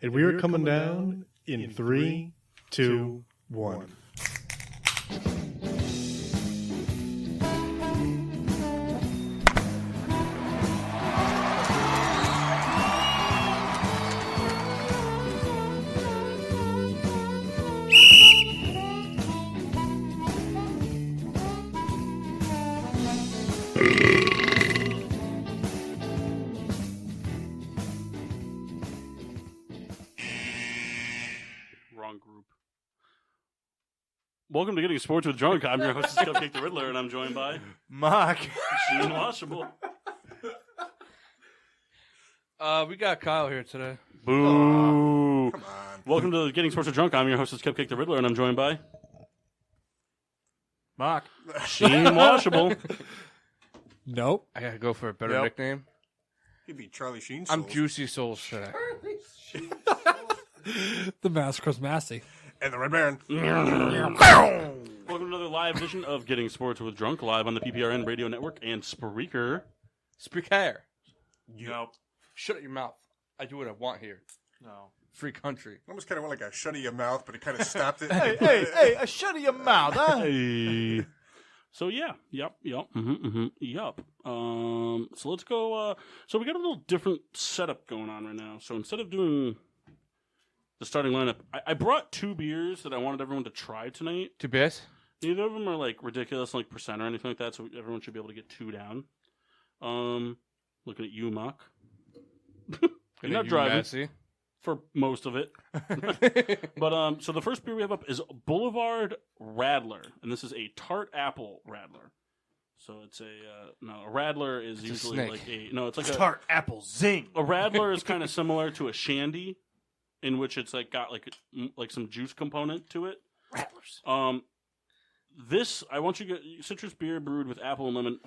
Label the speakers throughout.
Speaker 1: And we are coming down in 3, 2, 1.
Speaker 2: Welcome to Getting Sports with Drunk. I'm your host, Cupcake the Riddler, and I'm joined by
Speaker 3: Mark.
Speaker 2: Sheen Washable.
Speaker 4: We got Kyle here today.
Speaker 2: Boo!
Speaker 3: Come on.
Speaker 2: Welcome to Getting Sports with Drunk. I'm your host, Cupcake the Riddler, and I'm joined by
Speaker 4: Mark.
Speaker 2: Sheen Washable.
Speaker 5: Nope.
Speaker 4: I gotta go for a better
Speaker 3: Yep.
Speaker 4: nickname.
Speaker 3: He'd be Charlie Sheen.
Speaker 4: I'm Juicy Souls today.
Speaker 5: The Massacre's Massey.
Speaker 3: And the Red Baron.
Speaker 2: Welcome to another live edition of Getting Sports with Drunk, live on the PPRN radio network and Spreaker.
Speaker 4: Spreaker.
Speaker 3: Yup.
Speaker 4: Shut your mouth. I do what I want here.
Speaker 3: No.
Speaker 4: Free country.
Speaker 3: Almost kind of went like a shut of your mouth, but it kind of stopped it.
Speaker 6: Hey, shut your mouth, huh?
Speaker 2: Hey. So yeah, yup. So let's go. So we got a little different setup going on right now. So instead of doing the starting lineup, I brought 2 beers that I wanted everyone to try tonight.
Speaker 4: 2 beers?
Speaker 2: Neither of them are like ridiculous, like percent or anything like that. So everyone should be able to get 2 down. Looking at you, Mock. You're not driving
Speaker 4: Massey.
Speaker 2: for most of it. But so the first beer we have up is Boulevard Radler, and this is a tart apple Radler. So it's a Radler is usually
Speaker 4: snake.
Speaker 2: like it's like
Speaker 6: Tart apple zing.
Speaker 2: a Radler is kind of similar to a shandy, in which it's like got like some juice component to it.
Speaker 6: Rattlers.
Speaker 2: This I want you to get citrus beer brewed with apple and lemon.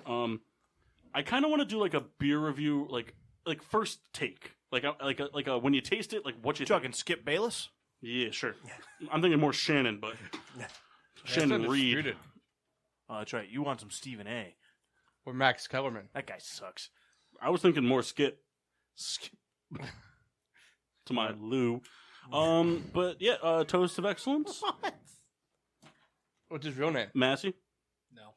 Speaker 2: I kind of want to do like a beer review, like first take. Like a when you taste it, like what you
Speaker 6: Chugging Skip Bayless.
Speaker 2: Yeah, sure. I'm thinking more Shannon, but Shannon Reed.
Speaker 6: Oh, that's right. You want some Stephen A.
Speaker 4: Or Max Kellerman.
Speaker 6: That guy sucks.
Speaker 2: I was thinking more Skip to my Lou. But yeah, toast of excellence,
Speaker 4: What's his real name?
Speaker 2: Massey.
Speaker 5: No.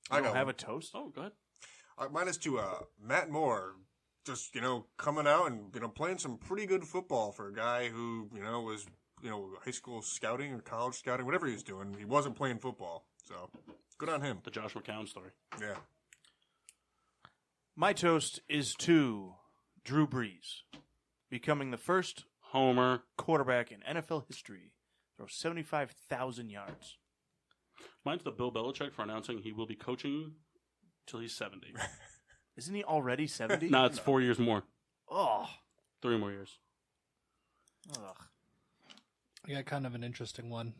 Speaker 3: I
Speaker 6: You don't
Speaker 3: know.
Speaker 6: have a toast?
Speaker 2: Oh, go ahead.
Speaker 3: Mine is to Matt Moore. Just, coming out and, playing some pretty good football for a guy who, was, high school scouting or college scouting, whatever he was doing. He wasn't playing football. So, good on him.
Speaker 2: The Josh McCown story.
Speaker 3: Yeah.
Speaker 6: My toast is to Drew Brees, becoming the first
Speaker 2: Homer.
Speaker 6: quarterback in NFL history to throw 75,000 yards.
Speaker 2: Mine's the Bill Belichick for announcing he will be coaching till he's 70.
Speaker 6: Isn't he already 70?
Speaker 2: No, it's 4 years more.
Speaker 6: Oh.
Speaker 2: 3 more years.
Speaker 6: Ugh.
Speaker 5: I got kind of an interesting one.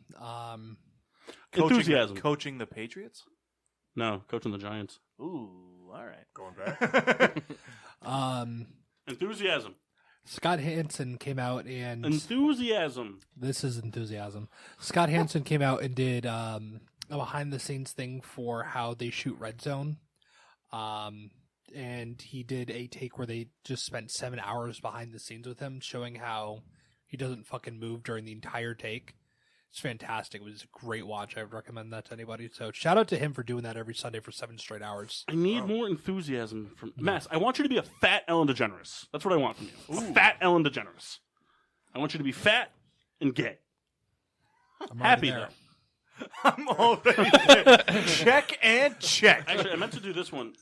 Speaker 2: Enthusiasm.
Speaker 6: Coaching the Patriots?
Speaker 2: No, coaching the Giants.
Speaker 6: Ooh, all right.
Speaker 3: Going back.
Speaker 2: Enthusiasm.
Speaker 5: Scott Hansen came out and
Speaker 2: Enthusiasm.
Speaker 5: this is enthusiasm. Scott Hansen came out and did a behind the scenes thing for how they shoot Red Zone. And he did a take where they just spent 7 hours behind the scenes with him, showing how he doesn't fucking move during the entire take. It's fantastic. It was a great watch. I would recommend that to anybody. So shout out to him for doing that every Sunday for 7 straight hours.
Speaker 2: I need more enthusiasm from Mass. I want you to be a fat Ellen DeGeneres. That's what I want from you. A fat Ellen DeGeneres. I want you to be fat and gay.
Speaker 5: I'm
Speaker 2: Happy
Speaker 5: already there.
Speaker 2: though.
Speaker 6: I'm already there. Check and check.
Speaker 2: Actually, I meant to do this one.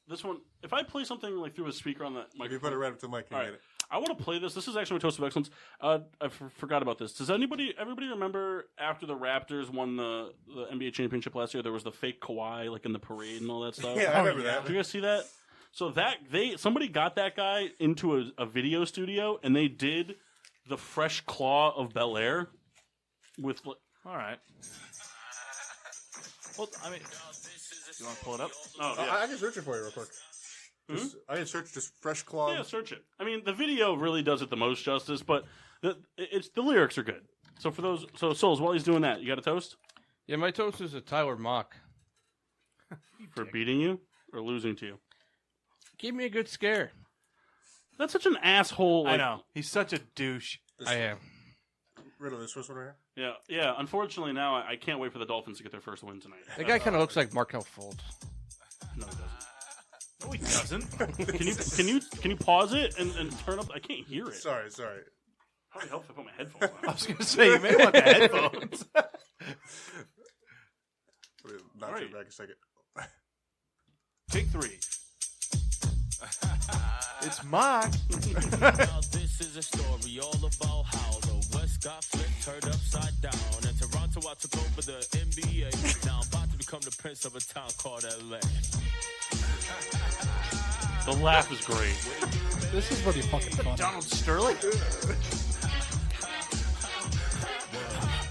Speaker 2: This one, if I play something like through a speaker on the
Speaker 3: If you
Speaker 2: microphone,
Speaker 3: put it right up to the mic, you
Speaker 2: All
Speaker 3: get
Speaker 2: right.
Speaker 3: it.
Speaker 2: I want to play this. This is actually my toast of excellence. I forgot about this. Does everybody remember after the Raptors won the NBA championship last year? There was the fake Kawhi like in the parade and all that stuff.
Speaker 3: Yeah, I remember that.
Speaker 2: Did you guys see that? So somebody got that guy into a video studio and they did the fresh claw of Bel Air with.
Speaker 6: All right. Well, I mean, you want to pull it up?
Speaker 2: Oh yeah.
Speaker 3: I can search it for you real quick. I can search just fresh claw.
Speaker 2: Yeah, search it. I mean, the video really does it the most justice, but the lyrics are good. So for those, Souls, while he's doing that, you got a toast
Speaker 4: Yeah, my toast is a Tyler Mock.
Speaker 2: for beating you or losing to you.
Speaker 4: Give me a good scare.
Speaker 2: That's such an asshole.
Speaker 6: I
Speaker 2: Like,
Speaker 6: know. He's such a douche.
Speaker 4: I am.
Speaker 3: Riddler, this first one right here.
Speaker 2: Yeah. Unfortunately, now I can't wait for the Dolphins to get their first win tonight.
Speaker 4: That guy kind of looks like Markel Fultz.
Speaker 2: No, he doesn't.
Speaker 6: No, he doesn't.
Speaker 2: Can you pause it and turn up? I can't hear it.
Speaker 3: Sorry.
Speaker 2: Probably helps if I put my headphones
Speaker 6: I
Speaker 2: on.
Speaker 6: was going to say, you may want the headphones.
Speaker 3: Knock
Speaker 2: Right.
Speaker 3: it back a second.
Speaker 6: Take 3. It's Mark.
Speaker 7: Now this is a story all about how the West got flipped, turned upside down. In Toronto, I took over the NBA. Now I'm about to become the prince of a town called LA.
Speaker 2: The laugh is great.
Speaker 5: This is pretty fucking funny.
Speaker 6: Donald Sterling.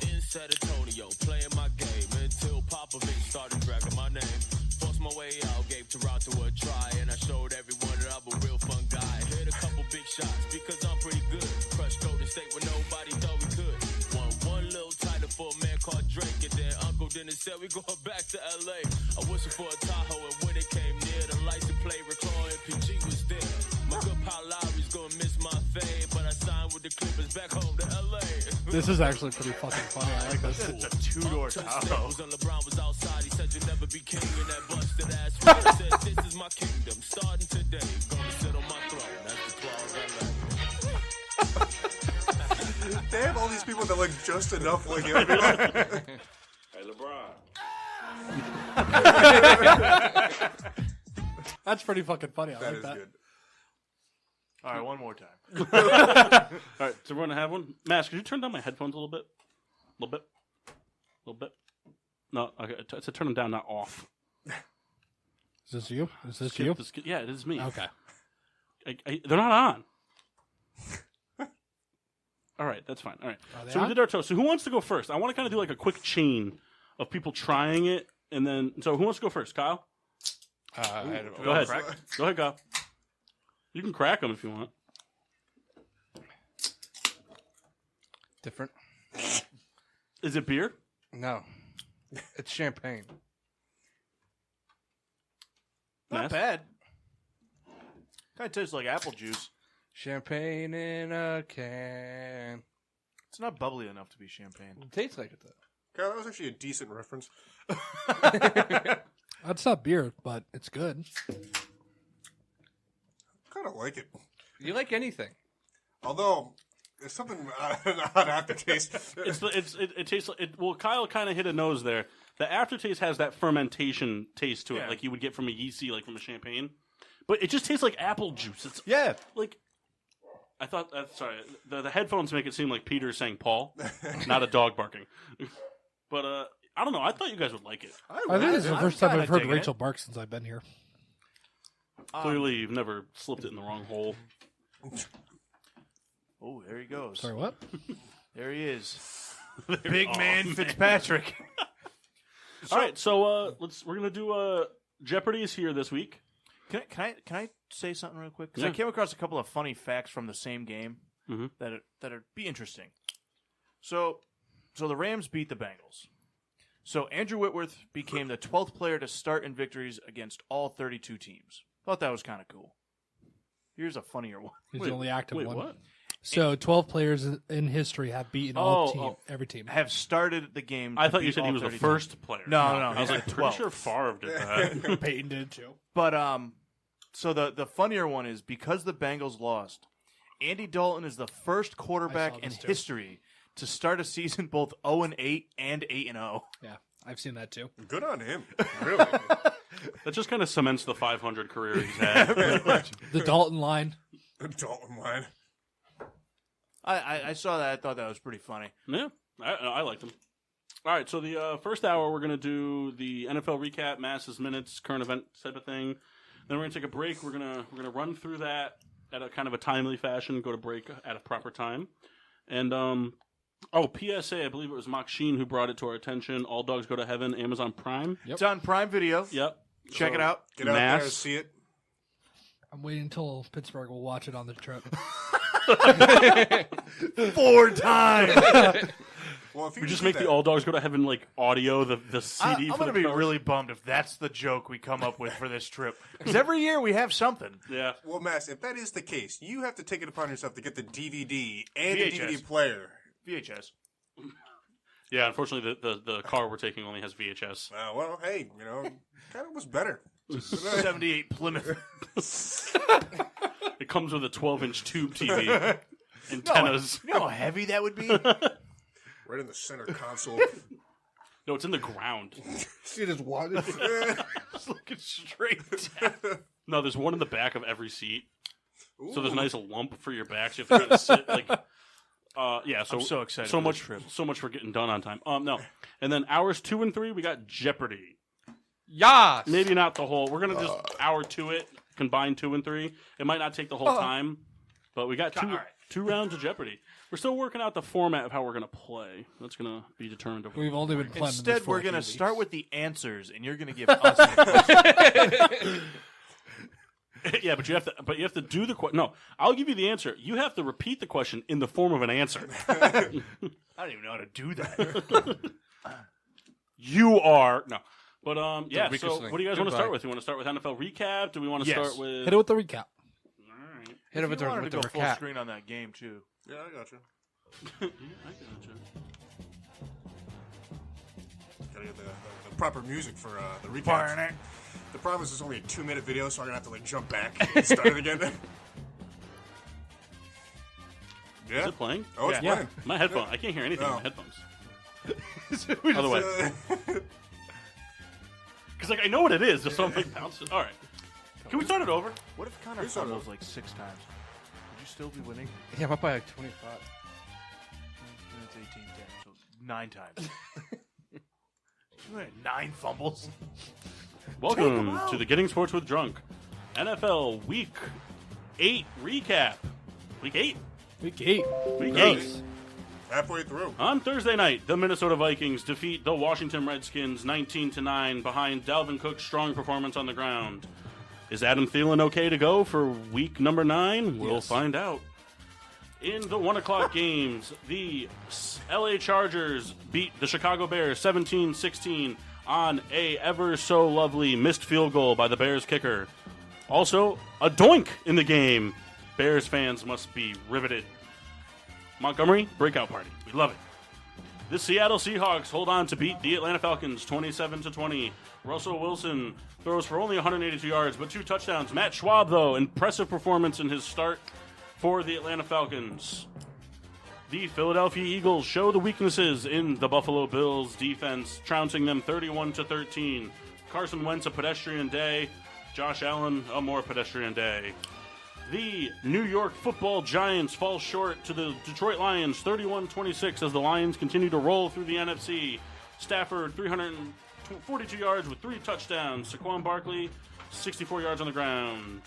Speaker 7: In San Antonio, playing my game until Popovich started dragging my name. Forced my way out, gave Toronto a try, and I showed everyone that I'm a real fun guy. Hit a couple big shots because I'm pretty good. Crushed Golden State when nobody thought we could. Won one little title for a man called Drake, and then Uncle Dennis said we going back to LA. I whistled for a Tahoe, and when it came near, the lights to play recall and PG was there. My good pal Lowry's gonna miss my fade, but I signed with the Clippers back home to LA.
Speaker 5: This is actually pretty fucking funny. I like this.
Speaker 6: It's a 2-door Tahoe.
Speaker 7: When LeBron was outside, he said you'll never be king in that busted ass ring. He said this is my kingdom, starting today. Gonna sit on my throne. That's the 12 LA.
Speaker 3: They have all these people that look just enough like him.
Speaker 2: Hey, LeBron.
Speaker 5: That's pretty fucking funny. I
Speaker 3: That
Speaker 5: like
Speaker 3: is
Speaker 5: that.
Speaker 3: good.
Speaker 6: All right, one more time.
Speaker 2: All right, does everyone have one? Max, could you turn down my headphones a little bit? A little bit? No, okay. I said turn them down, not off.
Speaker 5: Is this you? Is this
Speaker 2: Skip
Speaker 5: you?
Speaker 2: this- yeah, it is me.
Speaker 5: Okay.
Speaker 2: They're not on. All right, that's fine. All right.
Speaker 5: Are they
Speaker 2: So we
Speaker 5: on?
Speaker 2: did our toast. So who wants to go first? I want to kind of do like a quick chain of people trying it, and then so who wants to go first? Kyle, go ahead. Go ahead, Kyle. You can crack them if you want.
Speaker 4: Different?
Speaker 2: Is it beer?
Speaker 4: No. It's champagne.
Speaker 6: Not
Speaker 2: Mass?
Speaker 6: bad. Kind of tastes like apple juice.
Speaker 4: Champagne in a can.
Speaker 6: It's not bubbly enough to be champagne.
Speaker 4: It tastes like it, though.
Speaker 3: God, that was actually a decent reference.
Speaker 5: That's not beer, but it's good.
Speaker 3: Kind of like it.
Speaker 4: You like anything.
Speaker 3: Although, there's something odd aftertaste.
Speaker 2: It tastes like it. Well, Kyle kind of hit a nose there. The aftertaste has that fermentation taste to it,
Speaker 6: Yeah.
Speaker 2: like you would get from a yeasty, like from a champagne. But it just tastes like apple juice. It's
Speaker 6: Yeah.
Speaker 2: like I thought. Sorry, the headphones make it seem like Peter's saying Paul, not a dog barking. But I don't know. I thought you guys would like it.
Speaker 5: I think this is the
Speaker 6: I'm
Speaker 5: first time
Speaker 6: kinda
Speaker 5: I've heard
Speaker 6: digging
Speaker 5: Rachel bark since I've been here.
Speaker 2: Clearly, you've never slipped it in the wrong hole.
Speaker 6: Oh, there he goes.
Speaker 5: Sorry, what?
Speaker 6: There he is. Big man Fitzpatrick.
Speaker 2: All right, so we're gonna do Jeopardy is here this week.
Speaker 6: Can I say something real quick? Because
Speaker 2: Yeah.
Speaker 6: I came across a couple of funny facts from the same game
Speaker 2: Mhm.
Speaker 6: that'd be interesting. So the Rams beat the Bengals. So Andrew Whitworth became the 12th player to start in victories against all 32 teams. Thought that was kind of cool. Here's a funnier one.
Speaker 5: He's the only active
Speaker 2: Wait,
Speaker 5: one.
Speaker 2: what?
Speaker 5: So 12 players in history have beaten every team.
Speaker 6: Have started the game.
Speaker 2: I
Speaker 6: to
Speaker 2: thought you
Speaker 6: beat
Speaker 2: said he
Speaker 6: all
Speaker 2: was the
Speaker 6: 32.
Speaker 2: first player.
Speaker 6: No.
Speaker 2: I was
Speaker 6: he's
Speaker 2: like,
Speaker 6: the
Speaker 2: pretty
Speaker 6: 12th.
Speaker 2: sure Favre did that.
Speaker 5: Peyton did too.
Speaker 6: But so the funnier one is because the Bengals lost, Andy Dalton is the first quarterback in
Speaker 5: this too.
Speaker 6: history to start a season both 0-8 and 8-0.
Speaker 5: Yeah, I've seen that too.
Speaker 3: Good on him. Really.
Speaker 2: That just kind of cements the 500 career he's had.
Speaker 5: The Dalton line.
Speaker 3: Dalton line.
Speaker 6: I saw that. I thought that was pretty funny.
Speaker 2: Yeah, I liked him. All right, so the first hour we're gonna do the NFL recap, masses, minutes, current event type of thing. Then we're gonna take a break. We're gonna run through that at a kind of a timely fashion. Go to break at a proper time. And PSA, I believe it was Mock Sheen who brought it to our attention. All Dogs Go to Heaven, Amazon Prime.
Speaker 6: It's on Prime Video.
Speaker 2: Yep.
Speaker 6: Check it out.
Speaker 3: Get out
Speaker 2: Mass.
Speaker 3: there and see it.
Speaker 5: I'm waiting until Pittsburgh will watch it on the trip.
Speaker 6: 4 times.
Speaker 3: Well, if you
Speaker 2: We just
Speaker 3: do
Speaker 2: make
Speaker 3: that,
Speaker 2: the All Dogs Go to Heaven like audio, the CD.
Speaker 6: I'm
Speaker 2: for
Speaker 6: going to
Speaker 2: the
Speaker 6: be
Speaker 2: cars.
Speaker 6: really bummed if that's the joke we come up with for this trip. Because every year we have something.
Speaker 2: Yeah.
Speaker 3: Well, Mass, if that is the case, you have to take it upon yourself to get the DVD and
Speaker 6: VHS.
Speaker 3: the DVD player.
Speaker 6: VHS.
Speaker 2: Yeah, unfortunately, the car we're taking only has VHS.
Speaker 3: Well, hey, kind of was better.
Speaker 6: 78 Plymouth.
Speaker 2: It comes with a 12-inch tube TV, antennas.
Speaker 6: You know how heavy that would be?
Speaker 3: Right in the center console.
Speaker 2: No, it's in the ground.
Speaker 4: See this one?
Speaker 6: Just looking straight down.
Speaker 2: No, there's one in the back of every seat. So there's a nice lump for your back. So you have to kind of sit like. Yeah, so
Speaker 6: I'm so excited
Speaker 2: So
Speaker 6: for
Speaker 2: much
Speaker 6: this trip.
Speaker 2: So much for getting done on time. No, and then hours 2 and 3, we got Jeopardy.
Speaker 5: Yas!
Speaker 2: Maybe not the whole. We're gonna just hour to it, combine 2 and 3. It might not take the whole time, but we got two rounds of Jeopardy. We're still working out the format of how we're gonna play. That's gonna be determined over.
Speaker 5: We've only been playing
Speaker 6: Instead,
Speaker 5: this for
Speaker 6: we're
Speaker 5: a few
Speaker 6: going to
Speaker 5: weeks.
Speaker 6: start with the answers, and you're going to give us the questions.
Speaker 2: Yeah, but you have to do the question. No, I'll give you the answer. You have to repeat the question in the form of an answer.
Speaker 6: I don't even know how to do that.
Speaker 2: You are no, but yeah.
Speaker 4: weakest
Speaker 2: So,
Speaker 4: link.
Speaker 2: what do you guys want to
Speaker 4: Goodbye.
Speaker 2: start with? You want to start with NFL recap? Do we want to
Speaker 6: Yes.
Speaker 2: start with?
Speaker 5: Hit it with the recap.
Speaker 2: All right.
Speaker 5: Hit it with
Speaker 6: You
Speaker 5: the,
Speaker 6: wanted
Speaker 5: with
Speaker 6: to
Speaker 5: the
Speaker 6: go full
Speaker 5: recap.
Speaker 6: screen on that game, too.
Speaker 3: Yeah, I got you.
Speaker 2: Yeah, I gotcha.
Speaker 3: Gotta get the proper music for the recap. The problem is it's only a 2-minute video, so I'm gonna have to jump back and start it again. Yeah.
Speaker 2: Is it playing?
Speaker 3: Oh, it's
Speaker 6: Yeah.
Speaker 3: playing.
Speaker 2: My headphone. I can't hear anything in
Speaker 3: No.
Speaker 2: my headphones. Other way. Because I know what it is, so I'm bouncing. All right. Can we start it over?
Speaker 6: What if Connor
Speaker 3: Here's something.
Speaker 6: fumbles like 6 times? Would you still be winning?
Speaker 4: Yeah, I'm up by 25.
Speaker 6: That's 18 times, so 9 times. You had 9 fumbles.
Speaker 2: Welcome to the Getting Sports with Drunk NFL Week 8 recap. Week 8?
Speaker 5: Week 8.
Speaker 2: Week
Speaker 5: Gross.
Speaker 2: 8.
Speaker 3: Halfway through.
Speaker 2: On Thursday night, the Minnesota Vikings defeat the Washington Redskins 19-9 behind Dalvin Cook's strong performance on the ground. Is Adam Thielen okay to go for week number 9? We'll find out. In the 1 o'clock games, the LA Chargers beat the Chicago Bears 17-16 on a ever-so-lovely missed field goal by the Bears kicker. Also, a doink in the game. Bears fans must be riveted. Montgomery, breakout party. We love it. The Seattle Seahawks hold on to beat the Atlanta Falcons 27-20. Russell Wilson throws for only 182 yards, but 2 touchdowns. Matt Schwab, though, impressive performance in his start for the Atlanta Falcons. The Philadelphia Eagles show the weaknesses in the Buffalo Bills defense, trouncing them 31-13. Carson Wentz, a pedestrian day. Josh Allen, a more pedestrian day. The New York Football Giants fall short to the Detroit Lions 31-26 as the Lions continue to roll through the NFC. Stafford, 342 yards with 3 touchdowns. Saquon Barkley, 64 yards on the ground.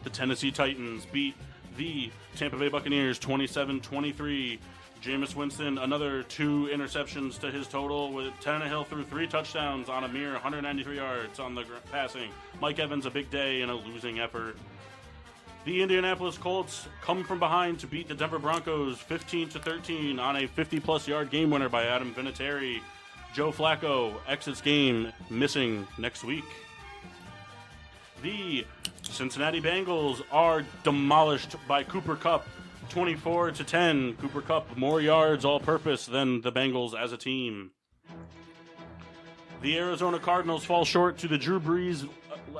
Speaker 2: The Tennessee Titans beat the Tampa Bay Buccaneers 27-23. Jameis Winston, another 2 interceptions to his total, with Tannehill threw 3 touchdowns on a mere 193 yards on the passing. Mike Evans, a big day in a losing effort. The Indianapolis Colts come from behind to beat the Denver Broncos 15-13 on a 50-plus yard game winner by Adam Vinatieri. Joe Flacco exits game missing next week. The Cincinnati Bengals are demolished by Cooper Kupp 24-10. Cooper Kupp more yards all-purpose than the Bengals as a team. The Arizona Cardinals fall short to the Drew Brees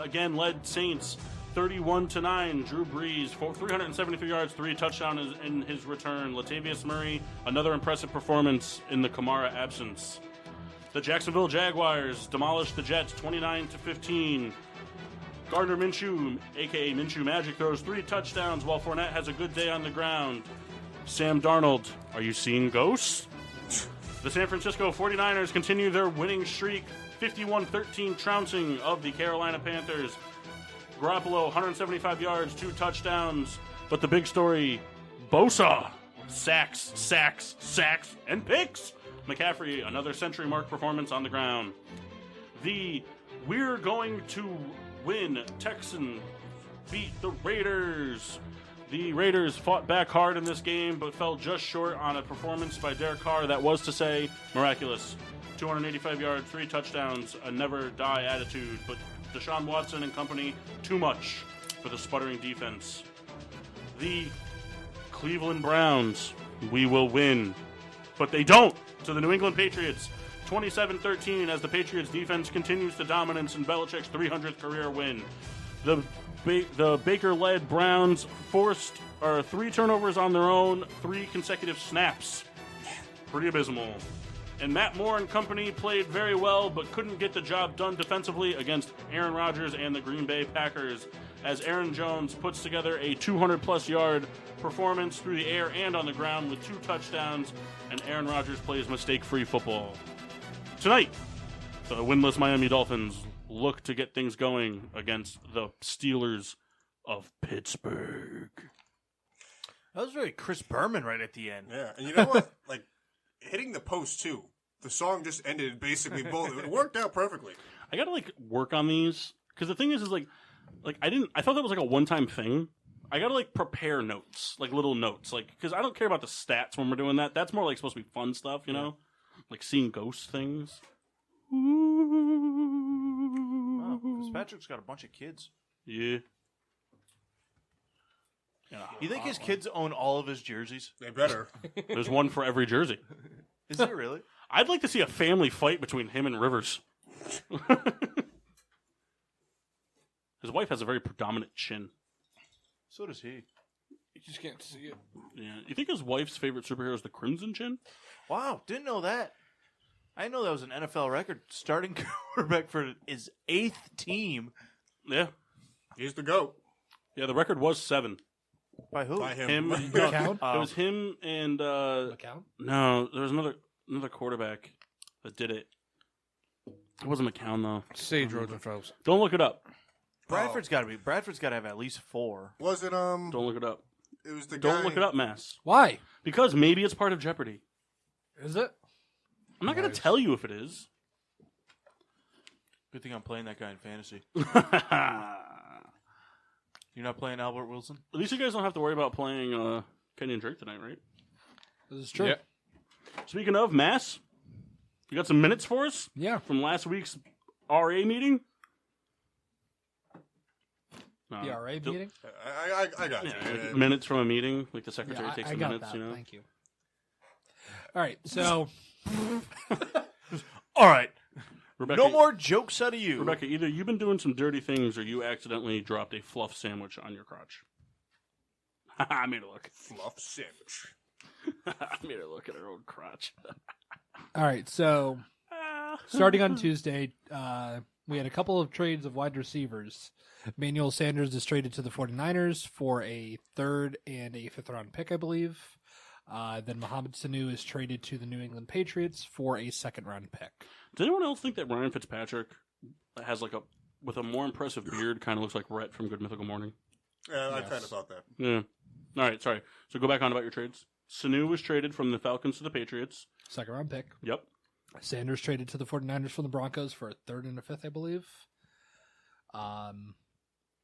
Speaker 2: again led Saints 31-9. Drew Brees for 373 yards, 3 touchdowns in his return. Latavius Murray, another impressive performance in the Kamara absence. The Jacksonville Jaguars demolished the Jets 29-15. Gardner Minshew, a.k.a. Minshew Magic, throws 3 touchdowns while Fournette has a good day on the ground. Sam Darnold, are you seeing ghosts? The San Francisco 49ers continue their winning streak, 51-13 trouncing of the Carolina Panthers. Garoppolo, 175 yards, 2 touchdowns. But the big story, Bosa, sacks, and picks. McCaffrey, another century mark performance on the ground. The We're Going to Win Texans beat the Raiders. The Raiders fought back hard in this game, but fell just short on a performance by Derek Carr that was to say miraculous. 285 yards, 3 touchdowns, a never-die attitude, but Deshaun Watson and company, too much for the sputtering defense. The Cleveland Browns, we will win, but they don't, to the New England Patriots. 27-13 as the Patriots defense continues to dominance in Belichick's 300th career win. The Baker-led Browns forced 3 turnovers on their own, 3 consecutive snaps. Pretty abysmal. And Matt Moore and company played very well, but couldn't get the job done defensively against Aaron Rodgers and the Green Bay Packers, as Aaron Jones puts together a 200-plus yard performance through the air and on the ground with 2 touchdowns, and Aaron Rodgers plays mistake-free football. Tonight, the winless Miami Dolphins look to get things going against the Steelers of Pittsburgh.
Speaker 6: That was very Chris Berman right at the end.
Speaker 3: Yeah, and you know what? Like, hitting the post, too. The song just ended basically both. It worked out perfectly.
Speaker 2: I gotta, work on these, because the thing is I thought that was, a one-time thing. I gotta, prepare notes, little notes, because I don't care about the stats when we're doing that. That's more, supposed to be fun stuff, you know? Like seeing ghost things.
Speaker 6: Wow, Fitzpatrick's got a bunch of kids.
Speaker 2: Yeah.
Speaker 6: You think his kids own all of his jerseys?
Speaker 3: They better.
Speaker 2: There's one for every jersey.
Speaker 6: Is there really?
Speaker 2: I'd like to see a family fight between him and Rivers. His wife has a very predominant chin.
Speaker 6: So does he.
Speaker 4: You just can't see it.
Speaker 2: Yeah. You think his wife's favorite superhero is the Crimson Chin?
Speaker 6: Wow, didn't know that. I didn't know that was an NFL record. Starting quarterback for his 8th team.
Speaker 2: Yeah.
Speaker 3: He's the GOAT.
Speaker 2: Yeah, the record was 7.
Speaker 6: By who?
Speaker 3: By him.
Speaker 2: Him.
Speaker 5: McCown?
Speaker 2: It was him and
Speaker 5: McCown?
Speaker 2: no, there was another quarterback that did it. It wasn't McCown though.
Speaker 4: Sage Rosenfels.
Speaker 2: Don't look it up.
Speaker 6: Bradford's got to have at least 4.
Speaker 3: Was it,
Speaker 2: Don't look it up.
Speaker 3: it was the guy.
Speaker 2: Don't look it up, Mass.
Speaker 5: Why?
Speaker 2: Because maybe it's part of Jeopardy.
Speaker 5: Is it?
Speaker 2: I'm not going to tell you if it is.
Speaker 6: Good thing I'm playing that guy in fantasy. You're not playing Albert Wilson?
Speaker 2: At least you guys don't have to worry about playing Kenny and Drake tonight, right?
Speaker 5: This is true.
Speaker 4: Yeah.
Speaker 2: Speaking of, Mass, you got some minutes for us
Speaker 5: Yeah.
Speaker 2: from last week's RA meeting? No.
Speaker 5: The RA meeting?
Speaker 3: I got
Speaker 2: Yeah,
Speaker 3: you.
Speaker 2: minutes from a meeting, like the secretary
Speaker 5: Yeah,
Speaker 2: takes
Speaker 5: I
Speaker 2: the
Speaker 5: got
Speaker 2: minutes,
Speaker 5: that.
Speaker 2: you know?
Speaker 5: Thank you. All right, so
Speaker 6: All right.
Speaker 2: Rebecca,
Speaker 6: No more jokes out of you.
Speaker 2: Rebecca, either you've been doing some dirty things or you accidentally dropped a fluff sandwich on your crotch. I made her look.
Speaker 3: Fluff sandwich.
Speaker 2: I made her look at her own crotch.
Speaker 5: all right, so starting on Tuesday, we had a couple of trades of wide receivers. Emmanuel Sanders is traded to the 49ers for a 3rd and a 5th round pick, I believe. Then Mohamed Sanu is traded to the New England Patriots for a 2nd round pick.
Speaker 2: Does anyone else think that Ryan Fitzpatrick has with a more impressive beard, kind of looks like Rhett from Good Mythical Morning?
Speaker 3: Yeah, I kind of thought that.
Speaker 2: Yeah. All right, sorry. So go back on about your trades. Sanu was traded from the Falcons to the Patriots.
Speaker 5: 2nd round pick.
Speaker 2: Yep.
Speaker 5: Sanders traded to the 49ers from the Broncos for a 3rd and a 5th, I believe.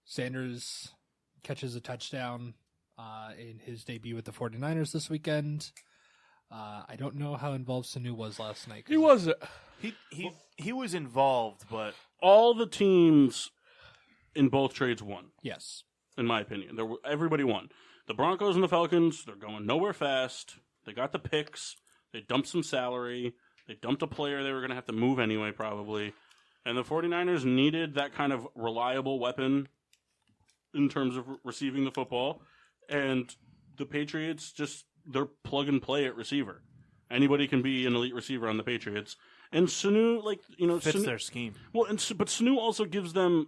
Speaker 5: Sanders catches a touchdown in his debut with the 49ers this weekend. I don't know how involved Sanu was last night.
Speaker 4: He wasn't.
Speaker 6: He was involved, but
Speaker 2: All the teams in both trades won,
Speaker 5: Yes.
Speaker 2: in my opinion. Everybody won. The Broncos and the Falcons, they're going nowhere fast. They got the picks. They dumped some salary. They dumped a player they were going to have to move anyway, probably. And the 49ers needed that kind of reliable weapon in terms of receiving the football. And the Patriots they're plug and play at receiver. Anybody can be an elite receiver on the Patriots. And Sanu,
Speaker 6: fits
Speaker 2: Sanu,
Speaker 6: their scheme.
Speaker 2: well, but Sanu also gives them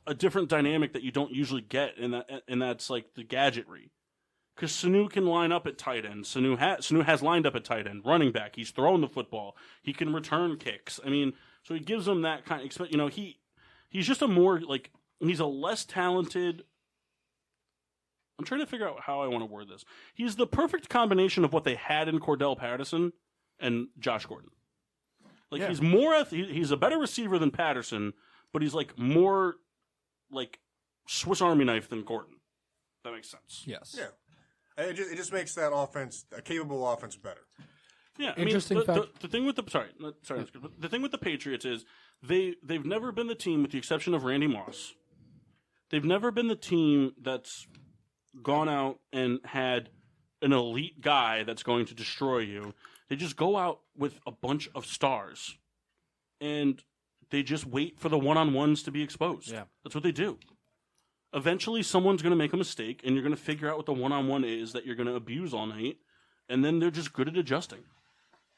Speaker 2: a different dynamic that you don't usually get, and that's the gadgetry. Because Sanu can line up at tight end. Sanu has lined up at tight end, running back. He's throwing the football. He can return kicks. I mean, so he gives them that kind of. He's just a more he's a less talented. I'm trying to figure out how I want to word this. He's the perfect combination of what they had in Cordell Patterson and Josh Gordon. He's more. He's a better receiver than Patterson, but he's more Swiss Army knife than Gordon. That makes sense.
Speaker 5: Yes.
Speaker 3: Yeah. And it just makes that offense, a capable offense, better.
Speaker 2: Yeah,
Speaker 5: Interesting fact.
Speaker 2: the thing with the the thing with the Patriots is they've never been the team, with the exception of Randy Moss. They've never been the team that's gone out and had an elite guy that's going to destroy you. They just go out with a bunch of stars, and they just wait for the one-on-ones to be exposed.
Speaker 6: Yeah.
Speaker 2: That's what they do. Eventually, someone's going to make a mistake, and you're going to figure out what the one-on-one is that you're going to abuse all night, and then they're just good at adjusting.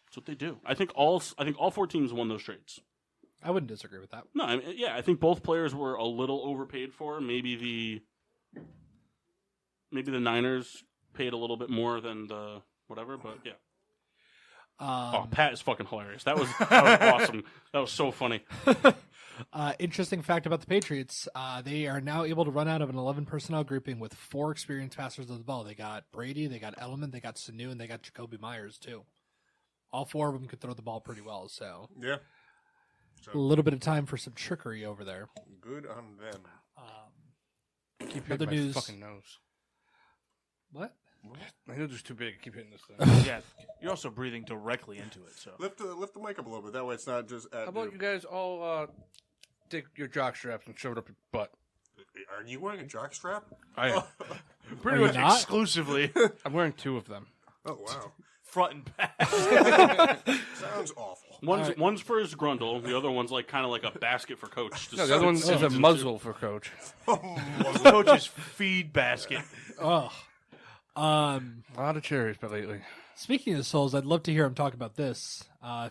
Speaker 2: That's what they do. I think all 4 teams won those trades.
Speaker 5: I wouldn't disagree with that.
Speaker 2: No, I think both players were a little overpaid for. Maybe the Niners paid a little bit more than the whatever, but yeah. Pat is fucking hilarious. That was awesome. That was so funny.
Speaker 5: Interesting fact about the Patriots, they are now able to run out of an 11 personnel grouping with 4 experienced passers of the ball. They got Brady, they got Edelman, they got Sanu, and they got Jacoby Myers, too. All 4 of them could throw the ball pretty well, so
Speaker 3: Yeah.
Speaker 5: a little bit of time for some trickery over there.
Speaker 3: Good on them.
Speaker 4: Keep
Speaker 5: Other
Speaker 4: hitting my
Speaker 5: news.
Speaker 4: fucking nose.
Speaker 5: What?
Speaker 4: My nose is too big. I keep hitting this thing.
Speaker 6: Yeah, you're also breathing directly into it. So
Speaker 3: Lift the mic up a little bit. That way it's not just at
Speaker 4: How about you guys all take your jock straps and shove it up your butt?
Speaker 3: Are you wearing a jock strap?
Speaker 4: I am.
Speaker 6: pretty
Speaker 5: Are you
Speaker 6: much
Speaker 5: not?
Speaker 6: exclusively
Speaker 4: I'm wearing 2 of them.
Speaker 3: Oh, wow.
Speaker 6: front and back.
Speaker 3: Sounds awful.
Speaker 2: One's for his grundle. The other one's kind of like a basket for Coach.
Speaker 4: No, the other one is a muzzle for Coach.
Speaker 6: Coach's feed basket.
Speaker 5: Oh.
Speaker 4: A lot of cherries, but lately.
Speaker 5: Speaking of Souls, I'd love to hear him talk about this.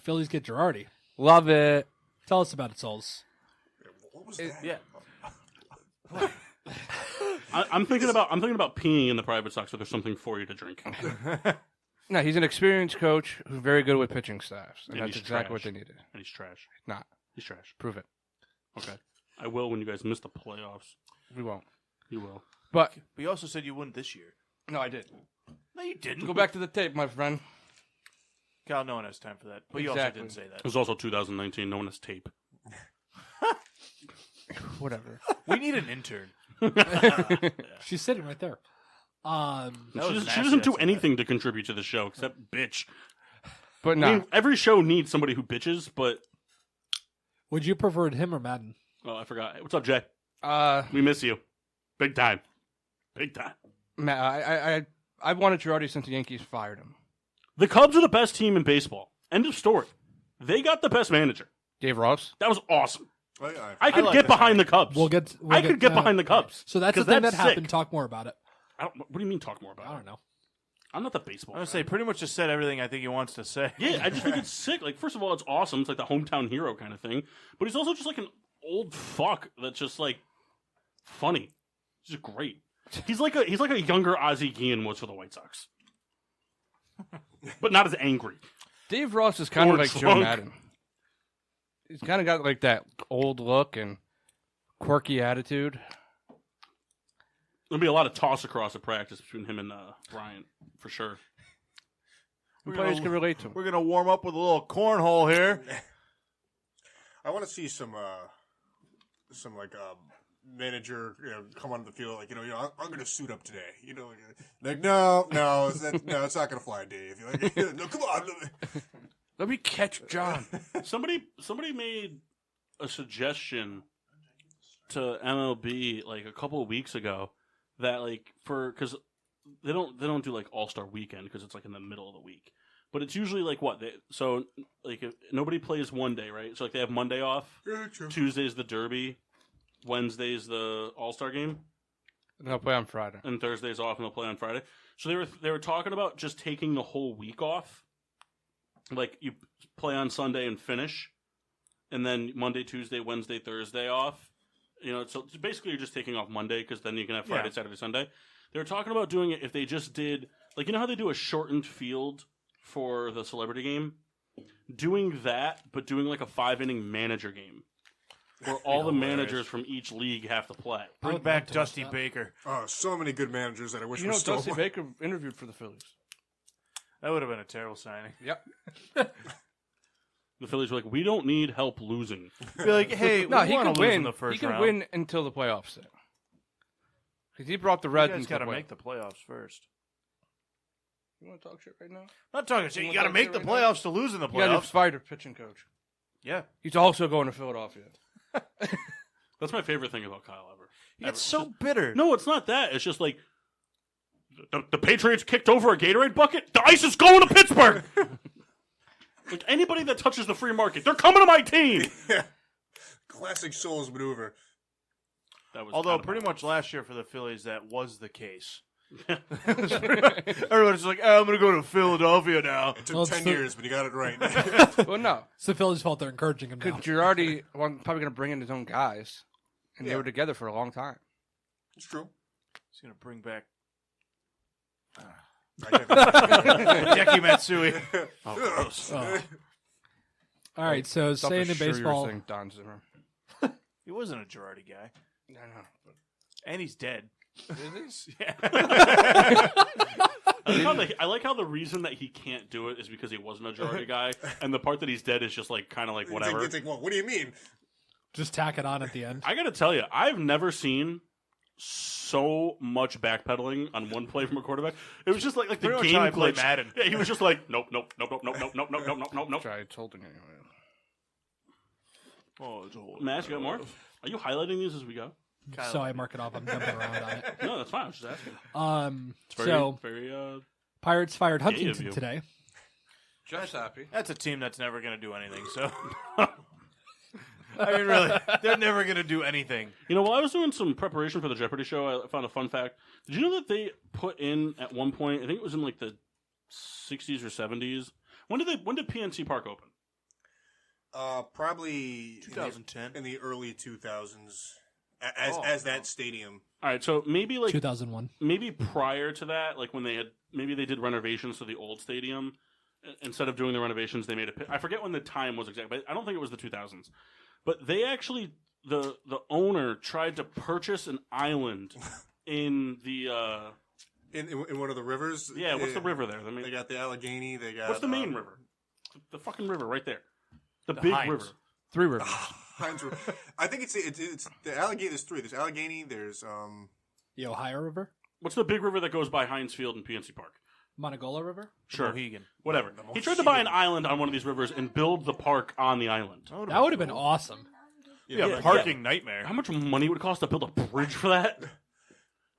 Speaker 5: Phillies get Girardi.
Speaker 4: Love it.
Speaker 5: Tell us about it, Souls.
Speaker 3: What was that?
Speaker 6: Yeah.
Speaker 2: I'm thinking about peeing in the private socks, so there's something for you to drink.
Speaker 4: No, he's an experienced coach who's very good with pitching staffs, and
Speaker 2: And
Speaker 4: that's
Speaker 2: he's
Speaker 4: exactly what
Speaker 2: trash.
Speaker 4: they needed.
Speaker 2: And he's trash.
Speaker 4: Not.
Speaker 2: He's trash.
Speaker 4: Prove it.
Speaker 2: Okay. I will when you guys miss the playoffs.
Speaker 4: We won't.
Speaker 2: You will.
Speaker 4: But
Speaker 6: But you also said you wouldn't this year.
Speaker 4: no, I did.
Speaker 6: No, you didn't.
Speaker 4: Go back to the tape, my friend.
Speaker 6: Kyle, no one has time for that. But you
Speaker 4: Exactly.
Speaker 6: also didn't say
Speaker 2: It
Speaker 6: that.
Speaker 2: was also 2019. No one has tape.
Speaker 4: Whatever.
Speaker 6: We need an intern.
Speaker 5: She's sitting right there.
Speaker 6: That
Speaker 2: She
Speaker 6: was
Speaker 2: doesn't
Speaker 6: nasty,
Speaker 2: do
Speaker 6: that's
Speaker 2: anything to contribute to the show except bitch.
Speaker 4: But
Speaker 2: I
Speaker 4: no,
Speaker 2: mean, every show needs somebody who bitches, but
Speaker 5: Would you prefer him or Madden?
Speaker 2: oh, I forgot. What's up, Jay?
Speaker 4: Matt,
Speaker 2: We miss you, big time, big time.
Speaker 4: I wanted Girardi since the Yankees fired him.
Speaker 2: The Cubs are the best team in baseball. End of story. They got the best manager.
Speaker 4: Dave Ross.
Speaker 2: That was awesome.
Speaker 3: Oh, yeah,
Speaker 2: I could
Speaker 6: like
Speaker 2: get
Speaker 6: the
Speaker 2: behind the Cubs. I could get behind the Cubs.
Speaker 5: So that's the
Speaker 2: 'Cause
Speaker 5: thing that
Speaker 2: that's
Speaker 5: happened.
Speaker 2: sick.
Speaker 5: Talk more about it.
Speaker 2: What do you mean? Talk more about
Speaker 5: I
Speaker 2: it.
Speaker 5: don't know.
Speaker 2: I'm not the baseball.
Speaker 6: I'm going
Speaker 2: guy.
Speaker 6: to say pretty much just said everything I think he wants to say.
Speaker 2: Yeah, I just think it's sick. First of all, it's awesome. It's like the hometown hero kind of thing. But he's also just like an old fuck that's just funny. He's just great. He's like a younger Ozzie Guillen was for the White Sox, but not as angry.
Speaker 4: Dave Ross is kind of
Speaker 2: Or
Speaker 4: like Joe
Speaker 2: drunk.
Speaker 4: Madden. He's kind of got like that old look and quirky attitude.
Speaker 2: There'll be a lot of toss across at practice between him and Bryant for sure.
Speaker 4: And players can relate to him.
Speaker 6: We're going to warm up with a little cornhole here.
Speaker 3: I want to see some manager come onto the field I'm going to suit up today. No, it's not going to fly, Dave. No, come on.
Speaker 4: Let me catch John.
Speaker 2: Somebody made a suggestion to MLB a couple of weeks ago that because they don't do All-Star Weekend because it's in the middle of the week, but it's usually if nobody plays one day, right? So they have Monday off, Tuesday's the Derby, Wednesday's the All-Star game,
Speaker 4: And they'll play on Friday.
Speaker 2: and Thursday's off, and they'll play on Friday. So they were talking about just taking the whole week off, you play on Sunday and finish, and then Monday, Tuesday, Wednesday, Thursday off. So basically you're just taking off Monday because then you can have Friday, Saturday, Sunday. They were talking about doing it if they just did how they do a shortened field for the celebrity game, doing that, but doing a 5-inning manager game where all the managers from each league have to play.
Speaker 6: Bring back Dusty Baker.
Speaker 3: Oh, so many good managers that I wish
Speaker 4: You
Speaker 3: were
Speaker 4: know,
Speaker 3: still
Speaker 4: Dusty
Speaker 3: alive.
Speaker 4: Baker interviewed for the Phillies.
Speaker 6: That would have been a terrible signing.
Speaker 4: Yep.
Speaker 2: The Phillies were we don't need help losing.
Speaker 6: Be like, hey,
Speaker 4: No,
Speaker 6: we
Speaker 4: he
Speaker 6: want
Speaker 4: can
Speaker 6: to lose
Speaker 4: win.
Speaker 6: in the first
Speaker 4: He can
Speaker 6: round.
Speaker 4: win until the playoffs. He brought the
Speaker 6: You
Speaker 4: Reds
Speaker 6: guys
Speaker 4: into
Speaker 6: got to
Speaker 4: the
Speaker 6: make the playoffs first.
Speaker 4: You want to talk shit right now?
Speaker 6: I'm not talking shit.
Speaker 4: You
Speaker 6: You
Speaker 4: wanna
Speaker 6: got to
Speaker 4: talk
Speaker 6: make
Speaker 4: shit
Speaker 6: the
Speaker 4: right now?
Speaker 6: playoffs to lose in the
Speaker 4: You got to
Speaker 6: playoffs.
Speaker 4: fired a pitching coach.
Speaker 6: Yeah.
Speaker 4: He's also going to Philadelphia.
Speaker 2: That's my favorite thing about Kyle ever.
Speaker 6: It's so bitter.
Speaker 2: No, it's not that. It's just like the Patriots kicked over a Gatorade bucket. The ice is going to Pittsburgh. Like anybody that touches the free market, they're coming to my team.
Speaker 3: Classic Souls maneuver.
Speaker 2: That was
Speaker 6: Although
Speaker 2: out of
Speaker 6: pretty
Speaker 2: bounds.
Speaker 6: much last year for the Phillies, that was the case. Everyone's like, oh, I'm going to go to Philadelphia now.
Speaker 3: It took
Speaker 5: Well,
Speaker 3: 10
Speaker 5: it's the-
Speaker 3: years, but you got it right.
Speaker 4: Well, no.
Speaker 5: It's the Phillies' fault they're encouraging him now.
Speaker 4: Because Girardi was probably going to bring in his own guys. And
Speaker 3: Yeah.
Speaker 4: they were together for a long time.
Speaker 3: It's true.
Speaker 6: He's going to bring back
Speaker 3: I can't-
Speaker 6: Hideki Matsui.
Speaker 2: Oh, gross.
Speaker 5: Oh. All right, so
Speaker 4: Thought
Speaker 5: staying
Speaker 4: for
Speaker 5: in
Speaker 4: sure you were
Speaker 5: baseball.
Speaker 4: saying Don Zimmer.
Speaker 6: He wasn't a Girardi guy.
Speaker 4: I know.
Speaker 6: And he's dead.
Speaker 2: I like how the reason that he can't do it is because he wasn't a Girardi guy, and the part that he's dead is just like kind of like whatever.
Speaker 3: It's like, well, what do you mean?
Speaker 5: Just tack it on at the end.
Speaker 2: I gotta tell you, I've never seen so much backpedaling on one play from a quarterback. It was just like the
Speaker 6: Pretty much
Speaker 2: game
Speaker 6: how I play
Speaker 2: glitch.
Speaker 6: Madden.
Speaker 2: Yeah, he was just like nope, nope, nope, nope, nope, nope, nope, nope, nope, nope, nope.
Speaker 4: Try holding anyway.
Speaker 6: Oh, it's a whole
Speaker 2: Matt, you got more? Are you highlighting these as we go?
Speaker 5: So I mark it off. I'm jumping around on it.
Speaker 2: No, that's fine. I was just asking.
Speaker 5: It's
Speaker 2: Very,
Speaker 5: so
Speaker 2: very.
Speaker 5: Pirates fired
Speaker 2: Gay of
Speaker 5: Huntington
Speaker 2: you.
Speaker 5: today.
Speaker 4: Just happy.
Speaker 6: That's a team that's never going to do anything, so. I mean, really, they're never going to do anything.
Speaker 2: You know, while I was doing some preparation for the Jeopardy show, I found a fun fact. Did you know that they put in at one point? I think it was in like the 60s or 70s. When did PNC Park open?
Speaker 3: Probably
Speaker 6: 2010.
Speaker 3: in the early 2000s, as that stadium.
Speaker 2: All right, so maybe like
Speaker 5: 2001.
Speaker 2: maybe prior to that, like when they did renovations to the old stadium. Instead of doing the renovations, they made I forget when the time was exact, but I don't think it was the 2000s. But they actually the owner tried to purchase an island in the
Speaker 3: In one of the rivers.
Speaker 2: yeah. What's the river there?
Speaker 3: They got the Allegheny. They got
Speaker 2: What's the main river? The fucking river right there. The big
Speaker 6: Hines.
Speaker 2: river.
Speaker 4: 3 Rivers.
Speaker 3: Hines River. I think it's the Allegheny. There's 3. There's Allegheny. There's
Speaker 5: The Ohio River,
Speaker 2: What's the big river that goes by Heinz Field and PNC Park?
Speaker 5: Monogola River.
Speaker 2: Sure.
Speaker 6: Mohegan.
Speaker 2: Whatever.
Speaker 3: The
Speaker 2: He tried to buy an
Speaker 3: Mohegan.
Speaker 2: island on one of these rivers and build the park on the island.
Speaker 5: That would have been awesome.
Speaker 6: Yeah, parking nightmare.
Speaker 2: How much money would it cost to build a bridge for that?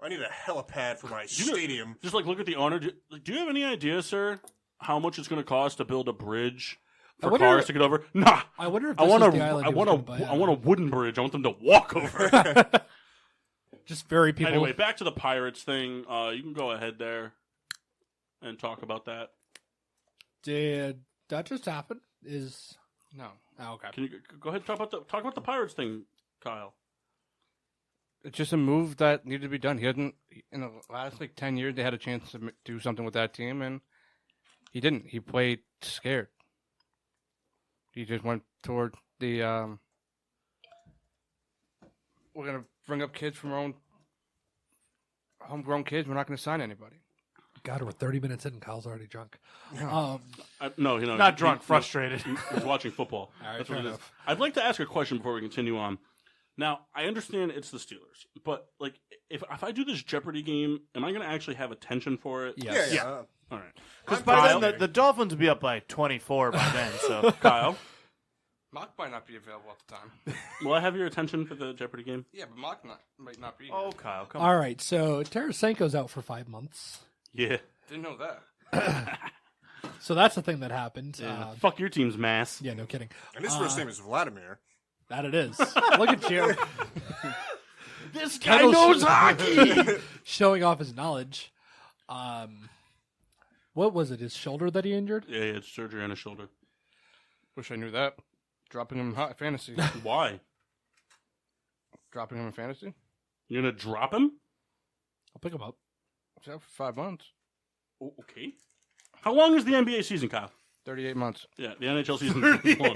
Speaker 3: I need a helipad for my stadium.
Speaker 2: Just like look at the owner. Do you have any idea, sir, how much it's going to cost to build a bridge for
Speaker 5: wonder-
Speaker 2: cars to get over? Nah.
Speaker 5: I wonder if
Speaker 2: I
Speaker 5: this
Speaker 2: want
Speaker 5: is the island.
Speaker 2: I
Speaker 5: he was
Speaker 2: want
Speaker 5: gonna buy
Speaker 2: I want a wooden bridge. I want them to walk over.
Speaker 5: Just very people.
Speaker 2: Anyway, back to the Pirates thing. You can go ahead there and talk about that.
Speaker 5: Did that just happen? Is
Speaker 4: No.
Speaker 5: oh, okay.
Speaker 2: Can you go ahead and talk about the Pirates thing, Kyle?
Speaker 4: It's just a move that needed to be done. He hadn't, in the last 10 years, they had a chance to do something with that team, and he didn't. He played scared. He just went toward the, we're going to bring up kids from our own homegrown kids. We're not going to sign anybody.
Speaker 5: God, we're 30 minutes in. And Kyle's already drunk.
Speaker 2: No,
Speaker 6: Not drunk, frustrated.
Speaker 2: He's watching football.
Speaker 5: All right,
Speaker 2: That's what
Speaker 5: fair
Speaker 2: it is.
Speaker 5: enough.
Speaker 2: I'd like to ask a question before we continue on. Now, I understand it's the Steelers, but if I do this Jeopardy game, am I going to actually have attention for it?
Speaker 5: Yes.
Speaker 3: Yeah.
Speaker 2: All right.
Speaker 6: Because
Speaker 3: I'm
Speaker 6: by
Speaker 3: Kyle.
Speaker 6: then, the Dolphins will be up by 24 by then, so.
Speaker 2: Kyle,
Speaker 4: Mock might not be available at the time.
Speaker 2: will I have your attention for the Jeopardy game?
Speaker 4: Yeah, but Mock might not be here.
Speaker 6: Oh, Kyle, come on.
Speaker 5: All right. So Tarasenko's out for 5 months.
Speaker 2: Yeah.
Speaker 4: Didn't know that.
Speaker 5: So that's the thing that happened.
Speaker 2: Fuck your team's mass.
Speaker 5: Yeah, no kidding.
Speaker 3: And his first name is Vladimir.
Speaker 5: That it is. Look at you.
Speaker 2: This
Speaker 5: guy knows hockey. Showing off his knowledge. What was it? His shoulder that he injured?
Speaker 2: Yeah, it's surgery on his shoulder.
Speaker 4: Wish I knew that. Dropping him in fantasy.
Speaker 2: Why?
Speaker 4: Dropping him in fantasy?
Speaker 2: You're going to drop him?
Speaker 5: I'll pick him up.
Speaker 4: He's out for 5 months.
Speaker 2: Oh, okay. How long is the NBA season, Kyle?
Speaker 4: 38 months.
Speaker 2: Yeah, the NHL season is long.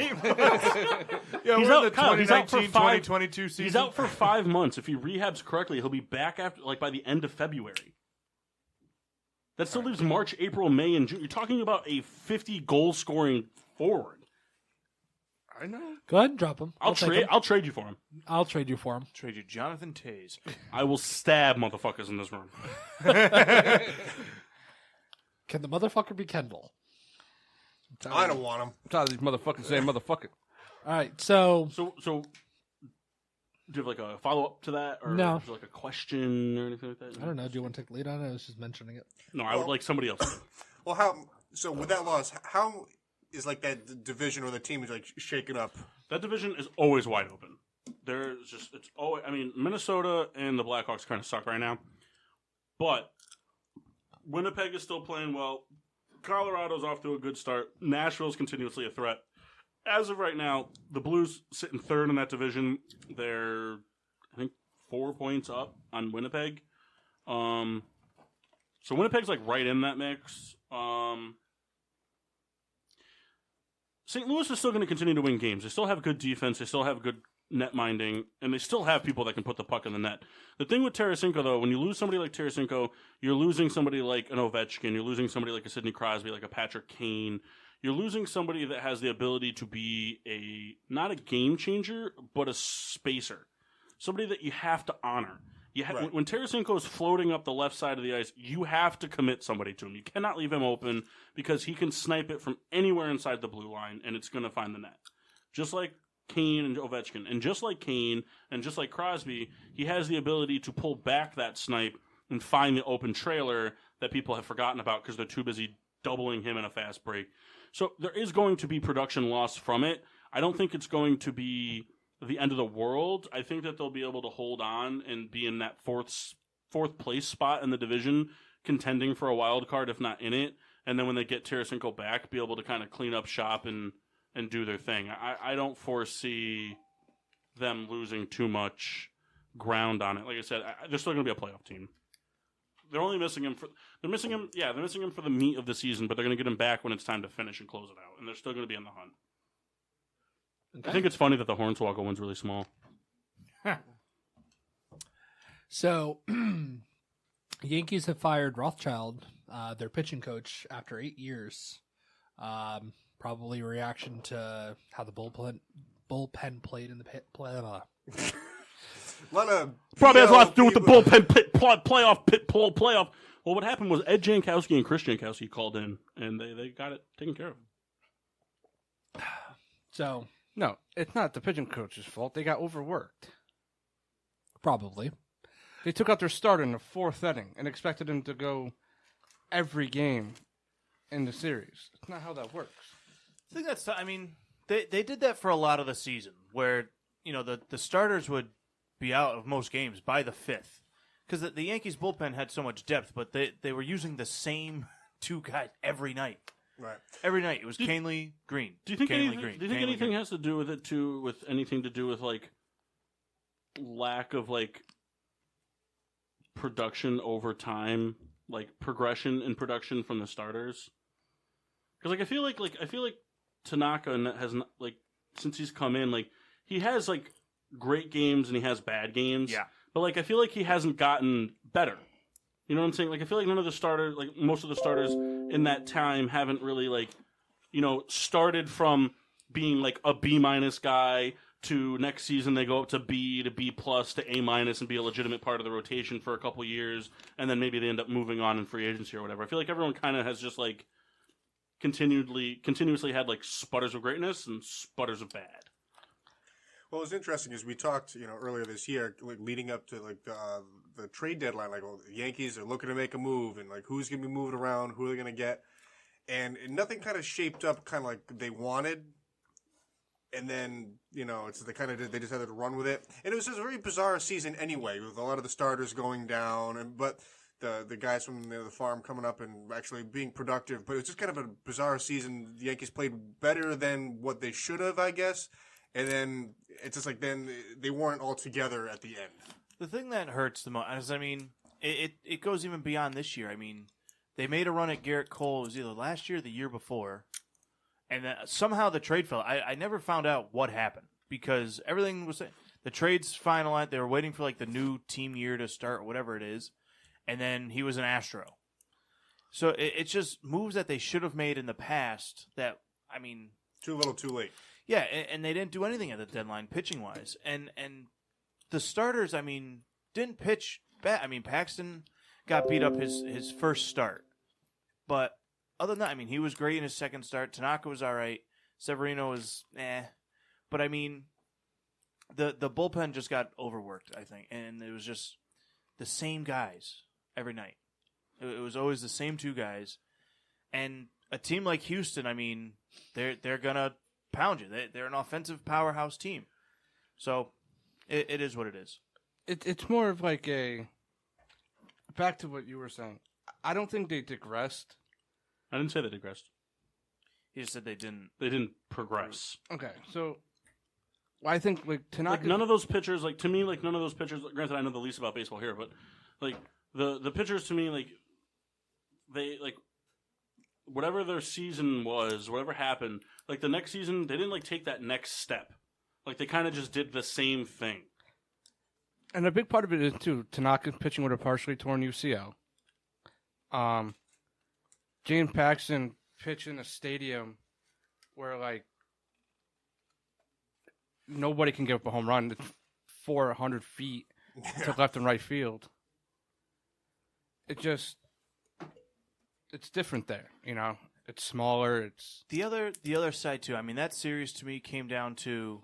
Speaker 6: Yeah,
Speaker 2: He's
Speaker 6: we're
Speaker 2: out-
Speaker 6: in the
Speaker 2: Kyle, he's out for
Speaker 6: 2019-2022 season.
Speaker 2: He's out for 5 months. If he rehabs correctly, he'll be back after by the end of February. That still leaves March, April, May, and June. You're talking about a 50 goal scoring forward.
Speaker 4: I know.
Speaker 5: Go ahead and drop him.
Speaker 2: I'll
Speaker 5: take
Speaker 2: trade.
Speaker 5: him.
Speaker 2: I'll trade you for him.
Speaker 5: I'll trade you for him.
Speaker 6: Trade you Jonathan Taze.
Speaker 2: I will stab motherfuckers in this room.
Speaker 5: Can the motherfucker be Kendall?
Speaker 3: I don't want him.
Speaker 4: I'm tired of these motherfuckers saying motherfucker.
Speaker 5: All right, so
Speaker 2: So, do you have like a follow up to that, or
Speaker 5: No.
Speaker 2: is there like a question or anything like that?
Speaker 5: I don't know. Do you want to take the lead on it? I was just mentioning it.
Speaker 2: No, I would like somebody else. to.
Speaker 3: Well, how? So with that loss, how is like that division or the team is like shaken up?
Speaker 2: That division is always wide open. There's just it's always. I mean, Minnesota and the Blackhawks kind of suck right now, but Winnipeg is still playing well. Colorado's off to a good start. Nashville's continuously a threat. As of right now, the Blues sit in third in that division. They're, I think, 4 points up on Winnipeg. So Winnipeg's like right in that mix. St. Louis is still going to continue to win games. They still have good defense. They still have good net minding, and they still have people that can put the puck in the net. The thing with Tarasenko, though, when you lose somebody like Tarasenko, you're losing somebody like an Ovechkin. You're losing somebody like a Sidney Crosby, like a Patrick Kane. You're losing somebody that has the ability to be not a game changer, but a spacer. Somebody that you have to honor.
Speaker 3: Right.
Speaker 2: When Tarasenko is floating up the left side of the ice, you have to commit somebody to him. You cannot leave him open because he can snipe it from anywhere inside the blue line, and it's going to find the net. Just like Kane and Ovechkin. And just like Kane and just like Crosby, he has the ability to pull back that snipe and find the open trailer that people have forgotten about because they're too busy doubling him in a fast break. So there is going to be production loss from it. I don't think it's going to be the end of the world. I think that they'll be able to hold on and be in that fourth place spot in the division, contending for a wild card, if not in it. And then when they get Tarasenko back, be able to kind of clean up shop and do their thing. I don't foresee them losing too much ground on it. Like I said, they're still going to be a playoff team. They're only missing him for they're missing him for the meat of the season, but they're going to get him back when it's time to finish and close it out, and they're still going to be in the hunt. Okay. I think it's funny that the Hornswoggle one's really small.
Speaker 5: So, Yankees have fired Rothschild, their pitching coach, after 8 years. Probably a reaction to how the bullpen played in the playoff.
Speaker 2: Probably has a lot to do with the bullpen playoff. Well, what happened was Ed Jankowski and Chris Jankowski called in, and they got it taken care of.
Speaker 5: So,
Speaker 4: no, it's not the pitching coach's fault. They got overworked.
Speaker 5: Probably.
Speaker 4: They took out their starter in the fourth inning and expected him to go every game in the series. That's not how that works.
Speaker 6: I think that's. I mean, they did that for a lot of the season, where the starters would be out of most games by the fifth, because the Yankees bullpen had so much depth, but they were using the same two guys every night.
Speaker 3: Right.
Speaker 6: Every night it was Canely, Green.
Speaker 2: Do you think
Speaker 6: Canely,
Speaker 2: anything?
Speaker 6: Green,
Speaker 2: Do you think
Speaker 6: Canely,
Speaker 2: anything
Speaker 6: Green.
Speaker 2: has to do with it too? With anything to do with like lack of like production over time, like progression in production from the starters? Because I feel like Tanaka has not, like, since he's come in, like, he has like great games and he has bad games.
Speaker 6: Yeah.
Speaker 2: But like I feel like he hasn't gotten better. You know what I'm saying? Like I feel like none of the starters, like most of the starters in that time, haven't really like, started from being like a B- guy to next season they go up to B to B+ to A- and be a legitimate part of the rotation for a couple years, and then maybe they end up moving on in free agency or whatever. I feel like everyone kind of has just like continuously had like sputters of greatness and sputters of bad.
Speaker 3: Well, what's interesting is we talked, earlier this year, like leading up to like the trade deadline, like, well, the Yankees are looking to make a move, and like who's going to be moved around, who are they going to get, and nothing kind of shaped up kind of like they wanted, and then it's they decided to run with it, and it was just a very bizarre season anyway, with a lot of the starters going down, but the guys from the farm coming up and actually being productive, but it was just kind of a bizarre season. The Yankees played better than what they should have, I guess. And then it's just like then they weren't all together at the end.
Speaker 6: The thing that hurts the most is, it goes even beyond this year. I mean, they made a run at Garrett Cole. It was either last year or the year before. And somehow the trade fell. I never found out what happened because everything was – the trade's finalized. They were waiting for like the new team year to start or whatever it is. And then he was an Astro. So it's just moves that they should have made in the past that, I mean –
Speaker 3: Too little, too late.
Speaker 6: Yeah, and they didn't do anything at the deadline pitching wise, and the starters, I mean, didn't pitch bad. I mean, Paxton got beat up his first start, but other than that, I mean, he was great in his second start. Tanaka was all right. Severino was but I mean, the bullpen just got overworked, I think, and it was just the same guys every night. It was always the same two guys, and a team like Houston, I mean, they're gonna pound you. They're an offensive powerhouse team, so it is what it is.
Speaker 4: It's more of like a back to what you were saying. I don't think they digressed.
Speaker 2: I didn't say they digressed.
Speaker 6: He just said they didn't.
Speaker 2: They didn't progress.
Speaker 4: Okay, so I think like Tanaka.
Speaker 2: Like none of those pitchers, like to me, like none of those pitchers. Granted, I know the least about baseball here, but like the pitchers to me, like they like whatever their season was, whatever happened. Like the next season, they didn't like take that next step. Like they kind of just did the same thing.
Speaker 4: And a big part of it is too Tanaka pitching with a partially torn UCL. James Paxton pitched in a stadium where like nobody can give up a home run. It's 400 feet to left and right field. It's different there, you know. It's smaller. It's
Speaker 6: The other side too. I mean, that series to me came down to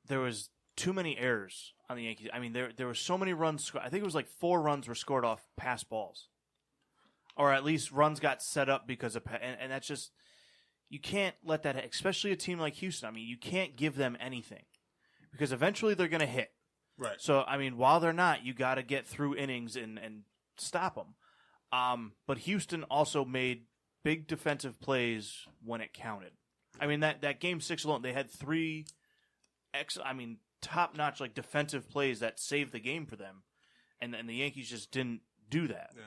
Speaker 6: there was too many errors on the Yankees. I mean, there were so many runs. I think it was like 4 runs were scored off pass balls, or at least runs got set up because of and that's just you can't let that. Especially a team like Houston. I mean, you can't give them anything because eventually they're going to hit.
Speaker 3: Right.
Speaker 6: So I mean, while they're not, you got to get through innings and stop them. But Houston also made big defensive plays when it counted. I mean, that Game 6 alone, they had 3 top-notch like defensive plays that saved the game for them, and the Yankees just didn't do that.
Speaker 3: Yeah.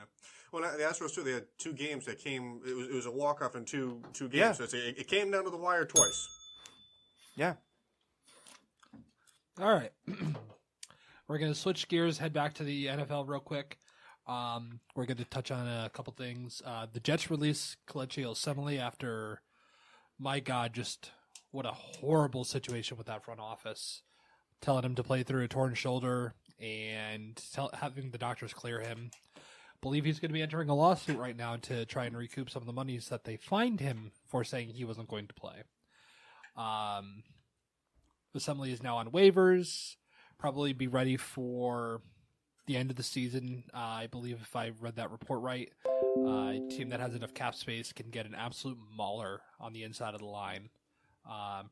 Speaker 3: Well, the Astros too. They had 2 games that came. It was a walk-off in two games.
Speaker 6: Yeah.
Speaker 3: So it came down to the wire twice.
Speaker 6: Yeah.
Speaker 5: All right. We're going to switch gears, head back to the NFL real quick. We're going to touch on a couple things. The Jets release Kelechi Osemele after, my God, just what a horrible situation with that front office. Telling him to play through a torn shoulder and having the doctors clear him. Believe he's going to be entering a lawsuit right now to try and recoup some of the monies that they fined him for saying he wasn't going to play. Osemele is now on waivers. Probably be ready for the end of the season. I believe if I read that report right, a team that has enough cap space can get an absolute mauler on the inside of the line.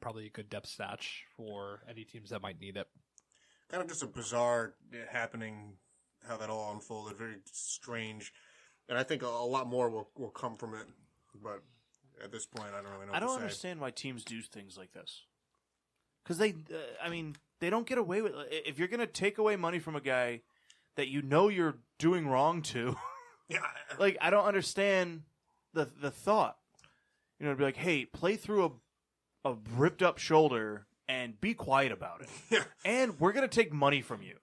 Speaker 5: Probably a good depth stash for any teams that might need it.
Speaker 3: Kind of just a bizarre happening, how that all unfolded. Very strange. And I think a lot more will come from it. But at this point, I don't really know what
Speaker 6: I don't
Speaker 3: to say.
Speaker 6: understand why teams do things like this. Because they don't get away with it. If you're going to take away money from a guy that you know you're doing wrong to,
Speaker 3: Yeah.
Speaker 6: like, I don't understand the thought. You know, to be like, hey, play through a ripped up shoulder and be quiet about it.
Speaker 3: Yeah.
Speaker 6: And we're going to take money from you.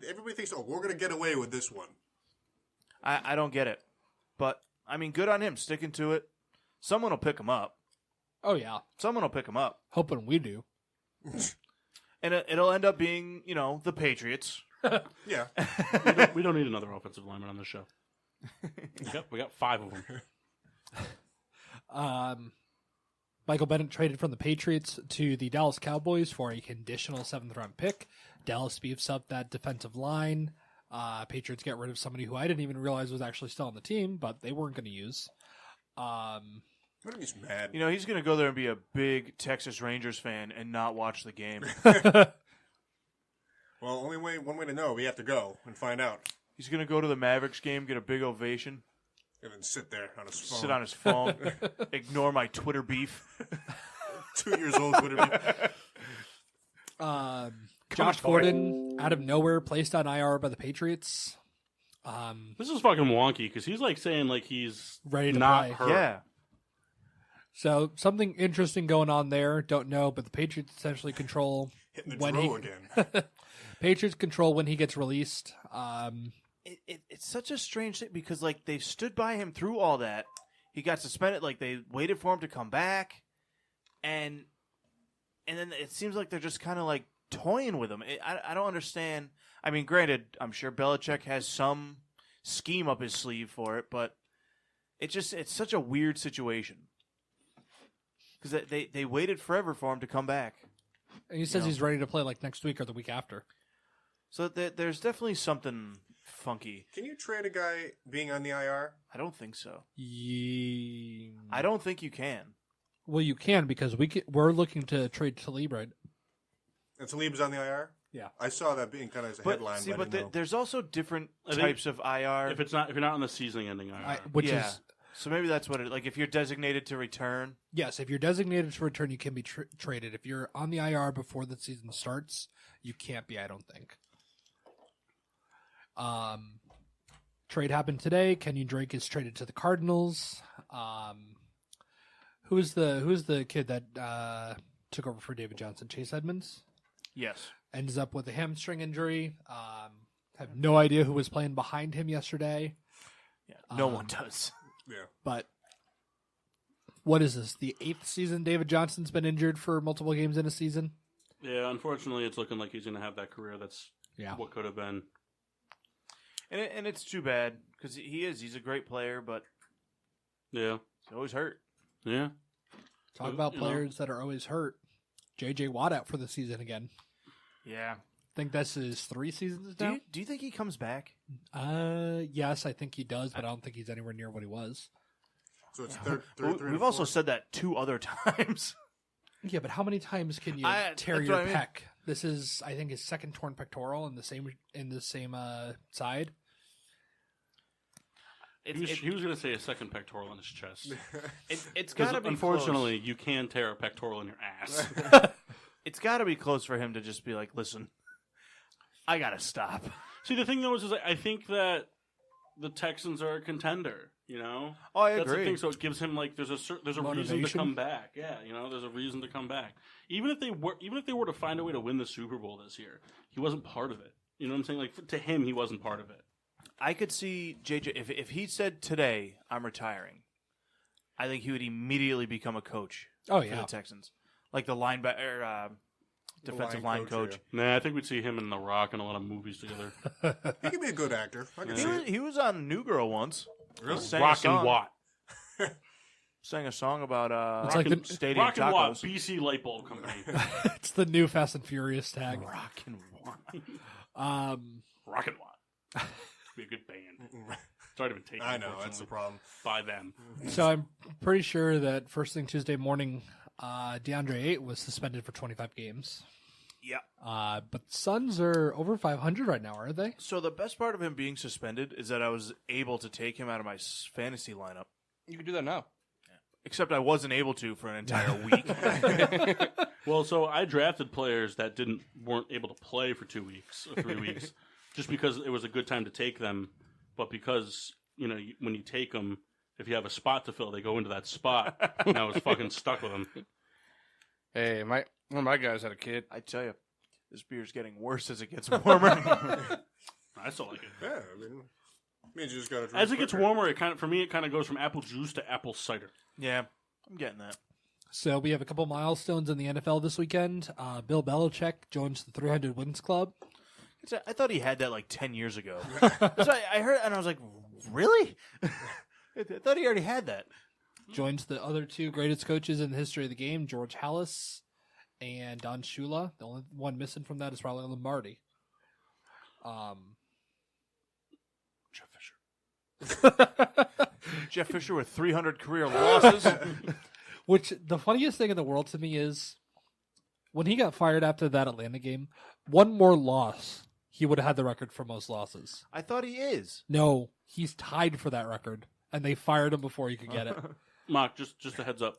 Speaker 3: Everybody thinks, we're going to get away with this one.
Speaker 6: I don't get it. But, I mean, good on him sticking to it. Someone will pick him up.
Speaker 5: Oh, yeah.
Speaker 6: Someone will pick him up.
Speaker 5: Hoping we do.
Speaker 6: And it'll end up being, the Patriots.
Speaker 3: Yeah.
Speaker 2: We don't need another offensive lineman on this show. We got 5 of them.
Speaker 5: Michael Bennett traded from the Patriots to the Dallas Cowboys for a conditional 7th-round pick. Dallas beefs up that defensive line. Patriots get rid of somebody who I didn't even realize was actually still on the team, but they weren't going to use.
Speaker 3: What if he's mad?
Speaker 6: He's going to go there and be a big Texas Rangers fan and not watch the game.
Speaker 3: Well, one way to know. We have to go and find out.
Speaker 6: He's going to go to the Mavericks game, get a big ovation,
Speaker 3: And then sit there on his phone.
Speaker 6: sit on his phone, ignore my Twitter beef.
Speaker 3: 2 years old Twitter beef.
Speaker 5: Josh Gordon, out of nowhere, placed on IR by the Patriots.
Speaker 2: This is fucking wonky because he's like saying like he's
Speaker 5: Ready to
Speaker 2: not
Speaker 5: play.
Speaker 2: hurt.
Speaker 6: Yeah.
Speaker 5: So something interesting going on there. Don't know, but the Patriots essentially control
Speaker 3: Hitting the
Speaker 5: when
Speaker 3: drill again.
Speaker 5: Patriots control when he gets released.
Speaker 6: It's such a strange thing because, like, they stood by him through all that. He got suspended. Like, they waited for him to come back. and then it seems like they're just kind of like toying with him. I don't understand. I mean, granted, I'm sure Belichick has some scheme up his sleeve for it, but it's such a weird situation because they waited forever for him to come back.
Speaker 5: And he says he's ready to play like next week or the week after.
Speaker 6: So there's definitely something funky.
Speaker 3: Can you trade a guy being on the IR?
Speaker 6: I don't think so.
Speaker 5: Yeah.
Speaker 6: I don't think you can.
Speaker 5: Well, you can because we're looking to trade Talib right.
Speaker 3: And Talib's on the IR?
Speaker 5: Yeah.
Speaker 3: I saw that being kind of as a
Speaker 6: But
Speaker 3: headline.
Speaker 6: see,
Speaker 3: but I
Speaker 6: but
Speaker 3: didn't know.
Speaker 6: there's also different
Speaker 2: I think
Speaker 6: types of IR.
Speaker 2: If you're not on the season-ending IR,
Speaker 5: Which
Speaker 6: Yeah.
Speaker 5: is
Speaker 6: So maybe that's what it like. If you're designated to return,
Speaker 5: yes. If you're designated to return, you can be traded. If you're on the IR before the season starts, you can't be. I don't think. Trade happened today. Kenyon Drake is traded to the Cardinals. Who's the kid that took over for David Johnson? Chase Edmonds
Speaker 6: yes.
Speaker 5: ends up with a hamstring injury. Have no idea who was playing behind him yesterday.
Speaker 6: Yeah, no one does.
Speaker 3: Yeah.
Speaker 5: But what is this? The 8th season David Johnson's been injured for multiple games in a season?
Speaker 2: yeah, unfortunately, it's looking like he's going to have that career that's what could have been.
Speaker 6: And it's too bad because he's a great player, but
Speaker 2: Yeah,
Speaker 6: he's always hurt.
Speaker 2: yeah.
Speaker 5: Talk about
Speaker 2: You know.
Speaker 5: players that are always hurt. J.J. Watt out for the season again.
Speaker 6: Yeah.
Speaker 5: I think this is 3 seasons
Speaker 6: Do
Speaker 5: now.
Speaker 6: you think he comes back?
Speaker 5: Yes, I think he does, but I don't think he's anywhere near what he was.
Speaker 3: So it's third
Speaker 6: We've also said that 2 other times.
Speaker 5: Yeah, but how many times can you tear
Speaker 6: that's
Speaker 5: your
Speaker 6: what I mean.
Speaker 5: pec? This is, I think, his second torn pectoral in the same side.
Speaker 2: He was going to say a second pectoral in his chest.
Speaker 6: It's got to be
Speaker 2: Unfortunately, you can tear a pectoral in your ass.
Speaker 6: it's got to be close for him to just be like, listen, I got to stop.
Speaker 2: See, the thing though is I think that the Texans are a contender. You know,
Speaker 6: Oh, I
Speaker 2: that's
Speaker 6: agree.
Speaker 2: the thing. So it gives him like there's a reason to
Speaker 5: Motivation?
Speaker 2: come back. Yeah, you know, there's a reason to come back. Even if they were to find a way to win the Super Bowl this year, he wasn't part of it. You know what I'm saying? Like to him, he wasn't part of it.
Speaker 6: I could see JJ if he said today I'm retiring, I think he would immediately become a coach.
Speaker 5: Oh,
Speaker 6: for
Speaker 5: yeah.
Speaker 6: the Texans, like the linebacker, defensive line coach.
Speaker 2: Nah, I think we'd see him and The Rock in a lot of movies together.
Speaker 3: He could be a good actor. I can see it.
Speaker 6: He was on New Girl once.
Speaker 3: Really?
Speaker 6: Sang
Speaker 2: Rock
Speaker 6: a song,
Speaker 2: and Watt.
Speaker 6: sang a song about
Speaker 5: It's like the-
Speaker 6: stadium
Speaker 2: Rock and Watt,
Speaker 6: tacos.
Speaker 2: BC Light Bulb Company.
Speaker 5: It's the new Fast and Furious tag.
Speaker 6: Rock and Watt.
Speaker 2: Rock and Watt. Be a good band. It's already been taken.
Speaker 3: I know, that's the
Speaker 2: unfortunately,
Speaker 3: problem.
Speaker 2: by them.
Speaker 5: So I'm pretty sure that first thing Tuesday morning, DeAndre 8 was suspended for 25 games.
Speaker 6: Yeah.
Speaker 5: But Suns are over 500 right now, are they?
Speaker 6: So the best part of him being suspended is that I was able to take him out of my fantasy lineup.
Speaker 4: You can do that now.
Speaker 6: Except I wasn't able to for an entire week.
Speaker 2: Well, so I drafted players that weren't able to play for 2 weeks or 3 weeks, just because it was a good time to take them. But because when you take them, if you have a spot to fill, they go into that spot. And I was fucking stuck with them.
Speaker 4: Hey, one of my guys had a kid.
Speaker 6: I tell you, this beer's getting worse as it gets warmer.
Speaker 2: I still like it.
Speaker 3: Yeah, I mean, means you just got to.
Speaker 2: As it gets warmer, it kind of goes from apple juice to apple cider.
Speaker 6: Yeah, I'm getting that.
Speaker 5: So we have a couple milestones in the NFL this weekend. Bill Belichick joins the 300 wins club.
Speaker 6: I thought he had that like 10 years ago. So I heard, and I was like, really? I thought he already had that.
Speaker 5: Joins the other 2 greatest coaches in the history of the game, George Halas and Don Shula. The only one missing from that is probably Lombardi.
Speaker 2: Jeff Fisher.
Speaker 6: Jeff Fisher with 300 career losses.
Speaker 5: Which, the funniest thing in the world to me is, when he got fired after that Atlanta game, one more loss, he would have had the record for most losses.
Speaker 6: I thought he is.
Speaker 5: No, he's tied for that record, and they fired him before he could get it.
Speaker 2: Mark, just a heads up.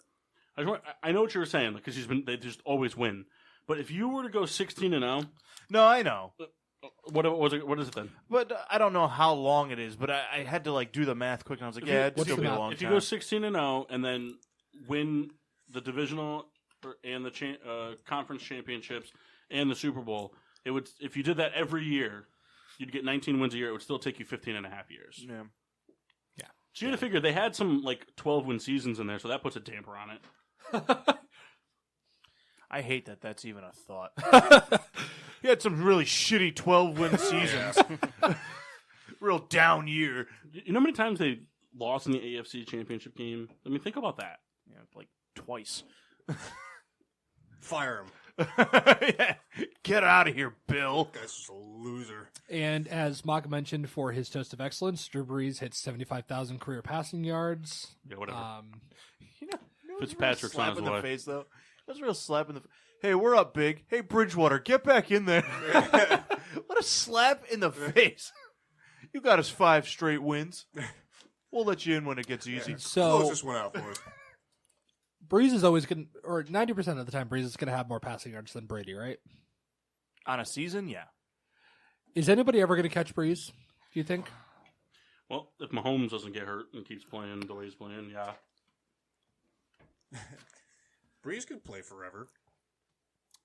Speaker 2: I know what you were saying because they just always win. But if you were to go 16-0,
Speaker 6: No, I know.
Speaker 2: what was it? What is it then?
Speaker 6: But I don't know how long it is, but I had to like do the math quick, and I was like, yeah, it'd
Speaker 5: What's
Speaker 6: still
Speaker 5: the
Speaker 6: be a
Speaker 5: math?
Speaker 6: long
Speaker 2: If you
Speaker 6: time.
Speaker 2: go 16-0 and then win the divisional and the conference championships and the Super Bowl, it would. If you did that every year, you'd get 19 wins a year. It would still take you 15 and a half years.
Speaker 6: Yeah.
Speaker 2: So you got to figure they had some like 12-win seasons in there, so that puts a damper on it.
Speaker 6: I hate that that's even a thought. He had some really shitty 12-win seasons. Real down year.
Speaker 2: You know how many times they lost in the AFC Championship game? I mean, think about that.
Speaker 6: Yeah, like twice.
Speaker 3: Fire him.
Speaker 6: Yeah. Get out of here, Bill.
Speaker 3: Guy's just a loser.
Speaker 5: And as Mock mentioned, for his toast of excellence, Drew Brees hit 75,000 career passing yards.
Speaker 2: Yeah, whatever.
Speaker 6: You know
Speaker 2: Fitzpatrick's on
Speaker 6: slap
Speaker 2: his
Speaker 6: in the
Speaker 2: way.
Speaker 6: face, though. That's a real slap in the face. Hey, we're up big. Hey, Bridgewater, get back in there. What a slap in the face. You got us 5 straight wins. We'll let you in when it gets easy.
Speaker 5: So
Speaker 3: Close this one out for us.
Speaker 5: Brees is always going to, or 90% of the time, Brees is going to have more passing yards than Brady, right?
Speaker 6: On a season, yeah.
Speaker 5: Is anybody ever going to catch Brees, do you think?
Speaker 2: Well, if Mahomes doesn't get hurt and keeps playing the way he's playing, yeah.
Speaker 3: Breeze could play forever.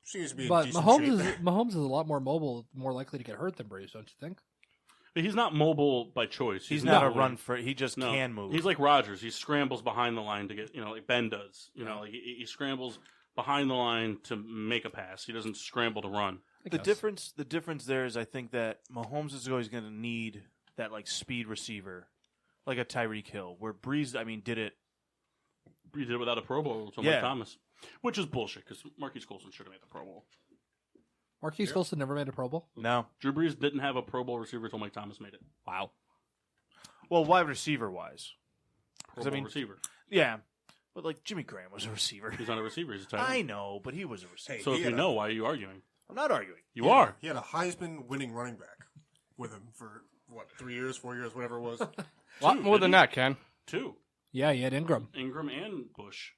Speaker 3: Seems to be in
Speaker 5: But
Speaker 3: decent
Speaker 5: Mahomes
Speaker 3: shape.
Speaker 5: Mahomes is a lot more mobile, more likely to get hurt than Brees, don't you think?
Speaker 2: But he's not mobile by choice.
Speaker 6: He's not a
Speaker 2: mobile.
Speaker 6: run for. He just can move.
Speaker 2: He's like Rodgers. He scrambles behind the line to get, like Ben does. Like he scrambles behind the line to make a pass. He doesn't scramble to run.
Speaker 6: The difference there is I think that Mahomes is always going to need that like speed receiver, like a Tyreek Hill, where Breeze, did it.
Speaker 2: He did it without a Pro Bowl to
Speaker 6: Yeah.
Speaker 2: Mike Thomas, which is bullshit because Marquise Colson should have made the Pro Bowl.
Speaker 5: Marquise Colson never made a Pro Bowl?
Speaker 6: No.
Speaker 2: Drew Brees didn't have a Pro Bowl receiver until Mike Thomas made it.
Speaker 5: Wow.
Speaker 6: Well, wide receiver wise.
Speaker 2: Pro Bowl receiver.
Speaker 6: Yeah. But like Jimmy Graham was a receiver.
Speaker 2: He's not a receiver. He's a tight end.
Speaker 6: I know, but he was a receiver.
Speaker 3: Hey,
Speaker 2: So
Speaker 3: he
Speaker 2: if
Speaker 3: had
Speaker 2: you
Speaker 3: a-
Speaker 2: know, why are you arguing?
Speaker 6: I'm not arguing.
Speaker 2: You are.
Speaker 3: He had a Heisman winning running back with him for, 3 years, 4 years, whatever it was.
Speaker 4: A lot more than that, Ken.
Speaker 2: 2.
Speaker 5: Yeah, he had Ingram.
Speaker 2: Ingram and Bush.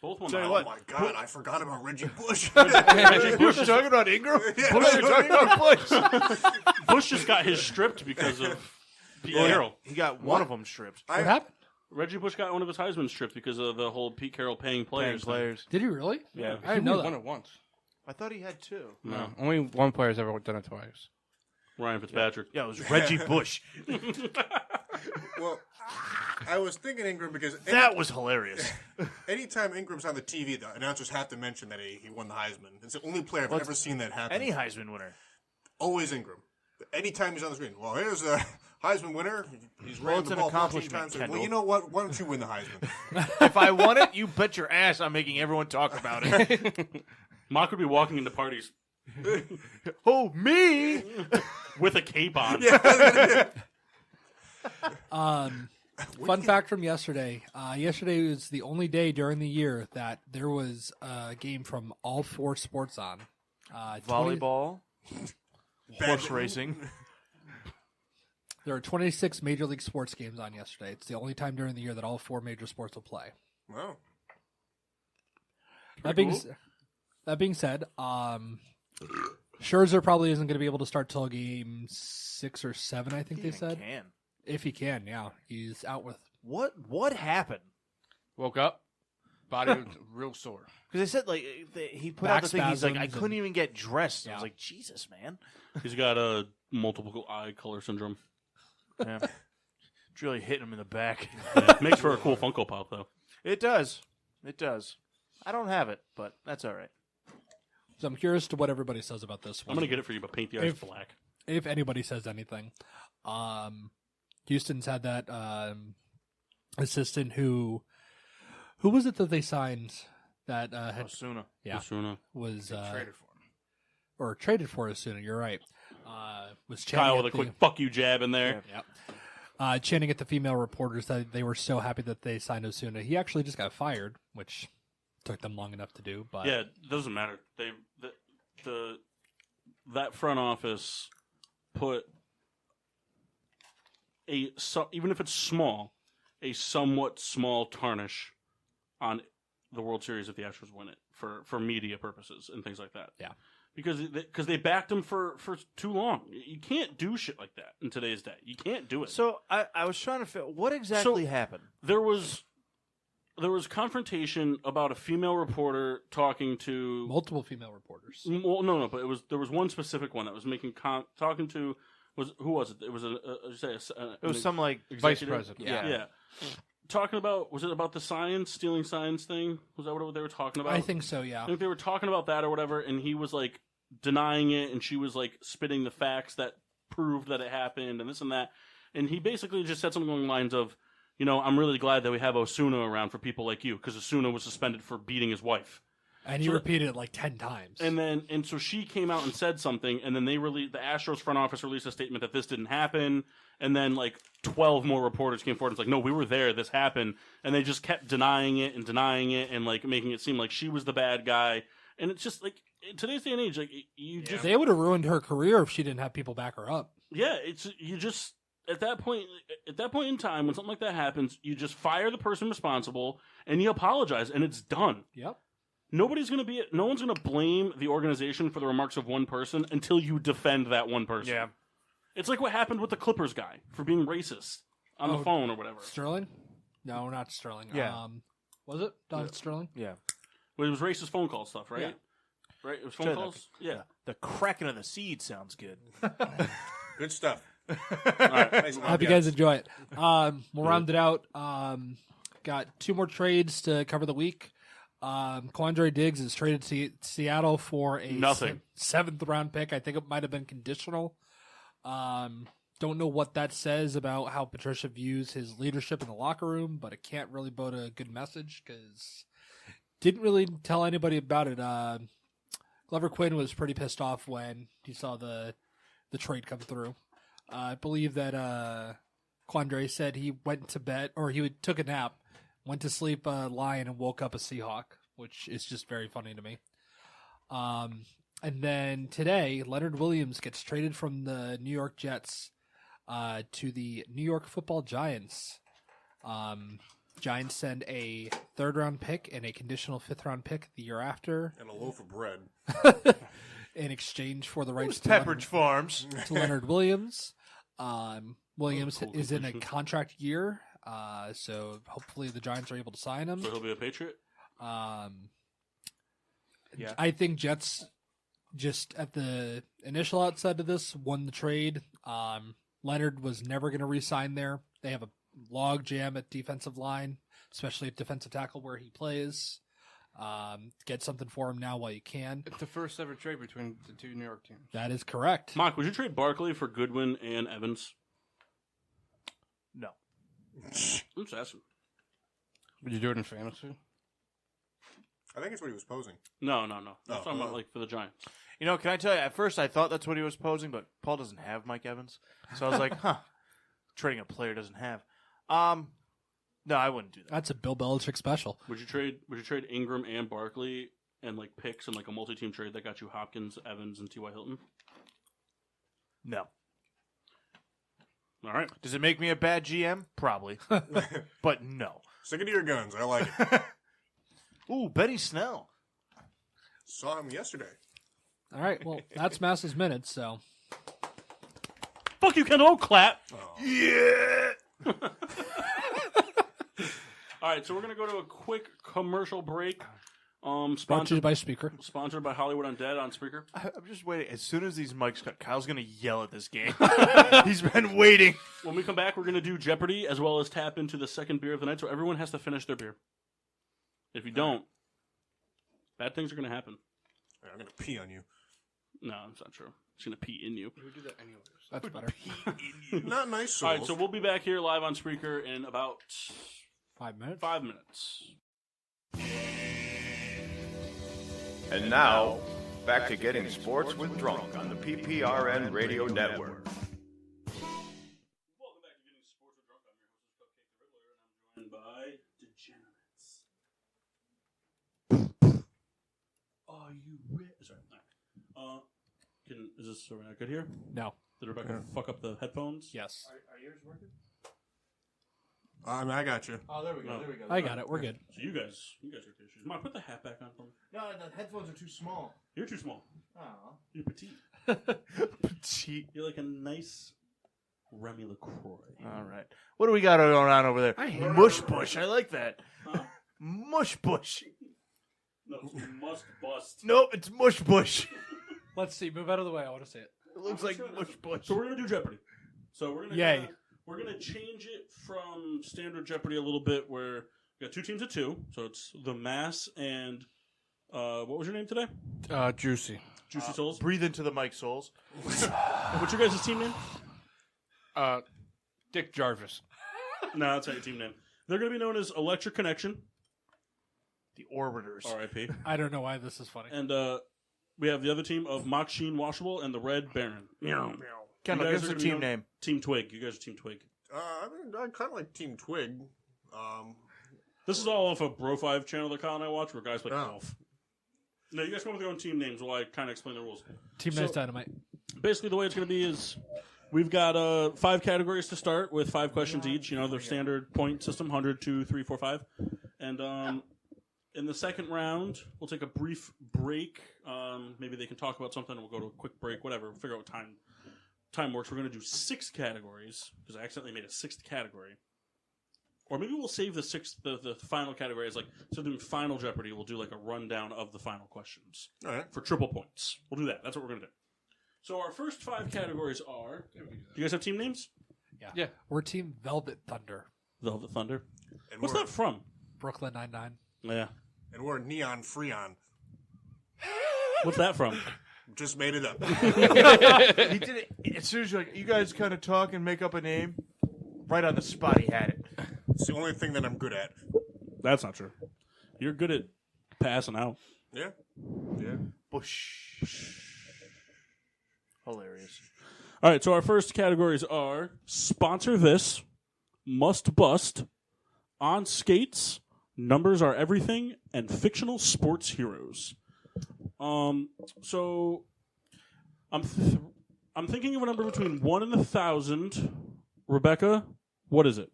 Speaker 2: Both won
Speaker 6: Tell
Speaker 2: the
Speaker 6: you
Speaker 3: Oh
Speaker 2: Heisman.
Speaker 3: my God, I forgot about Reggie Bush.
Speaker 2: Reggie Bush,
Speaker 6: You're talking about Ingram?
Speaker 3: Yeah.
Speaker 6: Bush, you're talking about Bush.
Speaker 2: Bush just got his stripped because of Pete Carroll.
Speaker 6: He got one of them stripped.
Speaker 3: I-
Speaker 5: What happened?
Speaker 2: Reggie Bush got one of his Heisman stripped because of the whole Pete Carroll paying players. thing.
Speaker 5: Did he really?
Speaker 6: Yeah.
Speaker 5: I didn't know
Speaker 4: won
Speaker 5: that.
Speaker 4: it once.
Speaker 6: I thought he had 2.
Speaker 2: No.
Speaker 4: Only one player's ever done it twice.
Speaker 2: Ryan Fitzpatrick.
Speaker 6: Yeah, it was Reggie Bush.
Speaker 3: Well, I was thinking Ingram because
Speaker 6: That was hilarious.
Speaker 3: anytime Ingram's on the TV, the announcers have to mention that he won the Heisman. It's the only player I've ever seen that happen.
Speaker 6: Any Heisman winner.
Speaker 3: Always Ingram. Anytime he's on the screen, well, here's a Heisman winner. He's ran
Speaker 6: it's
Speaker 3: the
Speaker 6: an
Speaker 3: ball 14
Speaker 6: accomplishment,
Speaker 3: times. Well,
Speaker 6: Kendall.
Speaker 3: you know what? Why don't you win the Heisman?
Speaker 6: If I won it, you bet your ass I'm making everyone talk about it.
Speaker 2: Mock would be walking into parties
Speaker 6: Oh, me?
Speaker 2: with a cape on.
Speaker 5: Fun fact from yesterday. Yesterday was the only day during the year that there was a game from all 4 sports on. 20
Speaker 6: Volleyball. Horse racing.
Speaker 5: There are 26 Major League Sports games on yesterday. It's the only time during the year that all 4 major sports will play.
Speaker 3: Wow.
Speaker 5: That being said, Scherzer probably isn't going to be able to start till game 6 or 7, I think they said.
Speaker 6: Can.
Speaker 5: If he can, yeah. He's out with...
Speaker 6: What happened?
Speaker 4: Woke up, body was real sore.
Speaker 6: Because they said he put
Speaker 5: Back
Speaker 6: out the thing. He's like, I
Speaker 5: spasms
Speaker 6: couldn't
Speaker 5: and-
Speaker 6: even get dressed. I
Speaker 5: Yeah.
Speaker 6: was like, Jesus, man.
Speaker 2: He's got a multiple eye color syndrome.
Speaker 6: Yeah. It's really hitting him in the back.
Speaker 2: Yeah, makes for a cool Funko Pop, though.
Speaker 6: It does. It does. I don't have it, but that's all right.
Speaker 5: So I'm curious to what everybody says about this one.
Speaker 2: I'm going to get it for you, but paint the eyes
Speaker 5: If-
Speaker 2: black.
Speaker 5: If anybody says anything. Houston's had that assistant who was it that they signed that had
Speaker 6: Osuna.
Speaker 5: yeah
Speaker 2: Osuna.
Speaker 5: was
Speaker 4: Traded for him.
Speaker 5: or traded for Osuna. You're right. Was
Speaker 2: Kyle
Speaker 5: chanting
Speaker 2: with a
Speaker 5: at
Speaker 2: quick fuck you jab in there.
Speaker 5: chanting at the female reporters that they were so happy that they signed Osuna. He actually just got fired, which took them long enough to do. But
Speaker 2: Yeah, it doesn't matter. That front office put even if it's small, a somewhat small tarnish on the World Series if the Astros win it for media purposes and things like that.
Speaker 5: Yeah.
Speaker 2: Because they backed him for too long. You can't do shit like that in today's day. You can't do it.
Speaker 6: So I was trying to figure what exactly happened.
Speaker 2: There was confrontation about a female reporter talking to
Speaker 5: multiple female reporters.
Speaker 2: Well, no, but there was one specific one that was making talking to who was it? It was
Speaker 6: It was some like
Speaker 4: Vice
Speaker 2: executive?
Speaker 4: president.
Speaker 5: Yeah.
Speaker 2: Yeah. talking about, was it about the stealing science thing? Was that what they were talking about?
Speaker 5: I think so, yeah.
Speaker 2: I think they were talking about that or whatever, and he was like denying it, and she was like spitting the facts that proved that it happened, and this and that. And he basically just said something along the lines of, I'm really glad that we have Osuna around for people like you, because Osuna was suspended for beating his wife.
Speaker 5: And he repeated it like 10 times.
Speaker 2: And so she came out and said something, and then the Astros front office released a statement that this didn't happen, and then like 12 more reporters came forward and was like, no, we were there, this happened, and they just kept denying it and like making it seem like she was the bad guy, and it's just like, in today's day and age, like
Speaker 5: they would have ruined her career if she didn't have people back her up.
Speaker 2: Yeah, at that point in time, when something like that happens, you just fire the person responsible and you apologize, and it's done.
Speaker 5: Yep.
Speaker 2: No one's going to blame the organization for the remarks of one person until you defend that one person.
Speaker 6: Yeah.
Speaker 2: It's like what happened with the Clippers guy for being racist on the phone or whatever.
Speaker 5: Sterling? No, not Sterling.
Speaker 6: Yeah.
Speaker 5: Was it Don Sterling?
Speaker 6: Yeah.
Speaker 2: Well, it was racist phone call stuff, right?
Speaker 5: Yeah.
Speaker 2: Right? It was phone calls? Yeah.
Speaker 6: The cracking of the seed sounds good.
Speaker 3: Good stuff.
Speaker 2: All right.
Speaker 3: Nice
Speaker 5: I hope you guys enjoy it. We'll round it out. Got 2 more trades to cover the week. Quandre Diggs is traded to Seattle for a
Speaker 2: Nothing.
Speaker 5: 7th round pick. I think it might have been conditional. Don't know what that says about how Patricia views his leadership in the locker room, but it can't really bode a good message because didn't really tell anybody about it. Glover Quinn was pretty pissed off when he saw the trade come through. I believe that Quandre said he went to bed, or he took a nap, went to sleep a Lion and woke up a Seahawk, which is just very funny to me. And then today, Leonard Williams gets traded from the New York Jets to the New York Football Giants. Giants send a 3rd-round pick and a conditional 5th-round pick the year after.
Speaker 3: And a loaf of bread.
Speaker 5: In exchange for the rights
Speaker 6: Pepperidge Farms.
Speaker 5: to Leonard Williams. Williams
Speaker 2: Cool
Speaker 5: is in a
Speaker 2: completion.
Speaker 5: contract year, so hopefully the Giants are able to sign him.
Speaker 2: So he'll be a Patriot?
Speaker 6: Yeah.
Speaker 5: I think Jets, just at the initial outset of this, won the trade. Leonard was never going to re-sign there. They have a log jam at defensive line, especially at defensive tackle where he plays. Get something for him now while you can.
Speaker 4: It's the first ever trade between the 2 New York teams.
Speaker 5: That is correct.
Speaker 2: Mark, would you trade Barkley for Goodwin and Evans?
Speaker 6: No.
Speaker 2: I'm just asking.
Speaker 4: Would you do it in fantasy?
Speaker 3: I think it's what he was posing.
Speaker 2: No. I'm talking about like for the Giants.
Speaker 6: Can I tell you, at first I thought that's what he was posing, but Paul doesn't have Mike Evans. So I was like, trading a player doesn't have. No, I wouldn't do that.
Speaker 5: That's a Bill Belichick special.
Speaker 2: Would you trade Ingram and Barkley and like picks and like a multi-team trade that got you Hopkins, Evans, and T.Y. Hilton?
Speaker 6: No.
Speaker 2: All right.
Speaker 6: Does it make me a bad GM? Probably. But no.
Speaker 3: Stick it to your guns. I like it.
Speaker 6: Ooh, Benny Snell.
Speaker 3: Saw him yesterday.
Speaker 5: All right, well, that's Mass's minutes, so.
Speaker 2: Fuck you, Kendall. Clap.
Speaker 6: Yeah.
Speaker 2: All right, so we're gonna go to a quick commercial break.
Speaker 5: Sponsored by Spreaker.
Speaker 2: Sponsored by Hollywood Undead on Spreaker.
Speaker 6: I'm just waiting. As soon as these mics cut, Kyle's going to yell at this game. He's been waiting.
Speaker 2: When we come back, we're gonna do Jeopardy as well as tap into the second beer of the night. So everyone has to finish their beer. If you don't, bad things are gonna happen.
Speaker 3: Yeah, I'm going to pee on you.
Speaker 2: No, that's not true. It's gonna pee in you.
Speaker 4: We would do that anyways.
Speaker 5: That's better.
Speaker 3: Not nice
Speaker 2: All
Speaker 3: souls.
Speaker 2: right, so we'll be back here live on Spreaker in about
Speaker 5: 5 minutes.
Speaker 2: 5 minutes.
Speaker 8: And now, back to getting sports with Drunk on the PPRN Radio Network.
Speaker 2: Welcome back to Getting Sports with Drunk. I'm your host, Cupcake the Riddler, and I'm joined by Degenerates. Are you ready? Sorry. All right. Is this are we not good here?
Speaker 5: No.
Speaker 2: Did Rebecca fuck up the headphones?
Speaker 5: Yes.
Speaker 6: Are yours working?
Speaker 3: I got you.
Speaker 6: Oh, there we go.
Speaker 2: No.
Speaker 6: There we go.
Speaker 5: I got it. We're good.
Speaker 2: So you guys are the issues. Mom, put the hat back on for me.
Speaker 6: No, the headphones are too small.
Speaker 2: You're too small.
Speaker 6: Oh.
Speaker 2: You're petite.
Speaker 6: Petite.
Speaker 2: You're like a nice Remy LaCroix.
Speaker 6: All right. What do we got going on over there?
Speaker 5: I hate
Speaker 6: Mush Bush. I like that.
Speaker 2: Huh?
Speaker 6: Mush Bush.
Speaker 2: No, it's must bust.
Speaker 6: Nope, it's Mush Bush.
Speaker 5: Let's see. Move out of the way. I want to see it.
Speaker 6: It looks like Mush Bush.
Speaker 2: So we're gonna do Jeopardy. So we're gonna
Speaker 5: Yay.
Speaker 2: We're going to change it from standard Jeopardy a little bit where we got 2 teams of 2. So it's the Mass and what was your name today?
Speaker 4: Juicy.
Speaker 2: Juicy Souls.
Speaker 6: Breathe into the mic, Souls.
Speaker 2: What's your guys' team name?
Speaker 4: Dick Jarvis.
Speaker 2: No, that's not your team name. They're going to be known as Electric Connection.
Speaker 6: The Orbiters.
Speaker 2: R.I.P.
Speaker 5: I don't know why this is funny.
Speaker 2: And we have the other team of Mock Sheen Washable and the Red Baron. Meow.
Speaker 6: Kendall,
Speaker 2: You guys
Speaker 6: give us
Speaker 2: are
Speaker 6: a
Speaker 2: gonna be
Speaker 6: team
Speaker 2: known-
Speaker 6: name.
Speaker 2: Team Twig. You guys are Team Twig.
Speaker 3: I kind of like Team Twig.
Speaker 2: This is all off a Bro 5 channel that Kyle and I watch where guys play
Speaker 3: Oh.
Speaker 2: golf. No, you guys come up with your own team names while I kind of explain the rules.
Speaker 5: Team
Speaker 2: So-
Speaker 5: Nice Dynamite.
Speaker 2: Basically, the way it's going to be is we've got 5 categories to start with 5 questions each. You know, their standard point system 100, 2, 3, 4, 5. And in the second round, we'll take a brief break. Maybe they can talk about something. We'll go to a quick break, whatever. Figure out what time works. We're going to do 6 categories because I accidentally made a 6th category. Or maybe we'll save the final category as like, instead of doing Final Jeopardy, we'll do like a rundown of the final questions
Speaker 3: All right.
Speaker 2: for triple points. We'll do that. That's what we're going to do. So our first 5 categories are... Do you guys have team names?
Speaker 4: Yeah.
Speaker 5: We're Team Velvet Thunder.
Speaker 2: Velvet Thunder.
Speaker 3: And
Speaker 2: What's
Speaker 3: we're,
Speaker 2: that from?
Speaker 5: Brooklyn Nine-Nine.
Speaker 2: Yeah.
Speaker 3: And we're Neon Freon.
Speaker 2: What's that from?
Speaker 3: Just made it up.
Speaker 6: He did it as soon as you guys kind of talk and make up a name. Right on the spot, he had it.
Speaker 3: It's the only thing that I'm good at.
Speaker 2: That's not true. You're good at passing out.
Speaker 3: Yeah. Yeah.
Speaker 6: Bush. Hilarious.
Speaker 2: All right, so our first categories are Sponsor This, Must Bust, On Skates, Numbers Are Everything, and Fictional Sports Heroes. So I'm thinking of a number between 1 and 1,000. Rebecca, what is it?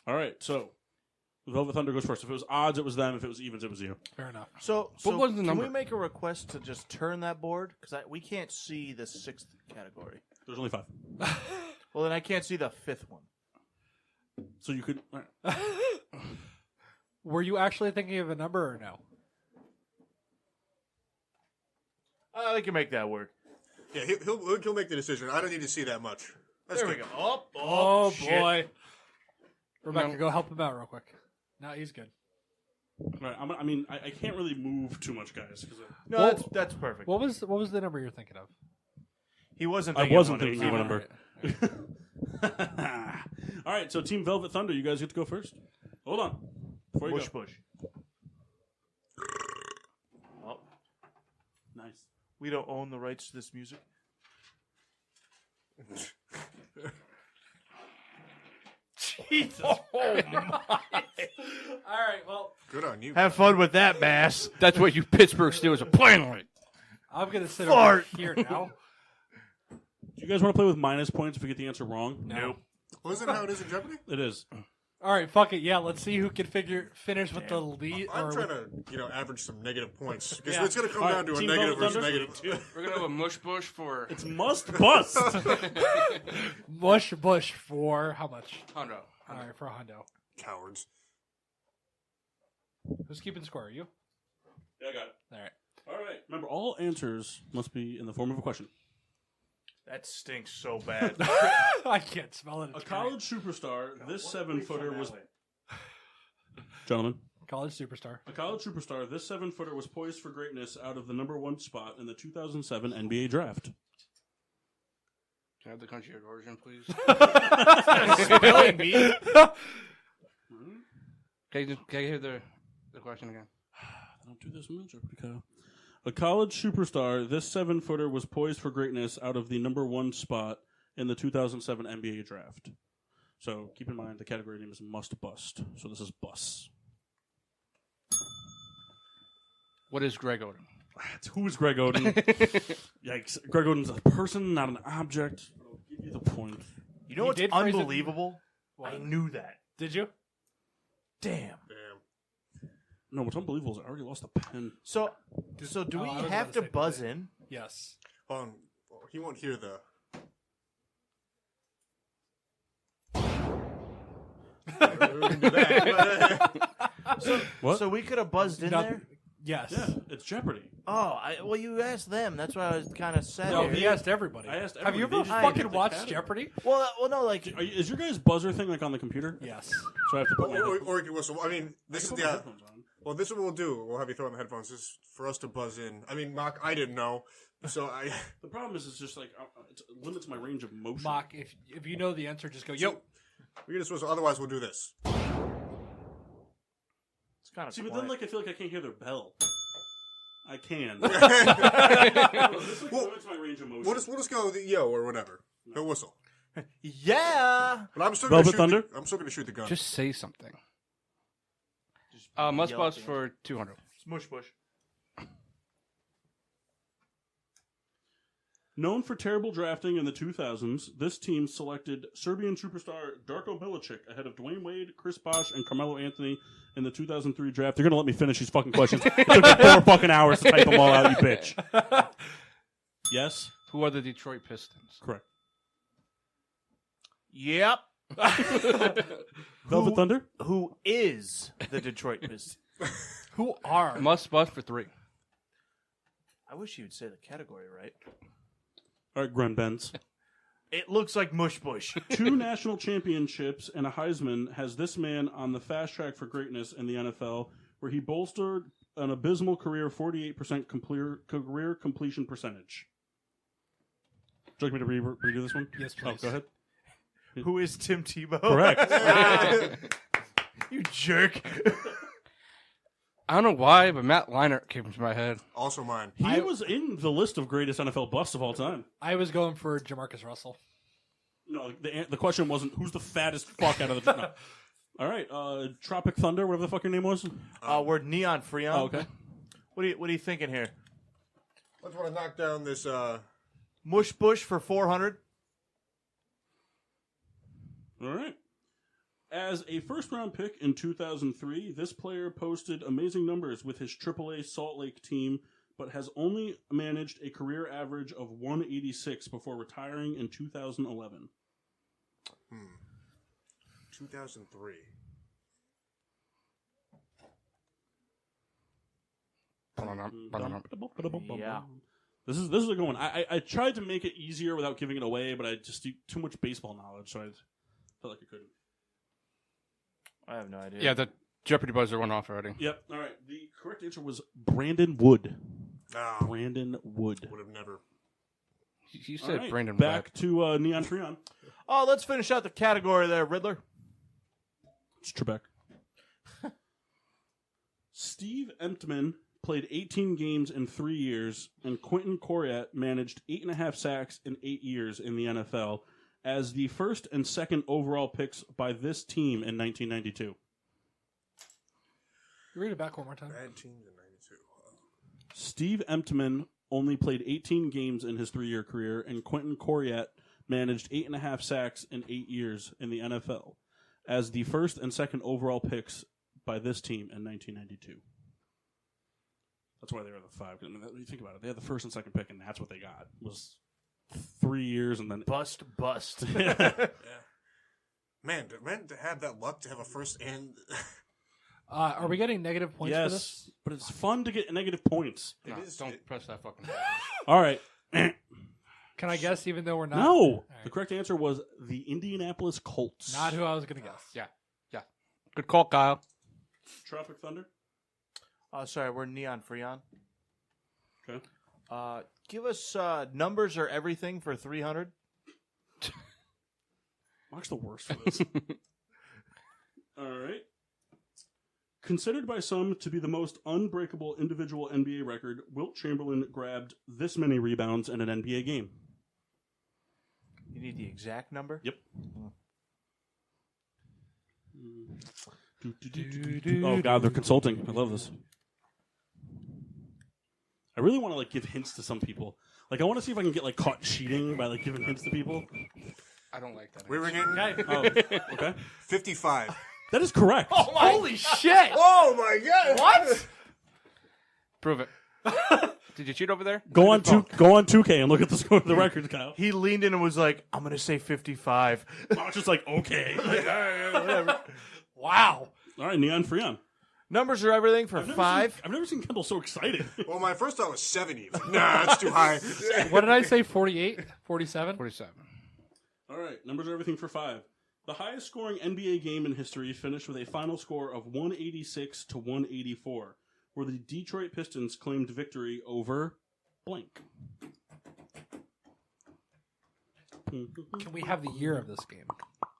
Speaker 2: 77. All right, so Velvet Thunder goes first. If it was odds, it was them. If it was evens, it was you.
Speaker 5: Fair enough.
Speaker 6: So
Speaker 4: What was the
Speaker 6: can
Speaker 4: number?
Speaker 6: we make a request to just turn that board? Because we can't see the 6th category.
Speaker 2: There's only 5.
Speaker 6: Well, then I can't see the 5th one.
Speaker 2: So you could... all right.
Speaker 5: Were you actually thinking of a number or no?
Speaker 6: I can make that work.
Speaker 3: Yeah, he'll make the decision. I don't need to see that much. That's
Speaker 6: There we
Speaker 3: good.
Speaker 6: go.
Speaker 5: Oh,
Speaker 6: shit.
Speaker 5: boy. Rebecca,
Speaker 4: No.
Speaker 5: go help him out real quick. No, he's good.
Speaker 2: All right, I can't really move too much, guys. Cause
Speaker 6: No,
Speaker 5: Well-
Speaker 6: that's perfect.
Speaker 5: What was the number you're thinking of?
Speaker 6: He wasn't
Speaker 2: I
Speaker 6: thinking
Speaker 2: wasn't
Speaker 6: of one,
Speaker 2: thinking
Speaker 6: it
Speaker 2: of
Speaker 6: was
Speaker 2: a number. All right, so Team Velvet Thunder, you guys get to go first. Hold on. Before you
Speaker 6: Bush,
Speaker 2: go.
Speaker 6: Bush. Oh,
Speaker 2: Nice.
Speaker 6: we don't own the rights to this music. Jesus.
Speaker 5: All right, well,
Speaker 3: Good on you.
Speaker 6: Have fun with that, Bass.
Speaker 4: That's what you Pittsburgh Steelers are playing like.
Speaker 5: I'm going to sit
Speaker 6: Fart.
Speaker 5: over here now.
Speaker 2: Do you guys want to play with minus points if we get the answer wrong?
Speaker 6: Nope.
Speaker 3: Wasn't how it is in Jeopardy?
Speaker 2: It is.
Speaker 5: All right, fuck it. Yeah, let's see who can finish with the lead.
Speaker 3: I'm
Speaker 5: or
Speaker 3: trying
Speaker 5: with-
Speaker 3: to, average some negative points. Because
Speaker 5: Yeah.
Speaker 3: it's going to come
Speaker 2: All
Speaker 3: down
Speaker 2: right,
Speaker 3: to a
Speaker 2: Team
Speaker 3: negative
Speaker 2: Velvet
Speaker 3: versus
Speaker 2: Thunder?
Speaker 3: negative.
Speaker 4: We're gonna have a mush bush for
Speaker 2: It's must bust.
Speaker 5: Mush Bush for how much?
Speaker 4: Hondo.
Speaker 5: All right, for a hundo.
Speaker 3: Cowards.
Speaker 5: Who's keeping score? Are you?
Speaker 2: Yeah, I got it.
Speaker 5: All right.
Speaker 2: All right. Remember, all answers must be in the form of a question.
Speaker 6: That stinks so bad.
Speaker 5: I can't smell it.
Speaker 2: A
Speaker 5: It's
Speaker 2: college superstar, this 7-footer was... Gentlemen.
Speaker 5: great. College superstar.
Speaker 2: A college superstar, this 7-footer was poised for greatness out of the number 1 spot in the 2007 NBA draft.
Speaker 4: Can I have the country of origin, please?
Speaker 5: Spelling bee.
Speaker 4: Can I hear the question again?
Speaker 2: I don't do this in Jeopardy, Kyle. A college superstar, this 7-footer was poised for greatness out of the number 1 spot in the 2007 NBA draft. So keep in mind the category name is must bust. So this is bus.
Speaker 4: What is Greg Oden?
Speaker 2: Who is Greg Oden? Yikes. Greg Oden's a person, not an object. I'll give you the point.
Speaker 6: You know
Speaker 5: He
Speaker 6: what's
Speaker 5: did phrase it-
Speaker 6: unbelievable? I knew that.
Speaker 5: Did you?
Speaker 6: Damn.
Speaker 3: Damn.
Speaker 2: No, what's unbelievable is I already lost a pen.
Speaker 6: So do
Speaker 5: Oh,
Speaker 6: we
Speaker 5: I was
Speaker 6: have
Speaker 5: about
Speaker 6: to
Speaker 5: to say,
Speaker 6: buzz
Speaker 5: did
Speaker 6: in?
Speaker 5: Yes.
Speaker 3: He won't hear the... We can do that.
Speaker 2: What?
Speaker 6: So we could have buzzed in
Speaker 5: Nothing.
Speaker 6: there?
Speaker 5: Yes.
Speaker 2: Yeah, it's Jeopardy.
Speaker 6: Well, you asked them. That's why I was kind of sad.
Speaker 5: No,
Speaker 6: here.
Speaker 5: he asked everybody.
Speaker 2: I asked
Speaker 5: Have you
Speaker 2: everybody.
Speaker 5: ever
Speaker 2: They just
Speaker 5: fucking
Speaker 2: picked the
Speaker 5: watched
Speaker 2: category.
Speaker 5: Jeopardy?
Speaker 6: Well, no, like
Speaker 2: Is your guys' buzzer thing like on the computer?
Speaker 5: Yes.
Speaker 2: So I have to put my
Speaker 3: Or you can whistle. I mean, this is
Speaker 2: put
Speaker 3: the.
Speaker 2: my headphones on.
Speaker 3: Well, this is what we'll do. We'll have you throw on the headphones. This is for us to buzz in. I mean, Mark, I didn't know, so I.
Speaker 2: The problem is, it's just like it limits my range of motion.
Speaker 5: Mock, if you know the answer, just go, yo.
Speaker 3: We can just whistle. Otherwise, we'll do this.
Speaker 6: it's kind of.
Speaker 2: See, but then like I feel like I can't hear their bell. I can.
Speaker 3: Well,
Speaker 2: This limits my range of motion.
Speaker 3: we'll just go the yo or whatever. He'll whistle.
Speaker 6: yeah.
Speaker 3: But I'm still
Speaker 2: Velvet
Speaker 3: gonna shoot
Speaker 2: Thunder?
Speaker 3: I'm still gonna shoot the gun.
Speaker 4: Just say something.
Speaker 6: Just
Speaker 4: Must
Speaker 6: yell
Speaker 4: buzz
Speaker 6: at the
Speaker 4: for 200.
Speaker 6: Smush bush.
Speaker 2: Known for terrible drafting in the 2000s, this team selected Serbian superstar Darko Milicic ahead of Dwayne Wade, Chris Bosh, and Carmelo Anthony in the 2003 draft. They're going to let me finish these fucking questions. It took me 4 fucking hours to type them all out, you bitch. Yes?
Speaker 4: Who are the Detroit Pistons?
Speaker 2: Correct.
Speaker 6: Yep.
Speaker 2: Velvet Thunder?
Speaker 6: Who is the Detroit Pistons?
Speaker 5: Who are?
Speaker 4: Must buzz for 3.
Speaker 6: I wish you would say the category right.
Speaker 2: All right, Gren Benz.
Speaker 6: It looks like mush bush.
Speaker 2: 2 national championships and a Heisman has this man on the fast track for greatness in the NFL, where he bolstered an abysmal career 48% career completion percentage. Would you like me to redo this one?
Speaker 5: Yes,
Speaker 2: Oh,
Speaker 5: please.
Speaker 2: go ahead.
Speaker 6: Who is Tim Tebow?
Speaker 2: Correct.
Speaker 6: You jerk.
Speaker 4: I don't know why, but Matt Leinart came into my head.
Speaker 3: Also mine.
Speaker 2: He was in the list of greatest NFL busts of all time.
Speaker 5: I was going for Jamarcus Russell.
Speaker 2: No, the question wasn't who's the fattest fuck out of the. No. All right, Tropic Thunder, whatever the fuck your name was.
Speaker 6: We're Neon Freon.
Speaker 2: Oh, okay.
Speaker 6: What are you thinking here?
Speaker 3: I just want to knock down this.
Speaker 6: Mush bush for 400.
Speaker 2: All right. As a first-round pick in 2003, this player posted amazing numbers with his AAA Salt Lake team, but has only managed a career average of 186 before retiring in 2011.
Speaker 3: 2003.
Speaker 6: Yeah.
Speaker 2: This is a good one. I tried to make it easier without giving it away, but I just do too much baseball knowledge, so I felt like I couldn't.
Speaker 6: I have no idea.
Speaker 4: Yeah, the Jeopardy buzzer went off already.
Speaker 2: Yep. All right. The correct answer was Brandon Wood.
Speaker 3: No,
Speaker 2: Brandon Wood.
Speaker 3: would have never.
Speaker 4: You
Speaker 2: All
Speaker 4: said
Speaker 2: right,
Speaker 4: Brandon
Speaker 2: back
Speaker 4: Webb.
Speaker 2: to Neon Freon.
Speaker 6: Oh, let's finish out the category there, Riddler.
Speaker 2: It's Trebek. Steve Emtman played 18 games in 3 years, and Quentin Coryatt managed 8.5 sacks in 8 years in the NFL as the first and second overall picks by this team in 1992.
Speaker 5: Read it back one more time.
Speaker 3: Bad teams in 92.
Speaker 2: Steve Emtman only played 18 games in his 3-year career, and Quentin Coryatt managed 8.5 sacks in 8 years in the NFL as the first and second overall picks by this team in 1992. That's why they were the 5. I mean, you think about it, they had the first and second pick, and that's what they got. Was 3 years and then
Speaker 6: Bust.
Speaker 3: Yeah. Man, to have that luck to have a first and.
Speaker 5: Are we getting negative points for this?
Speaker 2: yes, but it's fun to get negative points.
Speaker 4: No,
Speaker 3: It is-
Speaker 4: don't
Speaker 3: it-
Speaker 4: press that fucking button.
Speaker 2: All right.
Speaker 5: Can I guess even though we're not?
Speaker 2: No,
Speaker 5: All
Speaker 2: the
Speaker 5: right.
Speaker 2: correct answer was the Indianapolis Colts.
Speaker 5: Not who I was going to guess.
Speaker 4: Yeah. Good call, Kyle.
Speaker 2: Tropic Thunder.
Speaker 6: Sorry, we're Neon Freon.
Speaker 2: Okay.
Speaker 6: Give us numbers or everything for 300.
Speaker 2: Mark's the worst for this. All right. Considered by some to be the most unbreakable individual NBA record, Wilt Chamberlain grabbed this many rebounds in an NBA game.
Speaker 6: You need the exact number?
Speaker 2: Yep. Oh God, they're consulting. I love this. I really want to give hints to some people. I want to see if I can get caught cheating by giving hints to people.
Speaker 4: I don't like that.
Speaker 3: We were getting
Speaker 2: Oh, okay.
Speaker 3: 55.
Speaker 2: That is correct.
Speaker 5: Holy shit!
Speaker 3: Oh my god!
Speaker 5: What?
Speaker 4: Prove it. Did you cheat over there?
Speaker 2: Go on 2K and look at the score of the records, Kyle.
Speaker 6: He leaned in and was like, I'm going to say 55.
Speaker 2: I was just okay.
Speaker 6: Whatever.
Speaker 5: Wow.
Speaker 2: All right, Neon Freon.
Speaker 6: Numbers are everything for 5.
Speaker 2: I've never seen Kendall so excited.
Speaker 3: Well, my first thought was 70. Nah, that's too high.
Speaker 5: What did I say? 48? 47?
Speaker 4: 47.
Speaker 2: All right, numbers are everything for 5. The highest scoring NBA game in history finished with a final score of 186 to 184, where the Detroit Pistons claimed victory over blank.
Speaker 5: Can we have the year of this game?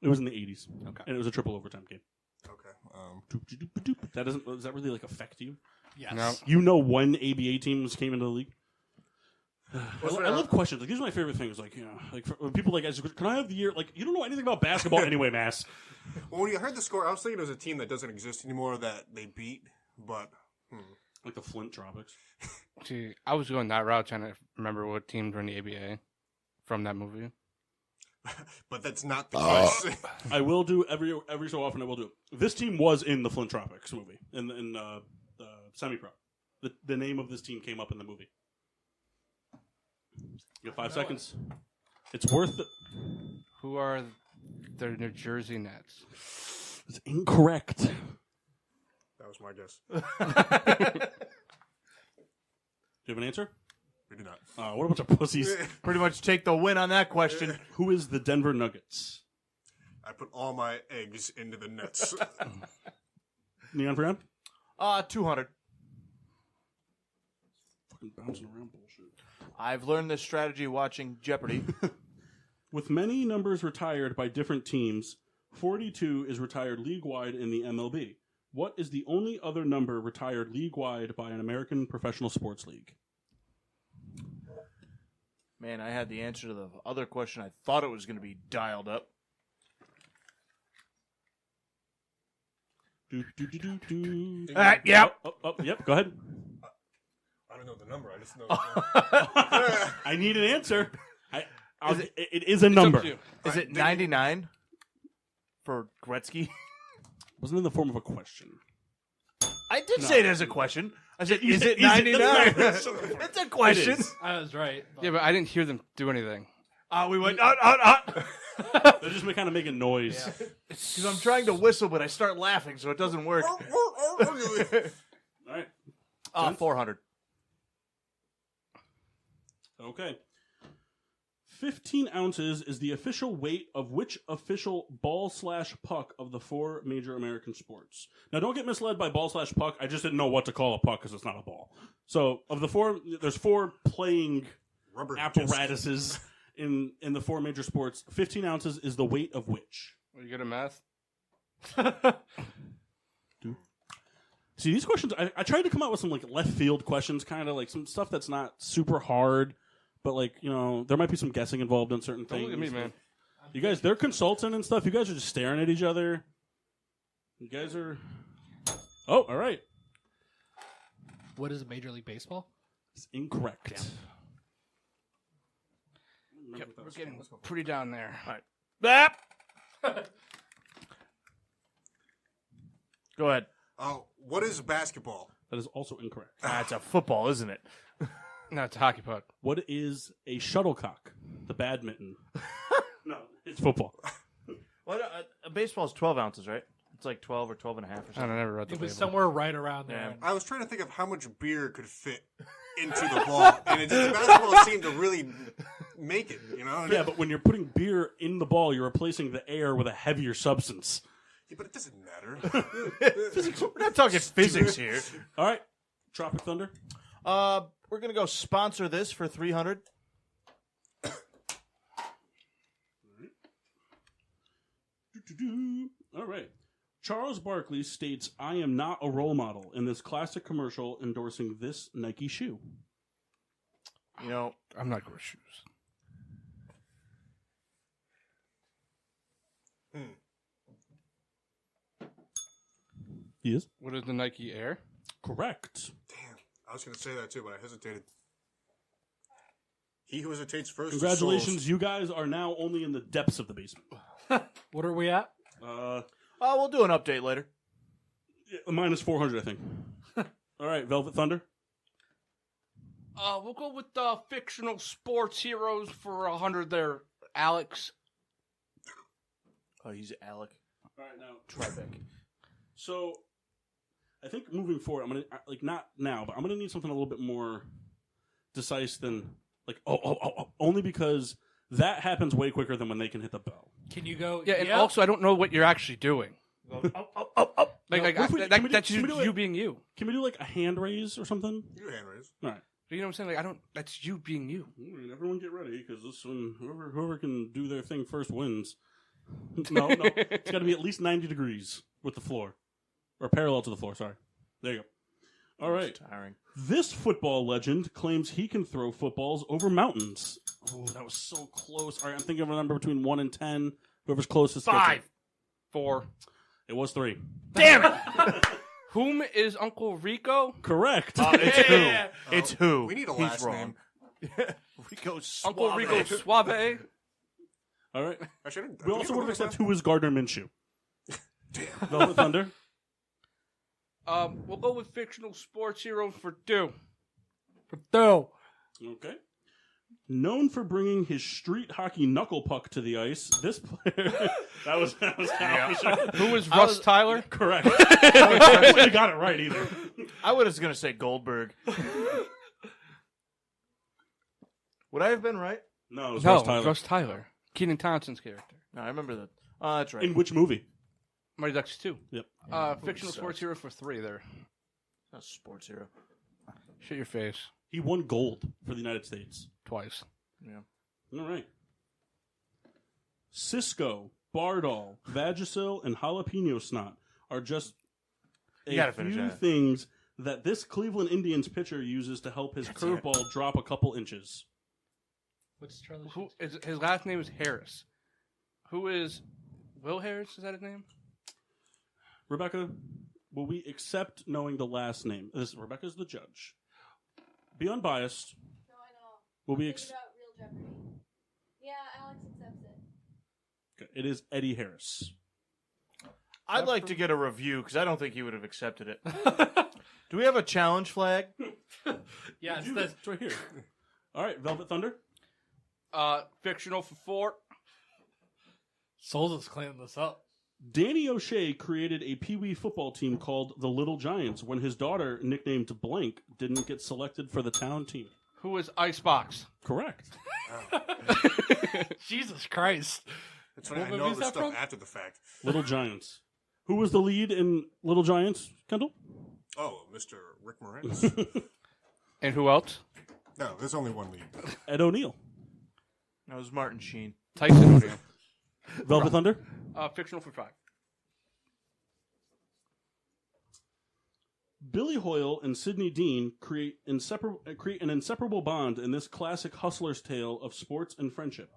Speaker 2: It was in the 80s.
Speaker 5: Okay.
Speaker 2: And it was a triple overtime game.
Speaker 3: Okay.
Speaker 2: Does that really affect you?
Speaker 5: Yes.
Speaker 4: No.
Speaker 2: You know when ABA teams came into the league? I love questions. These are my favorite things. When people can I have the year? You don't know anything about basketball anyway, Mass.
Speaker 3: Well, when you heard the score, I was thinking it was a team that doesn't exist anymore that they beat, but
Speaker 2: Like the Flint Tropics.
Speaker 4: See, I was going that route trying to remember what teams were in the ABA from that movie.
Speaker 3: but that's not the case.
Speaker 2: I will do every so often. I will do it. This team was in the Flint Tropics movie in the semi-pro. The name of this team came up in the movie. You got 5 seconds. It's worth it.
Speaker 4: Who are the New Jersey Nets?
Speaker 2: It's incorrect.
Speaker 3: That was my guess.
Speaker 2: Do you have an answer?
Speaker 3: We do not.
Speaker 2: What a bunch of pussies.
Speaker 6: Pretty much take the win on that question.
Speaker 2: Who is the Denver Nuggets?
Speaker 3: I put all my eggs into the Nets.
Speaker 2: Neon Brown?
Speaker 6: 200.
Speaker 2: Fucking bouncing around bullshit.
Speaker 6: I've learned this strategy watching Jeopardy.
Speaker 2: With many numbers retired by different teams, 42 is retired league-wide in the MLB. What is the only other number retired league-wide by an American professional sports league?
Speaker 6: Man, I had the answer to the other question. I thought it was going to be dialed up.
Speaker 2: Yep. Yep, go ahead.
Speaker 3: I don't know the number. I just know.
Speaker 2: I need an answer. It is a number.
Speaker 6: Is it 99 for Gretzky?
Speaker 2: Wasn't in the form of a question.
Speaker 6: I did say it as a question. I said, is it
Speaker 2: Is it
Speaker 6: 99?
Speaker 2: It's
Speaker 6: It's a question.
Speaker 2: It is.
Speaker 5: I was right.
Speaker 4: Yeah, but I didn't hear them do anything.
Speaker 6: We went,
Speaker 2: They're just kind of making noise.
Speaker 6: because I'm trying to whistle, but I start laughing, so it doesn't work.
Speaker 2: All right.
Speaker 6: 400.
Speaker 2: Okay. 15 ounces is the official weight of which official ball/puck of the 4 major American sports. Now, don't get misled by ball/puck. I just didn't know what to call a puck because it's not a ball. So, of the 4, there's 4 playing
Speaker 3: Rubber
Speaker 2: apparatuses in the 4 major sports. 15 ounces is the weight of which?
Speaker 4: Are you good at math?
Speaker 2: See, these questions, I tried to come out with some left field questions, kind of some stuff that's not super hard. But, there might be some guessing involved in certain
Speaker 4: Don't
Speaker 2: things.
Speaker 4: look at me, man.
Speaker 2: You guys, they're consulting and stuff. You guys are just staring at each other. You guys are... Oh, all right.
Speaker 5: What is Major League Baseball?
Speaker 2: It's incorrect.
Speaker 4: Yep, we're getting pretty down there.
Speaker 6: All right. Go ahead.
Speaker 3: What is basketball?
Speaker 2: That is also incorrect.
Speaker 6: It's a football, isn't it?
Speaker 4: No, it's a hockey puck.
Speaker 2: What is a shuttlecock? The badminton. No, it's football.
Speaker 6: What? Baseball is 12 ounces, right? It's like 12 or 12 and a half or
Speaker 4: I
Speaker 6: something.
Speaker 4: never read the
Speaker 5: It was
Speaker 4: label.
Speaker 5: somewhere right around there.
Speaker 6: Yeah.
Speaker 3: I was trying to think of how much beer could fit into the ball, and the basketball seemed to really make it.
Speaker 2: Yeah, but when you're putting beer in the ball, you're replacing the air with a heavier substance.
Speaker 3: Yeah, but it doesn't matter.
Speaker 6: We're not talking physics here.
Speaker 2: All right. Tropic Thunder.
Speaker 6: We're going to go sponsor this for 300.
Speaker 2: All right. Charles Barkley states, "I am not a role model" in this classic commercial endorsing this Nike shoe.
Speaker 4: I'm not good with shoes.
Speaker 2: He is?
Speaker 4: What is the Nike Air?
Speaker 2: Correct.
Speaker 3: Damn, I was going to say that too, but I hesitated. He who hesitates first.
Speaker 2: Congratulations, you guys are now only in the depths of the basement.
Speaker 5: What are we at?
Speaker 6: We'll do an update later.
Speaker 2: Minus 400, I think. All right, Velvet Thunder.
Speaker 4: We'll go with fictional sports heroes for 100 there. Alex.
Speaker 6: Oh, he's Alec.
Speaker 2: All right, now
Speaker 6: Trebek.
Speaker 2: So, I think moving forward, I'm gonna not now, but I'm gonna need something a little bit more decisive than only because that happens way quicker than when they can hit the bell.
Speaker 5: Can you go?
Speaker 4: Yeah, and also I don't know what you're actually doing. That's you being you.
Speaker 2: Can we do like a hand raise or something?
Speaker 3: You hand raise.
Speaker 2: All right.
Speaker 4: You know what I'm saying? That's you being you.
Speaker 2: All right, everyone get ready because this one, whoever can do their thing first wins. No, it's got to be at least 90 degrees with the floor, or parallel to the floor. Sorry. There you go. All right.
Speaker 6: Tiring.
Speaker 2: This football legend claims he can throw footballs over mountains. Oh, that was so close. All right, I'm thinking of a number between 1 and 10. Whoever's closest.
Speaker 4: 5. 4.
Speaker 2: It was 3.
Speaker 4: Damn it! Whom is Uncle Rico?
Speaker 2: Correct.
Speaker 6: It's who? It's who?
Speaker 3: We need a
Speaker 6: He's
Speaker 3: last
Speaker 6: wrong.
Speaker 3: name.
Speaker 6: Rico Suave.
Speaker 4: Uncle Rico Suave.
Speaker 2: All right.
Speaker 3: Actually,
Speaker 2: We also would have accepted who is Gardner Minshew. Damn. Velvet Thunder.
Speaker 4: We'll go with fictional sports hero for 2.
Speaker 2: Okay. Known for bringing his street hockey knuckle puck to the ice, this player that was kind of
Speaker 4: Who is Russ Tyler?
Speaker 2: correct. I wouldn't have got it right either.
Speaker 6: I was going to say Goldberg. Would I have been right?
Speaker 2: No, it was
Speaker 4: No,
Speaker 2: Russ Tyler.
Speaker 4: Russ Tyler. Keenan Thompson's character.
Speaker 6: No, I remember that. Oh, that's right.
Speaker 2: In which movie?
Speaker 4: Mighty Ducks 2.
Speaker 2: Yep.
Speaker 4: Fictional sports hero for 3 there.
Speaker 6: That's a sports hero.
Speaker 4: Shut your face.
Speaker 2: He won gold for the United States.
Speaker 4: Twice.
Speaker 6: Yeah.
Speaker 2: All right. Cisco, Bardol, Vagisil, and jalapeno snot are just
Speaker 6: You
Speaker 2: a
Speaker 6: gotta finish
Speaker 2: few
Speaker 6: that.
Speaker 2: things that this Cleveland Indians pitcher uses to help his curveball drop a couple inches.
Speaker 5: What's Charlie?
Speaker 4: Who is his last name is Harris. Who is Will Harris? Is that his name?
Speaker 2: Rebecca, will we accept knowing the last name? Rebecca's the judge. Be unbiased.
Speaker 9: No, I know.
Speaker 2: Will we
Speaker 9: Think about Real Jeopardy. Yeah, Alex accepts it.
Speaker 2: Okay, it is Eddie Harris.
Speaker 6: I'd like to get a review because I don't think he would have accepted it. Do we have a challenge flag?
Speaker 5: Yeah,
Speaker 2: It's right here. All right, Velvet Thunder.
Speaker 4: Fictional for 4.
Speaker 5: Souls is cleaning this up.
Speaker 2: Danny O'Shea created a Pee Wee football team called the Little Giants when his daughter, nicknamed Blank, didn't get selected for the town team.
Speaker 4: Who is Icebox?
Speaker 2: Correct.
Speaker 5: Jesus Christ.
Speaker 3: It's funny,
Speaker 5: What
Speaker 3: I
Speaker 5: movie
Speaker 3: know
Speaker 5: is
Speaker 3: this
Speaker 5: that
Speaker 3: stuff
Speaker 5: from?
Speaker 3: after the fact.
Speaker 2: Little Giants. Who was the lead in Little Giants, Kendall?
Speaker 3: Oh, Mr. Rick Moranis.
Speaker 4: And who else?
Speaker 3: No, there's only one lead.
Speaker 2: Ed O'Neill.
Speaker 6: That was Martin Sheen.
Speaker 4: Tyson O'Neill.
Speaker 2: Velvet Thunder.
Speaker 4: Fictional for 5.
Speaker 2: Billy Hoyle and Sidney Dean create an inseparable bond in this classic hustler's tale of sports and friendship.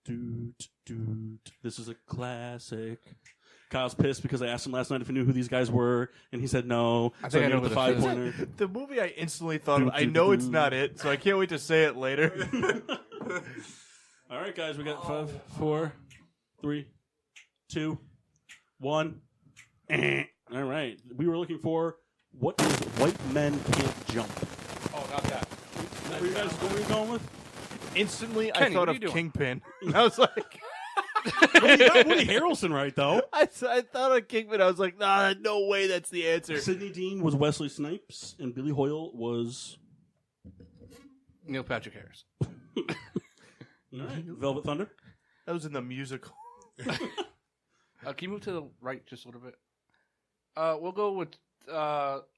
Speaker 2: Doot, doot. This is a classic. Kyle's pissed because I asked him last night if he knew who these guys were, and he said no.
Speaker 4: I
Speaker 2: so
Speaker 4: think I know
Speaker 2: gave
Speaker 4: who
Speaker 2: the
Speaker 4: this is.
Speaker 2: 5-pointer.
Speaker 6: The movie I instantly thought of, I know it's not it, so I can't wait to say it later.
Speaker 2: All right, guys, we got 5, 4, 3, 2, 1. All right, we were looking for what is white men can't jump.
Speaker 4: Oh, not that.
Speaker 2: Is that what you're going with?
Speaker 6: Instantly,
Speaker 4: Kenny,
Speaker 6: I thought
Speaker 4: what are
Speaker 6: of
Speaker 4: you doing?
Speaker 6: Kingpin. I was like,
Speaker 2: Well, you got Woody Harrelson right, though.
Speaker 6: I thought of Kingpin. I was like, nah, no way that's the answer.
Speaker 2: Sidney Dean was Wesley Snipes, and Billy Hoyle was...
Speaker 4: Neil Patrick Harris.
Speaker 2: All right, Velvet Thunder.
Speaker 6: That was in the musical.
Speaker 4: Can you move to the right just a little bit? We'll go with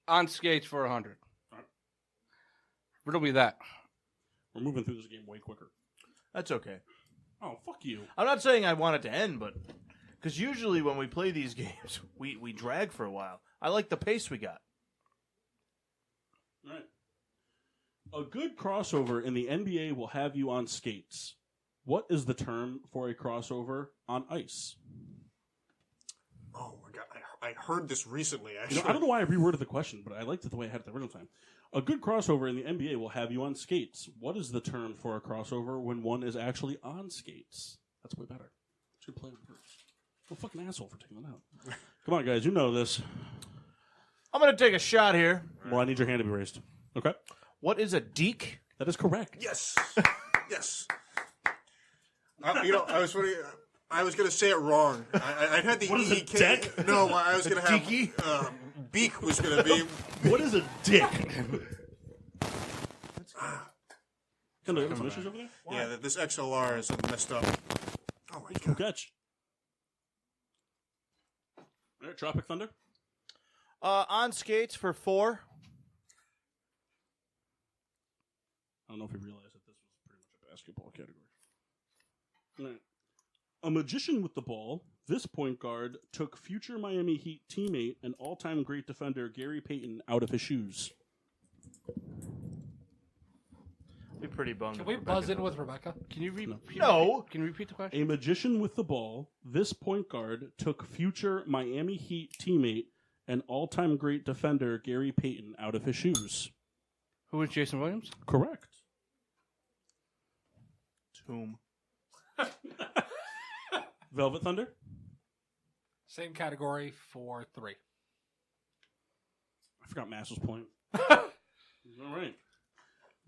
Speaker 4: on skates for 100. Riddle me that.
Speaker 2: We're moving through this game way quicker.
Speaker 6: That's okay.
Speaker 2: Oh, fuck you.
Speaker 6: I'm not saying I want it to end, but because usually when we play these games, we drag for a while. I like the pace we got.
Speaker 2: All right. A good crossover in the NBA will have you on skates. What is the term for a crossover on ice?
Speaker 3: Oh my god, I heard this recently.
Speaker 2: You
Speaker 3: Actually,
Speaker 2: know, I don't know why I reworded the question, but I liked it the way I had it the original time. A good crossover in the NBA will have you on skates. What is the term for a crossover when one is actually on skates? That's way better. Should play it first. I'm a fucking asshole for taking that out. Come on, guys, you know this.
Speaker 6: I'm going to take a shot here.
Speaker 2: Well, I need your hand to be raised. Okay?
Speaker 6: What is a deke?
Speaker 2: That is correct.
Speaker 3: Yes, yes. I was funny. I was going to say it wrong. I had the
Speaker 1: What is a
Speaker 3: E-K.
Speaker 1: dick?
Speaker 3: No, I was going to have...
Speaker 6: Deaky?
Speaker 3: Beak was going to be...
Speaker 1: What is a dick?
Speaker 2: Can I have some issues over there?
Speaker 3: Yeah, this XLR is messed up. Oh, my
Speaker 2: Good
Speaker 3: God.
Speaker 2: catch. All right, Tropic Thunder.
Speaker 6: On skates for 4.
Speaker 2: I don't know if you realized that this was pretty much a basketball category. All right. A magician with the ball, this point guard took future Miami Heat teammate and all-time great defender Gary Payton out of his shoes.
Speaker 6: Be pretty bummed.
Speaker 5: Can
Speaker 6: if
Speaker 5: we
Speaker 6: Rebecca
Speaker 5: buzz in
Speaker 6: knows.
Speaker 5: with Rebecca?
Speaker 4: Can you repeat?
Speaker 6: No.
Speaker 4: Can you repeat the question?
Speaker 2: A magician with the ball, this point guard took future Miami Heat teammate and all-time great defender Gary Payton out of his shoes.
Speaker 4: Who is Jason Williams?
Speaker 2: Correct.
Speaker 6: Tomb.
Speaker 2: Velvet Thunder.
Speaker 5: Same category for 3.
Speaker 2: I forgot Master's point. All right.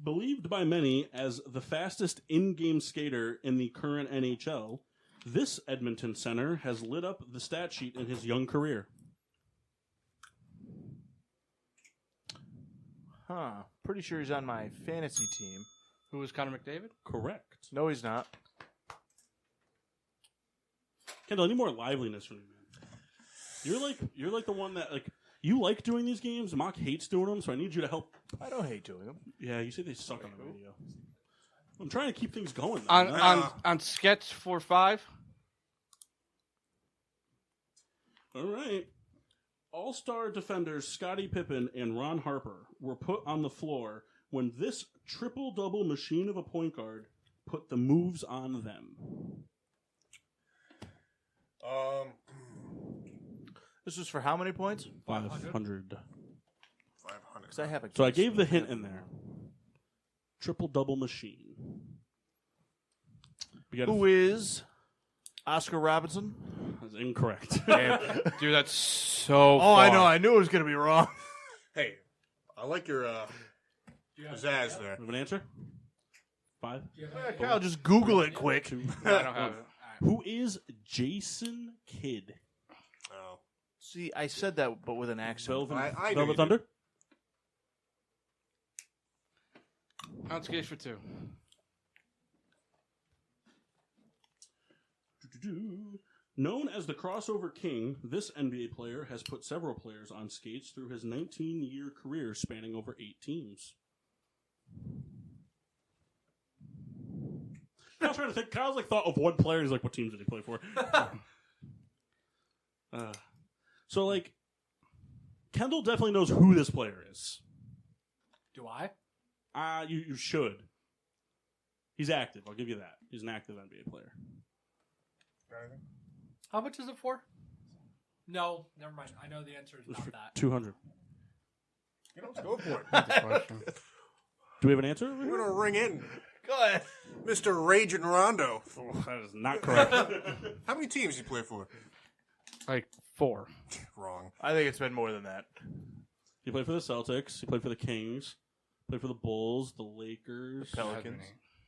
Speaker 2: Believed by many as the fastest in-game skater in the current NHL, this Edmonton center has lit up the stat sheet in his young career.
Speaker 6: Huh. Pretty sure he's on my fantasy team.
Speaker 4: Who is Connor McDavid?
Speaker 2: Correct.
Speaker 6: No, he's not.
Speaker 2: Kendall, I need more liveliness from you, man. You're like the one that you like doing these games. Mock hates doing them, so I need you to help.
Speaker 6: I don't hate doing them.
Speaker 2: Yeah, you say they suck on the radio. I'm trying to keep things going.
Speaker 4: On sketch 4-5.
Speaker 2: All right. All-star defenders Scottie Pippen and Ron Harper were put on the floor when this triple-double machine of a point guard put the moves on them.
Speaker 6: This was for how many points?
Speaker 2: 500.
Speaker 3: 500.
Speaker 6: Because I have a.
Speaker 2: So I gave the hint in there. Triple-double machine. We got
Speaker 6: Who is Oscar Robinson?
Speaker 2: That's incorrect.
Speaker 4: Dude, that's so.
Speaker 6: Oh, I know. I knew it was going to be wrong.
Speaker 3: Hey, I like your pizzazz there.
Speaker 2: Have an answer? 5?
Speaker 6: Kyle, just Google it quick.
Speaker 2: 2.
Speaker 4: I don't have it.
Speaker 2: Who is Jason Kidd?
Speaker 3: Oh.
Speaker 6: See, I said that, but with an accent.
Speaker 3: I knew
Speaker 2: Velvet
Speaker 3: you
Speaker 2: Thunder?
Speaker 4: On skates for 2.
Speaker 2: Known as the crossover king, this NBA player has put several players on skates through his 19-year career spanning over 8 teams. I was trying to think. Kyle's thought of one player. He's like, what teams did he play for? So, Kendall definitely knows who this player is.
Speaker 5: Do I?
Speaker 2: You should. He's active. I'll give you that. He's an active NBA player.
Speaker 5: How much is it for? No, never mind. I know the answer is
Speaker 2: It was
Speaker 5: not
Speaker 2: for
Speaker 5: that.
Speaker 2: 200.
Speaker 3: Let's go for it.
Speaker 2: Do we have an answer over
Speaker 3: We're
Speaker 2: here?
Speaker 3: going to ring in
Speaker 6: Go ahead.
Speaker 3: Mr. Raging Rondo.
Speaker 2: Oh, that is not correct.
Speaker 3: How many teams do you play for?
Speaker 4: Like 4.
Speaker 3: Wrong.
Speaker 6: I think it's been more than that.
Speaker 2: He played for the Celtics. He played for the Kings. Played for the Bulls, the Lakers,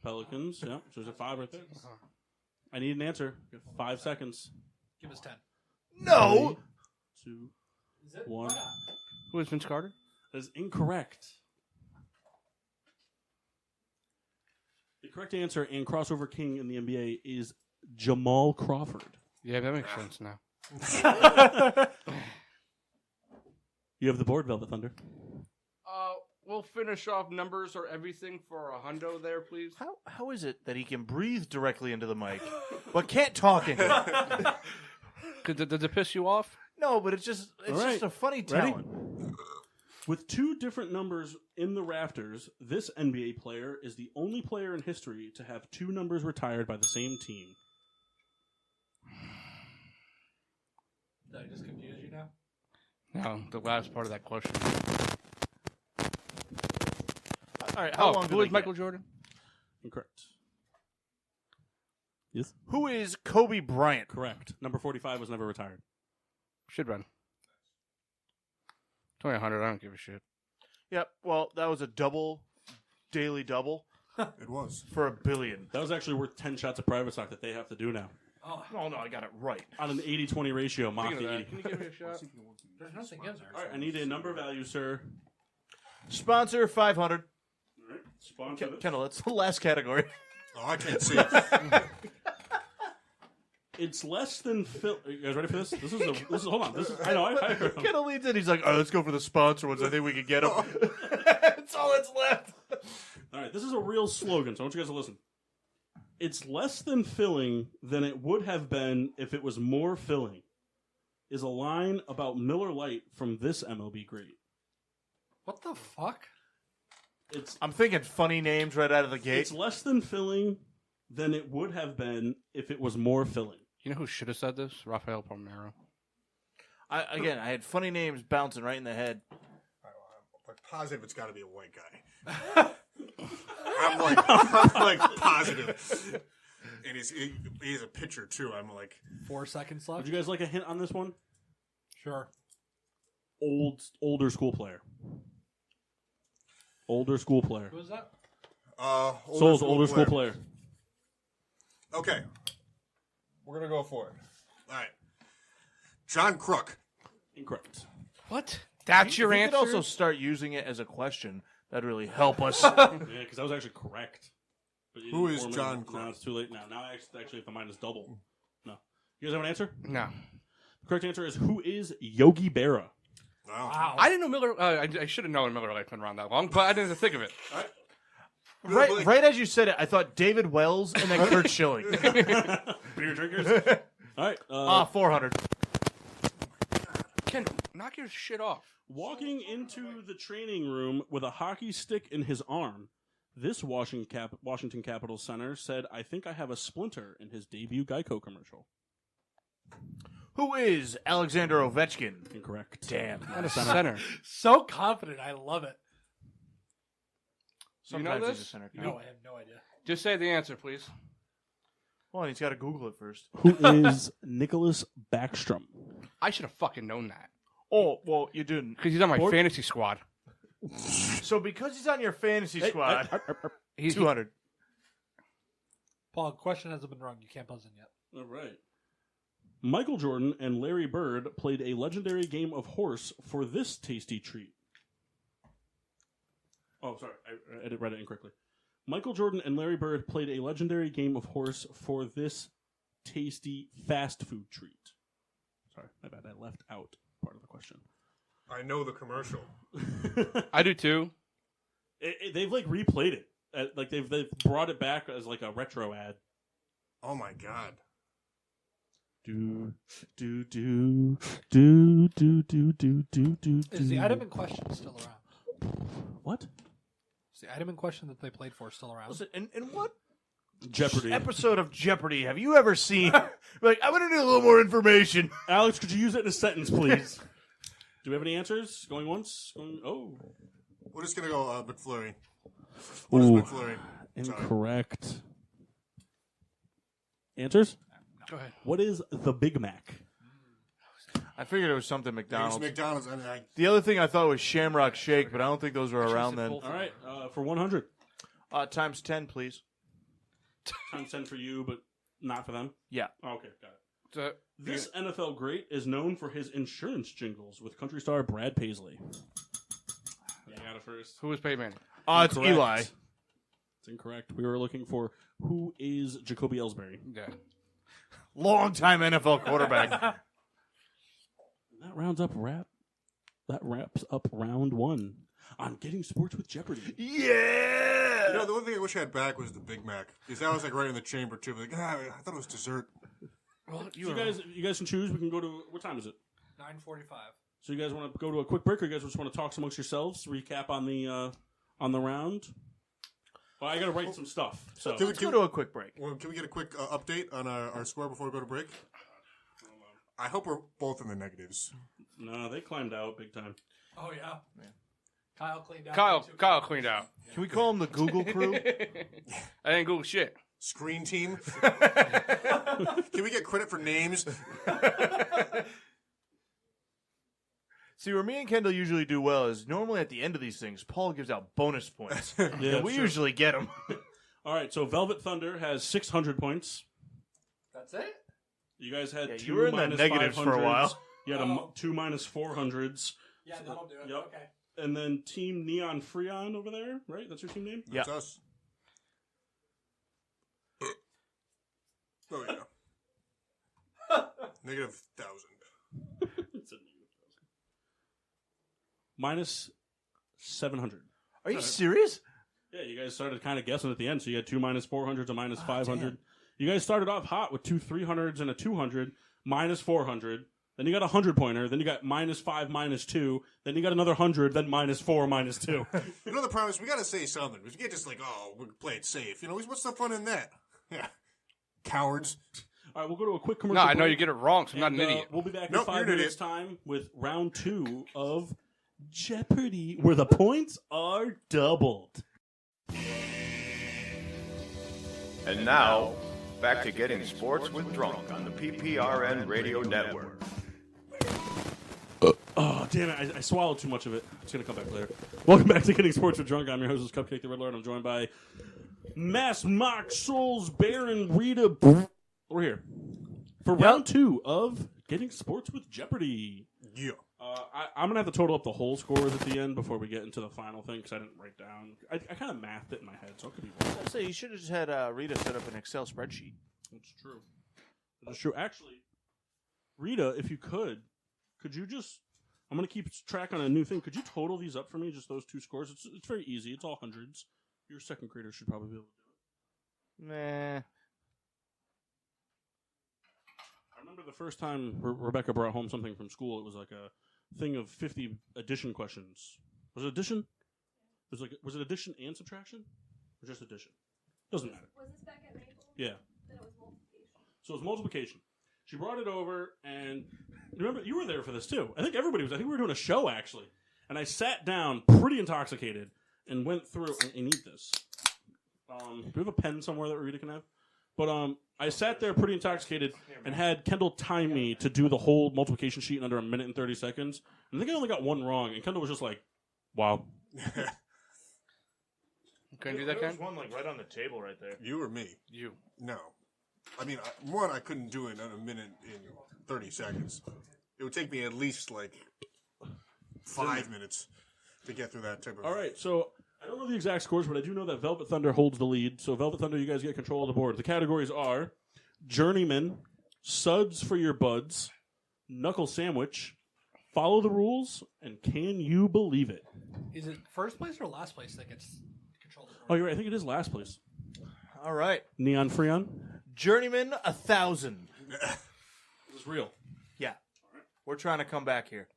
Speaker 2: Pelicans. Yeah, so there's a 5 right there. I need an answer. You have 5 seconds.
Speaker 5: Give us 10.
Speaker 6: No.
Speaker 2: 3, 2,
Speaker 5: Is it?
Speaker 2: 1.
Speaker 4: Who is Vince Carter?
Speaker 2: That is incorrect. The correct answer and crossover king in the NBA is Jamal Crawford.
Speaker 4: Yeah, that makes sense now.
Speaker 2: You have the board, Velvet Thunder.
Speaker 4: We'll finish off numbers or everything for a hundo there, please.
Speaker 6: How is it that he can breathe directly into the mic, but can't talk into it?
Speaker 4: Does it piss you off?
Speaker 6: No, but it's just a funny
Speaker 2: Ready?
Speaker 6: talent.
Speaker 2: With 2 different numbers in the rafters, this NBA player is the only player in history to have 2 numbers retired by the same team.
Speaker 5: Did I just confuse you now?
Speaker 4: No, the last part of that question.
Speaker 6: All right, how long
Speaker 4: who
Speaker 6: do
Speaker 4: is
Speaker 6: they
Speaker 4: Michael
Speaker 6: get?
Speaker 4: Jordan?
Speaker 2: Incorrect. Yes?
Speaker 6: Who is Kobe Bryant?
Speaker 2: Correct. Number 45 was never retired.
Speaker 4: Should run. 100. I don't give a shit.
Speaker 6: Yep. Well, that was a daily double
Speaker 3: It was.
Speaker 6: for $1 billion.
Speaker 2: That was actually worth 10 shots of private stock that they have to do now.
Speaker 6: Oh, no, I got it right.
Speaker 2: On an 80-20 ratio, mock
Speaker 4: Speaking
Speaker 2: the
Speaker 4: of
Speaker 2: 80.
Speaker 4: that, can you give me a shot?
Speaker 5: There's nothing in there.
Speaker 2: All right, I need a number value, sir.
Speaker 6: Sponsor 500.
Speaker 2: All right, sponsor this.
Speaker 6: Kendall, that's the last category.
Speaker 3: Oh, I can't see it.
Speaker 2: It's less than Phil. Are you guys ready for this? This is hold on. This is I know. I heard him.
Speaker 6: Kendall leads in. He's like, all right, let's go for the sponsor ones. I think we can get them. That's all that's left.
Speaker 2: All right, this is a real slogan, so I want you guys to listen. It's less than filling than it would have been if it was more filling, is a line about Miller Lite from this MLB great.
Speaker 5: What the fuck?
Speaker 6: I'm thinking funny names right out of the gate.
Speaker 2: It's less than filling than it would have been if it was more filling.
Speaker 4: You know who should have said this? Rafael Palmeiro.
Speaker 6: I had funny names bouncing right in the head.
Speaker 3: I'm positive it's got to be a white guy. I'm like positive. And he's a pitcher, too. I'm like...
Speaker 5: 4 seconds left?
Speaker 2: Would you guys like a hint on this one?
Speaker 5: Sure.
Speaker 2: Older school player. Older school player.
Speaker 5: Who is that?
Speaker 2: Older school player.
Speaker 3: Okay. We're going to go for it. All right. John Crook.
Speaker 2: Incorrect.
Speaker 4: What? That's your
Speaker 6: If you
Speaker 4: answer?
Speaker 6: could also start using it as a question. That'd really help us.
Speaker 2: Yeah, because that was actually correct. But you
Speaker 3: Who
Speaker 2: didn't
Speaker 3: is
Speaker 2: form it.
Speaker 3: John Crook?
Speaker 2: Now it's too late now. Now actually, if the mine is double. No. You guys have an answer?
Speaker 4: No.
Speaker 2: The correct answer is who is Yogi Berra?
Speaker 3: Wow.
Speaker 4: I didn't know Miller. I should have known Miller Lite's been around that long, but I didn't think of it.
Speaker 6: right as you said it, I thought David Wells and then Kurt Schilling.
Speaker 2: Beer drinkers. All right.
Speaker 6: 400.
Speaker 4: Ken, knock your shit off.
Speaker 2: Walking into the training room with a hockey stick in his arm, this Washington Capitals center said, "I think I have a splinter" in his debut Geico commercial.
Speaker 6: Who is Alexander Ovechkin?
Speaker 2: Incorrect.
Speaker 6: Damn.
Speaker 4: Not a center.
Speaker 5: So confident. I love it.
Speaker 6: Sometimes
Speaker 4: this?
Speaker 6: he's a center.
Speaker 5: No, I have no idea.
Speaker 4: Just say the answer, please.
Speaker 6: Well, he's got to Google it first.
Speaker 2: Who is Nicholas Backstrom?
Speaker 4: I should have fucking known that.
Speaker 6: Oh, well, you didn't.
Speaker 4: Because he's on my fantasy squad.
Speaker 6: So because he's on your fantasy squad,
Speaker 4: He's
Speaker 6: 200.
Speaker 5: Paul, question hasn't been wrong. You can't buzz in yet.
Speaker 2: All right. Michael Jordan and Larry Bird played a legendary game of horse for this tasty treat. Oh, sorry. I read it incorrectly. Michael Jordan and Larry Bird played a legendary game of horse for this tasty fast food treat. Sorry, my bad. I left out part of the question.
Speaker 3: I know the commercial.
Speaker 4: I do too.
Speaker 2: They've like replayed it. Like they've brought it back as like a retro ad.
Speaker 3: Oh, my God.
Speaker 2: Do do do do do do do do do.
Speaker 5: Is the item in question still around?
Speaker 2: What?
Speaker 5: Is the item in question that they played for still around?
Speaker 6: Listen, in what
Speaker 2: Jeopardy.
Speaker 6: episode of Jeopardy have you ever seen? Like, I want to need a little more information.
Speaker 2: Alex, could you use it in a sentence, please? Do we have any answers? Going once? Going.
Speaker 3: We're just going to go McFlurry. What is McFlurry? Sorry.
Speaker 2: Incorrect. Answers?
Speaker 4: Go ahead.
Speaker 2: What is the Big Mac?
Speaker 6: I figured it was something
Speaker 3: It's
Speaker 6: McDonald's.
Speaker 3: McDonald's. I mean,
Speaker 6: The other thing I thought was Shamrock Shake, but I don't think those were around then.
Speaker 2: All right, for 100.
Speaker 6: Times 10, please.
Speaker 2: Times 10 for you, but not for them?
Speaker 6: Yeah.
Speaker 2: Okay, got it. This NFL great is known for his insurance jingles with country star Brad Paisley. Yeah, I got it first.
Speaker 4: Who was Peyton Manning?
Speaker 6: It's
Speaker 2: Incorrect.
Speaker 6: Eli.
Speaker 2: It's incorrect. We were looking for who is Jacoby Ellsbury.
Speaker 4: Yeah.
Speaker 6: Long-time NFL quarterback.
Speaker 2: That wraps up round one on Getting Sports with Jeopardy.
Speaker 6: Yeah!
Speaker 3: You know, the one thing I wish I had back was the Big Mac. Because that was like right in the chamber, too. Like, I thought it was dessert.
Speaker 4: Well,
Speaker 2: You guys can choose. We can go to, what time is it?
Speaker 5: 9:45.
Speaker 2: So you guys want to go to a quick break, or you guys just want to talk amongst yourselves, recap on the round? Well, I got to write some stuff. So
Speaker 6: Let's go to a quick break.
Speaker 3: Well, can we get a quick update on our score before we go to break? I hope we're both in the negatives.
Speaker 2: no, they climbed out big time.
Speaker 5: Oh, yeah. Kyle cleaned out.
Speaker 4: Kyle cleaned out.
Speaker 6: Can we call him the Google crew?
Speaker 4: I didn't Google shit.
Speaker 3: Screen team. Can we get credit for names?
Speaker 6: See, where me and Kendall usually do well is normally at the end of these things, Paul gives out bonus points.
Speaker 2: Yeah,
Speaker 6: and we
Speaker 2: sure.
Speaker 6: usually get them.
Speaker 2: All right, so Velvet Thunder has 600 points.
Speaker 5: That's it?
Speaker 2: You guys had
Speaker 6: Yeah,
Speaker 2: two
Speaker 6: you were in the
Speaker 2: minus
Speaker 6: negatives for a
Speaker 2: 500s.
Speaker 6: while.
Speaker 2: You had two minus 400s.
Speaker 5: Yeah, that'll do it.
Speaker 2: Yep.
Speaker 5: Okay.
Speaker 2: And then Team Neon Freon over there, right? That's your team name?
Speaker 6: Yeah.
Speaker 3: That's us. Oh, yeah. Negative 1,000.
Speaker 2: It's a negative 1,000. Minus 700.
Speaker 6: Are you serious?
Speaker 2: Yeah, you guys started kind of guessing at the end, so you had two minus 400s, a minus 500. You guys started off hot with two 300s and a 200, minus 400. Then you got a 100-pointer. Then you got minus 5, minus 2. Then you got another 100, then minus 4, minus 2.
Speaker 3: You know the problem is we got to say something. We can't just like, oh, we play it safe. You know, what's the fun in that? Yeah. Cowards.
Speaker 2: All right, we'll go to a quick commercial
Speaker 4: No, I know
Speaker 2: break,
Speaker 4: you get it wrong, so I'm not an
Speaker 2: and,
Speaker 4: idiot.
Speaker 2: We'll be back
Speaker 3: Nope,
Speaker 2: in 5
Speaker 3: you're an
Speaker 2: minutes'
Speaker 3: idiot.
Speaker 2: time with round 2 of Jeopardy, where the points are doubled.
Speaker 8: And now, back to Getting Sports with Drunk on the PPRN Radio Network.
Speaker 2: Oh, damn it. I swallowed too much of it. It's going to come back later. Welcome back to Getting Sports with Drunk. I'm your host, Cupcake the Riddler, and I'm joined by Mass Mock Souls, Baron, Rita. We're here for round 2 of Getting Sports with Jeopardy.
Speaker 3: Yeah.
Speaker 2: I'm going to have to total up the whole scores at the end before we get into the final thing because I didn't write down. I kind of mathed it in my head, so it could be wrong.
Speaker 6: I'd say you should have just had Rita set up an Excel spreadsheet.
Speaker 2: That's true. That's true. Actually, Rita, if you could you just... I'm going to keep track on a new thing. Could you total these up for me, just those two scores? It's very easy. It's all hundreds. Your second grader should probably be able to do it.
Speaker 6: Nah.
Speaker 2: I remember the first time Rebecca brought home something from school. It was like a thing of 50 addition questions. Was it addition? Was it addition and subtraction? Or just addition? Doesn't matter.
Speaker 9: Was this back at Maple?
Speaker 2: Yeah.
Speaker 9: Then it was multiplication.
Speaker 2: So it was multiplication. She brought it over, and remember, you were there for this too. I think everybody was. I think we were doing a show, actually. And I sat down, pretty intoxicated, and went through and eat this. Do we have a pen somewhere that Rita can have? But I sat there pretty intoxicated and had Kendall time me to do the whole multiplication sheet in under a minute and 30 seconds. And I think I only got one wrong, and Kendall was just like, wow.
Speaker 4: Can you do that,
Speaker 6: There was
Speaker 4: Ken?
Speaker 6: one like right on the table right there.
Speaker 3: You or me?
Speaker 4: You.
Speaker 3: No. I mean, one, I couldn't do it in a minute in 30 seconds. It would take me at least like 5 minutes to get through that type of...
Speaker 2: All right, so I don't know the exact scores, but I do know that Velvet Thunder holds the lead. So Velvet Thunder, you guys get control of the board. The categories are Journeyman, Suds for Your Buds, Knuckle Sandwich, Follow the Rules, and Can You Believe It?
Speaker 5: Is it first place or last place that gets controlled?
Speaker 2: Oh, you're right. I think it is last place.
Speaker 6: All right.
Speaker 2: Neon Freon?
Speaker 6: Journeyman 1,000.
Speaker 2: This is real.
Speaker 6: Yeah. We're trying to come back here.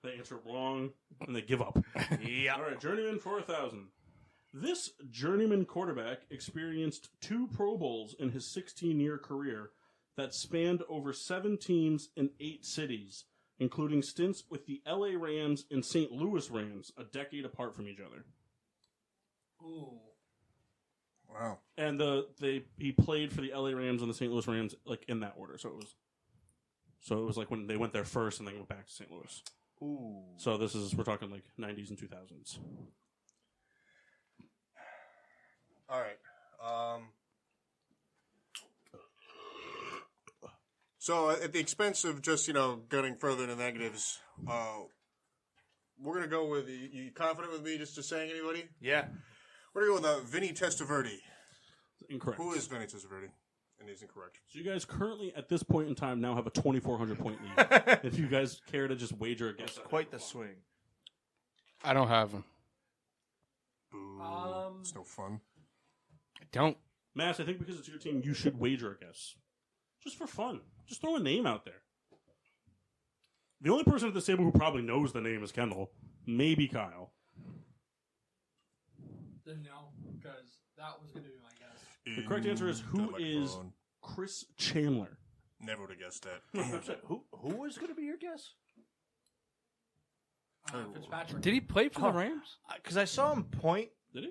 Speaker 2: They answer wrong, and they give up.
Speaker 6: Yeah.
Speaker 2: All right, Journeyman for 1,000. This Journeyman quarterback experienced 2 Pro Bowls in his 16-year career that spanned over 7 teams in 8 cities, including stints with the LA Rams and St. Louis Rams, a decade apart from each other.
Speaker 5: Ooh.
Speaker 3: Wow.
Speaker 2: And he played for the LA Rams and the St. Louis Rams like in that order. So it was like when they went there first and then went back to St. Louis.
Speaker 6: Ooh.
Speaker 2: So we're talking like 90s and 2000s.
Speaker 3: All right. So at the expense of just, getting further into negatives, we're going to go with, you confident with me just to saying anybody?
Speaker 6: Yeah.
Speaker 3: We're going to go with Vinny Testaverde.
Speaker 2: Incorrect.
Speaker 3: Who is Vinny Testaverde? And he's incorrect.
Speaker 2: So you guys currently, at this point in time, now have a 2,400 point lead. If you guys care to just wager against
Speaker 6: Quite the swing.
Speaker 4: I don't have them.
Speaker 3: Boo. It's no fun.
Speaker 4: I don't.
Speaker 2: Mass, I think because it's your team, you should wager a guess. Just for fun. Just throw a name out there. The only person at this table who probably knows the name is Kendall. Maybe Kyle.
Speaker 5: Then no, because that was going to be my guess.
Speaker 2: The correct answer is who is Chris Chandler.
Speaker 3: Never would have guessed that.
Speaker 6: Who was going to be your guess?
Speaker 5: Fitzpatrick.
Speaker 4: Did he play for the Rams?
Speaker 6: Because I saw him point.
Speaker 2: Did he?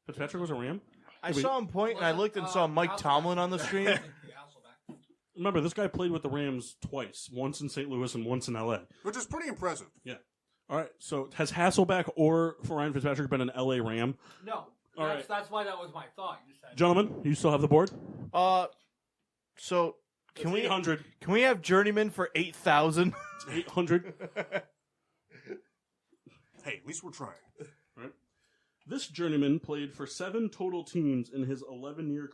Speaker 2: Fitzpatrick was a Ram?
Speaker 6: I saw him point, and I looked and saw Mike Tomlin on the screen.
Speaker 2: Remember, this guy played with the Rams twice. Once in St. Louis and once in L.A.
Speaker 3: Which is pretty impressive.
Speaker 2: Yeah. All right, so has Hasselbeck or Ryan Fitzpatrick been an L.A. Ram?
Speaker 5: No.
Speaker 2: All right.
Speaker 5: That's why that was my thought. You said.
Speaker 2: Gentlemen, you still have the board?
Speaker 6: So can we
Speaker 2: 800.
Speaker 6: Can we have journeyman for 8,000?
Speaker 2: 800.
Speaker 3: Hey, at least we're trying.
Speaker 2: Right. This journeyman played for 7 total teams in his 11-year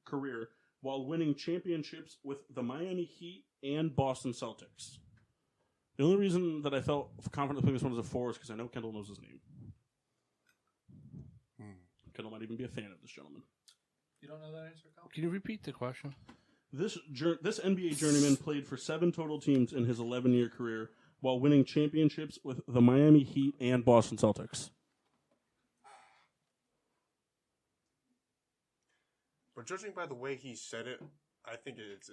Speaker 2: career while winning championships with the Miami Heat and Boston Celtics. The only reason that I felt confident putting this one as a 4 is because I know Kendall knows his name. Kendall might even be a fan of this gentleman.
Speaker 5: You don't know that answer, Kyle?
Speaker 4: Can you repeat the question?
Speaker 2: This NBA journeyman played for 7 total teams in his 11-year career while winning championships with the Miami Heat and Boston Celtics.
Speaker 3: But judging by the way he said it, I think it's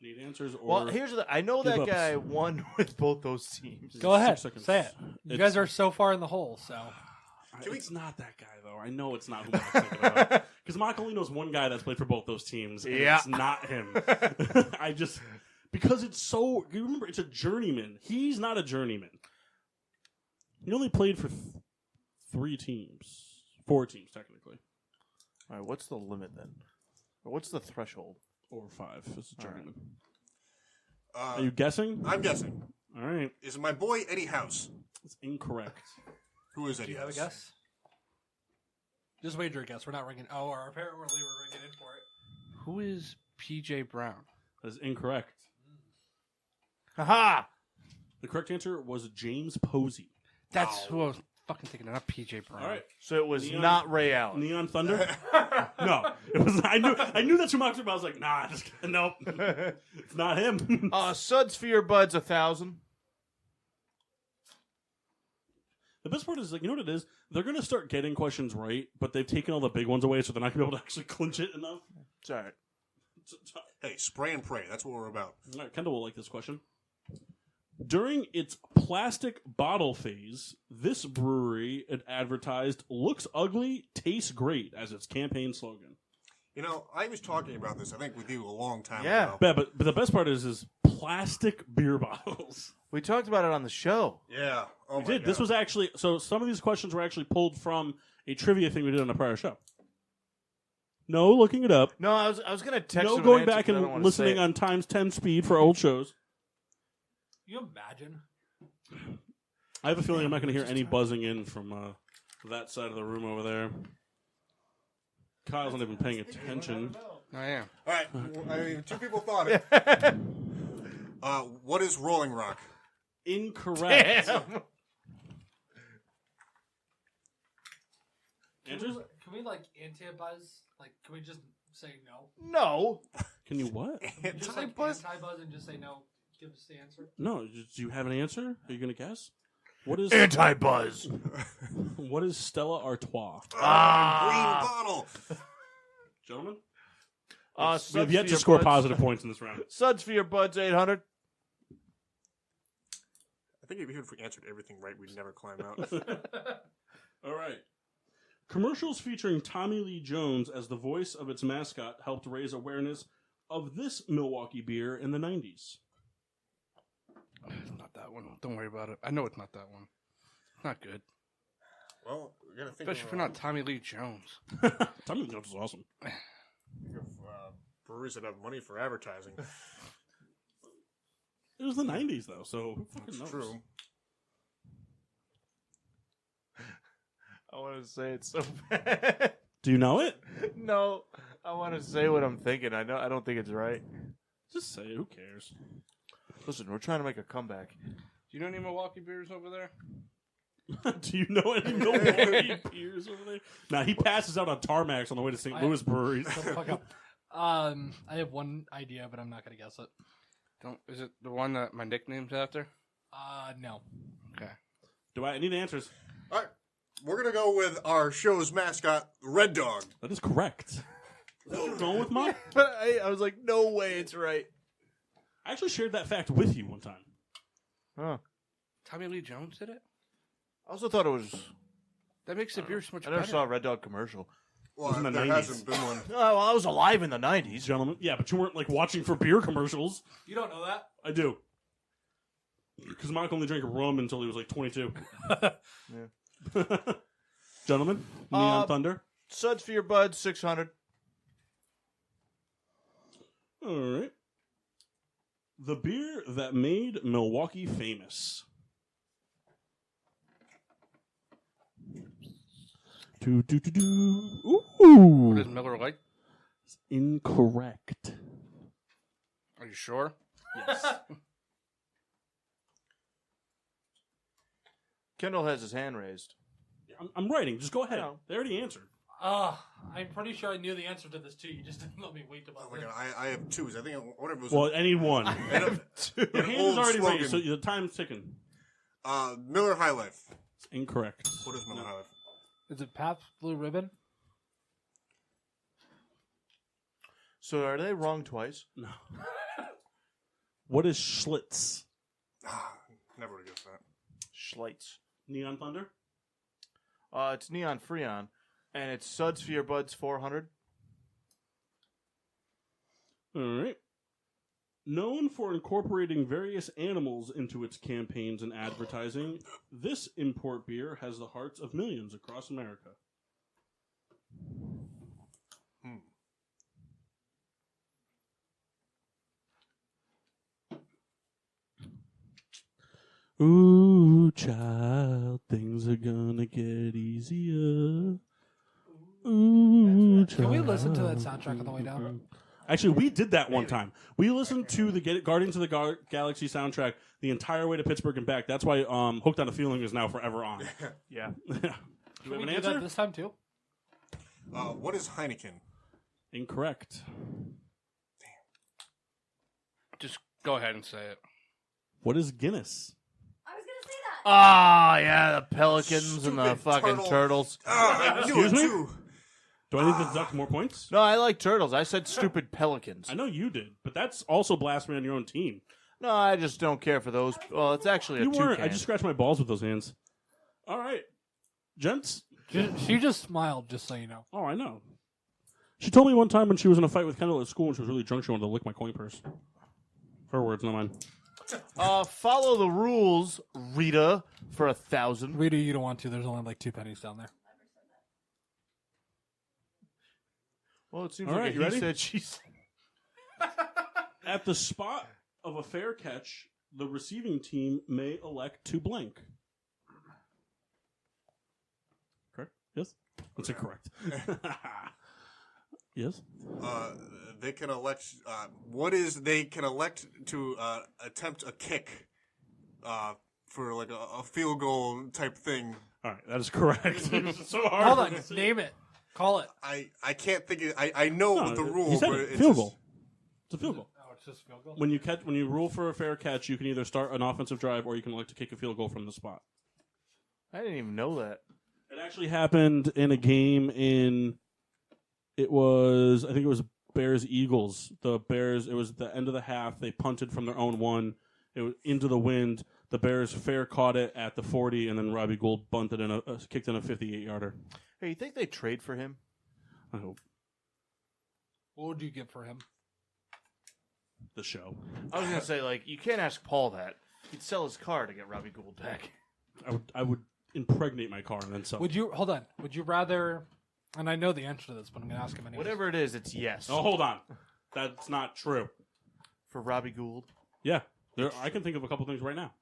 Speaker 2: Need answers or
Speaker 6: Well, here's the. I know
Speaker 2: give
Speaker 6: that
Speaker 2: ups.
Speaker 6: guy won with both those teams.
Speaker 5: Go ahead.
Speaker 2: 6 seconds.
Speaker 5: Say it. You guys are so far in the hole, so.
Speaker 2: It's not that guy, though. I know it's not who Mark's thinking about. Because Mark only knows one guy that's played for both those teams, and
Speaker 6: Yeah.
Speaker 2: it's not him. Because it's so... You remember, it's a journeyman. He's not a journeyman. He only played for 3 teams. 4 teams, technically.
Speaker 6: All right, what's the limit then? Or what's the threshold?
Speaker 2: Or 5 as a journeyman.
Speaker 3: uh,
Speaker 2: Are you guessing?
Speaker 3: I'm guessing.
Speaker 2: All right.
Speaker 3: Is it my boy Eddie House?
Speaker 2: It's incorrect.
Speaker 3: Who is
Speaker 5: Do
Speaker 3: Eddie
Speaker 5: you have a
Speaker 3: House?
Speaker 5: guess? Just wager a guess. We're not ringing. Oh, or apparently we're ringing in for it.
Speaker 4: Who is PJ Brown?
Speaker 2: That is incorrect.
Speaker 6: Haha!
Speaker 2: The correct answer was James Posey.
Speaker 4: That's who I was fucking thinking of, not PJ Brown.
Speaker 2: All right.
Speaker 6: So it was
Speaker 2: Neon-
Speaker 6: not Ray Allen.
Speaker 2: Neon Thunder? No. It was. I knew that's who Mark was about. I was like, nah, just nope. It's not him.
Speaker 6: Suds for your buds, 1,000.
Speaker 2: The best part is, like, you know what it is? They're going to start getting questions right, but they've taken all the big ones away, so they're not going to be able to actually clinch it enough.
Speaker 6: It's all right.
Speaker 3: Hey, spray and pray. That's what we're about.
Speaker 2: All right, Kendall will like this question. During its plastic bottle phase, this brewery, it advertised, looks ugly, tastes great as its campaign slogan.
Speaker 3: You know, I was talking about this, I think, with you a long time
Speaker 6: Yeah.
Speaker 3: ago.
Speaker 2: Yeah, but the best part is plastic beer bottles.
Speaker 6: We talked about it on the show.
Speaker 3: Yeah. Oh,
Speaker 2: We
Speaker 3: my
Speaker 2: did.
Speaker 3: God.
Speaker 2: This was actually, so some of these questions were actually pulled from a trivia thing we did on a prior show. No looking it up.
Speaker 6: No, I was going to text
Speaker 2: No
Speaker 6: him
Speaker 2: going
Speaker 6: an answer
Speaker 2: back
Speaker 6: 'cause I don't
Speaker 2: and
Speaker 6: wanna
Speaker 2: listening
Speaker 6: say it.
Speaker 2: on times 10 speed for old shows.
Speaker 5: You imagine?
Speaker 2: I have a feeling I'm not going to hear any buzzing in from that side of the room over there. Kyle's not even paying attention.
Speaker 4: I am.
Speaker 3: All right. I mean, 2 people thought it. What is Rolling Rock?
Speaker 2: Incorrect.
Speaker 6: Damn.
Speaker 2: Answers?
Speaker 5: Can we anti-buzz? Can we just say no?
Speaker 6: No.
Speaker 2: Can you what?
Speaker 5: Just
Speaker 6: Anti-buzz?
Speaker 5: anti-buzz and just say no. Give us the answer.
Speaker 2: No. Do you have an answer? Are you going to guess? What is
Speaker 6: Anti-buzz.
Speaker 2: What is Stella Artois?
Speaker 3: Green bottle.
Speaker 2: Gentlemen?
Speaker 6: Suds
Speaker 2: We have
Speaker 6: for
Speaker 2: yet to
Speaker 6: your
Speaker 2: score
Speaker 6: buds.
Speaker 2: positive points in this round.
Speaker 6: Suds for your buds, 800.
Speaker 3: I think if we answered everything right, we'd never climb out.
Speaker 2: All right. Commercials featuring Tommy Lee Jones as the voice of its mascot helped raise awareness of this Milwaukee beer in the 90s.
Speaker 4: It's not that one. Don't worry about it. I know it's not that one. It's not good.
Speaker 3: Well, we got to think
Speaker 4: Especially if you're not Tommy Lee Jones.
Speaker 2: Tommy Lee Jones is awesome.
Speaker 3: breweries that have money for advertising.
Speaker 2: It was the 90s, though, so who fucking
Speaker 3: It's
Speaker 2: knows?
Speaker 3: true.
Speaker 6: I want to say it so bad.
Speaker 2: Do you know it?
Speaker 6: No, I want to say what I'm thinking. I don't think it's right.
Speaker 2: Just say it. Who cares?
Speaker 6: Listen, we're trying to make a comeback.
Speaker 4: Do you know any Milwaukee beers over there?
Speaker 2: Do you know any Milwaukee beers over there? Nah, he passes out on tarmacs on the way to St. Louis breweries.
Speaker 5: Shut the fuck up. I have one idea, but I'm not gonna guess it.
Speaker 4: Is it the one that my nickname's after?
Speaker 5: No.
Speaker 4: Okay.
Speaker 2: Do I need answers?
Speaker 3: All right. We're going to go with our show's mascot, Red Dog.
Speaker 2: That is correct. Is that what you're going with, Mom?
Speaker 6: But I was like, no way, it's right.
Speaker 2: I actually shared that fact with you one time.
Speaker 6: Huh.
Speaker 4: Tommy Lee Jones did it?
Speaker 6: I also thought it was.
Speaker 4: That makes the beer so much
Speaker 6: I never
Speaker 4: better.
Speaker 6: saw a Red Dog commercial.
Speaker 3: Well,
Speaker 2: was in the
Speaker 3: there
Speaker 2: 90s.
Speaker 3: hasn't been one.
Speaker 6: Oh, well, I was alive in the 90s.
Speaker 2: Gentlemen. Yeah, but you weren't, like, watching for beer commercials.
Speaker 5: You don't know that?
Speaker 2: I do. Because Mark only drank rum until he was, like, 22. Gentlemen, Neon Thunder.
Speaker 6: Suds for your buds, 600.
Speaker 2: All right. The beer that made Milwaukee famous. Ooh.
Speaker 4: What is Miller Lite?
Speaker 2: Incorrect.
Speaker 4: Are you sure?
Speaker 2: Yes.
Speaker 6: Kendall has his hand raised.
Speaker 2: I'm writing. Just go ahead.
Speaker 6: No.
Speaker 2: They already answered.
Speaker 5: I'm pretty sure I knew the answer to this too. You just didn't let me wait
Speaker 3: Oh
Speaker 5: about
Speaker 3: my
Speaker 5: it.
Speaker 3: god, I have twos. I think whatever it was.
Speaker 2: Well, I need one. Your hand is
Speaker 3: old
Speaker 2: already
Speaker 3: slogan.
Speaker 2: raised, so the time's ticking.
Speaker 3: Miller High Life.
Speaker 2: It's incorrect.
Speaker 3: What is Miller High Life?
Speaker 5: Is it Pabst Blue Ribbon?
Speaker 6: So are they wrong twice?
Speaker 2: No. What is Schlitz?
Speaker 3: Never would have guessed that.
Speaker 6: Schleitz.
Speaker 2: Neon Thunder?
Speaker 6: It's Neon Freon, and it's Suds for Your Buds 400.
Speaker 2: All right. Known for incorporating various animals into its campaigns and advertising, this import beer has the hearts of millions across America. Ooh, child, things are gonna get easier. Ooh, child.
Speaker 5: Can we listen to that soundtrack on the way down?
Speaker 2: Actually, we did that one time. We listened to the Guardians of the Galaxy soundtrack the entire way to Pittsburgh and back. That's why Hooked on a Feeling is now forever on.
Speaker 6: Yeah.
Speaker 2: Do we have
Speaker 5: Can
Speaker 2: an
Speaker 5: we do
Speaker 2: answer?
Speaker 5: that this time too?
Speaker 3: What is Heineken?
Speaker 2: Incorrect.
Speaker 4: Just go ahead and say it.
Speaker 2: What is Guinness?
Speaker 9: I was gonna say that.
Speaker 6: Ah, yeah, the Pelicans and the
Speaker 3: Stupid
Speaker 6: fucking
Speaker 3: turtle.
Speaker 6: turtles.
Speaker 3: I knew
Speaker 2: Excuse
Speaker 3: it
Speaker 2: me?
Speaker 3: too.
Speaker 2: Do I need to deduct more points?
Speaker 6: No, I like turtles. I said stupid pelicans.
Speaker 2: I know you did, but that's also blasphemy on your own team.
Speaker 6: No, I just don't care for those. Well, it's actually a
Speaker 2: You weren't.
Speaker 6: toucan.
Speaker 2: I just scratched my balls with those hands. All right. Gents.
Speaker 5: She just smiled, just so you know.
Speaker 2: Oh, I know. She told me one time when she was in a fight with Kendall at school and she was really drunk, she wanted to lick my coin purse. Her words, not mine.
Speaker 6: Follow the rules, Rita, for 1,000.
Speaker 5: Rita, you don't want to. There's only like 2 pennies down there.
Speaker 6: Well, it seems
Speaker 2: All
Speaker 6: like
Speaker 2: right,
Speaker 6: a
Speaker 2: you
Speaker 6: he
Speaker 2: ready?
Speaker 6: said, she said.
Speaker 2: At the spot of a fair catch, the receiving team may elect to blank. Correct? Yes? That's incorrect. Yes?
Speaker 3: They can elect. They can elect to attempt a kick for like a field goal type thing.
Speaker 2: All right, that is correct. It's so hard.
Speaker 5: Hold on, name it. Call it.
Speaker 3: I can't think of. I know
Speaker 2: No,
Speaker 3: the
Speaker 2: he
Speaker 3: rule,
Speaker 2: said
Speaker 3: but
Speaker 2: it.
Speaker 3: it's
Speaker 2: Field
Speaker 3: just-
Speaker 2: goal. It's a field goal.
Speaker 5: Oh, it's just field goal.
Speaker 2: When you rule for a fair catch, you can either start an offensive drive or you can elect to kick a field goal from the spot.
Speaker 6: I didn't even know that.
Speaker 2: It actually happened in a game I think it was Bears-Eagles. The Bears, it was at the end of the half. They punted from their own one. It was into the wind. The Bears fair caught it at the 40, and then Robbie Gould bunted kicked in a 58-yarder.
Speaker 6: Hey, you think they trade for him?
Speaker 2: I hope.
Speaker 5: What would you give for him?
Speaker 2: The show.
Speaker 6: I was going to say, like, you can't ask Paul that. He'd sell his car to get Robbie Gould back.
Speaker 2: I would impregnate my car and then sell.
Speaker 5: Would you hold on? Would you rather? And I know the answer to this, but I'm going to ask him anyway.
Speaker 6: Whatever it is, it's yes.
Speaker 2: Oh, hold on. That's not true.
Speaker 6: For Robbie Gould.
Speaker 2: Yeah. I can think of a couple things right now.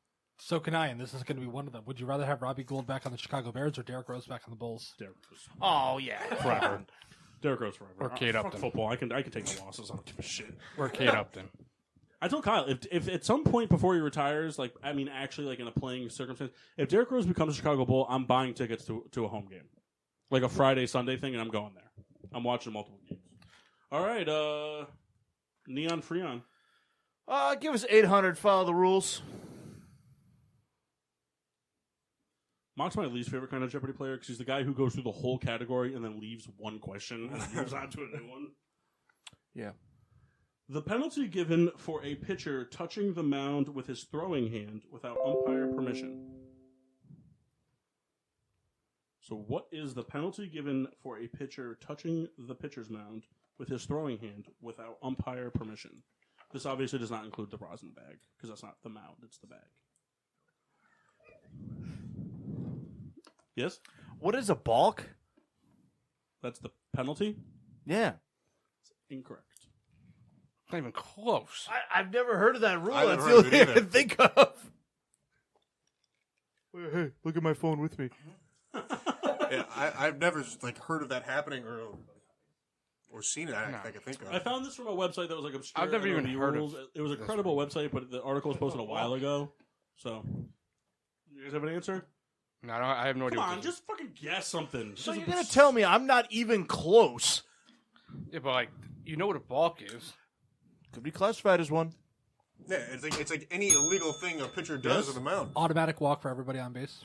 Speaker 5: So can I, and this is going to be one of them. Would you rather have Robbie Gould back on the Chicago Bears or Derrick Rose back on the Bulls?
Speaker 2: Derrick Rose.
Speaker 6: Oh, yeah.
Speaker 2: Forever. Derrick Rose forever.
Speaker 4: Or Kate
Speaker 2: Fuck
Speaker 4: Upton.
Speaker 2: football. I can take the losses. I don't give a shit.
Speaker 4: Or Kate Upton.
Speaker 2: I told Kyle, if at some point before he retires, actually in a playing circumstance, if Derrick Rose becomes a Chicago Bull, I'm buying tickets to a home game. Like a Friday, Sunday thing, and I'm going there. I'm watching multiple games. All right, Neon Freon.
Speaker 6: Give us 800, follow the rules.
Speaker 2: Mock's my least favorite kind of Jeopardy player because he's the guy who goes through the whole category and then leaves one question and then moves on to a new one.
Speaker 6: Yeah.
Speaker 2: The penalty given for a pitcher touching the mound with his throwing hand without umpire permission. So what is the penalty given for a pitcher touching the pitcher's mound with his throwing hand without umpire permission? This obviously does not include the rosin bag because that's not the mound, it's the bag. Yes?
Speaker 6: What is a balk?
Speaker 2: That's the penalty?
Speaker 6: Yeah.
Speaker 2: Incorrect.
Speaker 4: Not even close.
Speaker 6: I've never heard of that rule.
Speaker 3: I
Speaker 6: That's
Speaker 3: never
Speaker 6: the
Speaker 3: heard
Speaker 6: only
Speaker 3: of it
Speaker 6: thing I can
Speaker 3: either.
Speaker 6: think of. Hey, look at my phone with me.
Speaker 3: Yeah, I've never like heard of that happening or seen it. I can think of.
Speaker 2: I found this from a website that was like obscure.
Speaker 4: I've never even
Speaker 2: MLB
Speaker 4: heard of
Speaker 2: rules. It was a credible website, but the article was posted a while ago. So, you guys have an answer?
Speaker 4: No, I have no idea.
Speaker 2: Come
Speaker 4: what
Speaker 2: on,
Speaker 4: this
Speaker 2: just fucking guess something.
Speaker 6: So you're gonna tell me I'm not even close?
Speaker 4: is. Yeah, but like, you know what a balk is.
Speaker 6: Could be classified as one.
Speaker 3: Yeah, it's like any illegal thing a pitcher does on the mound.
Speaker 5: Automatic walk for everybody on base.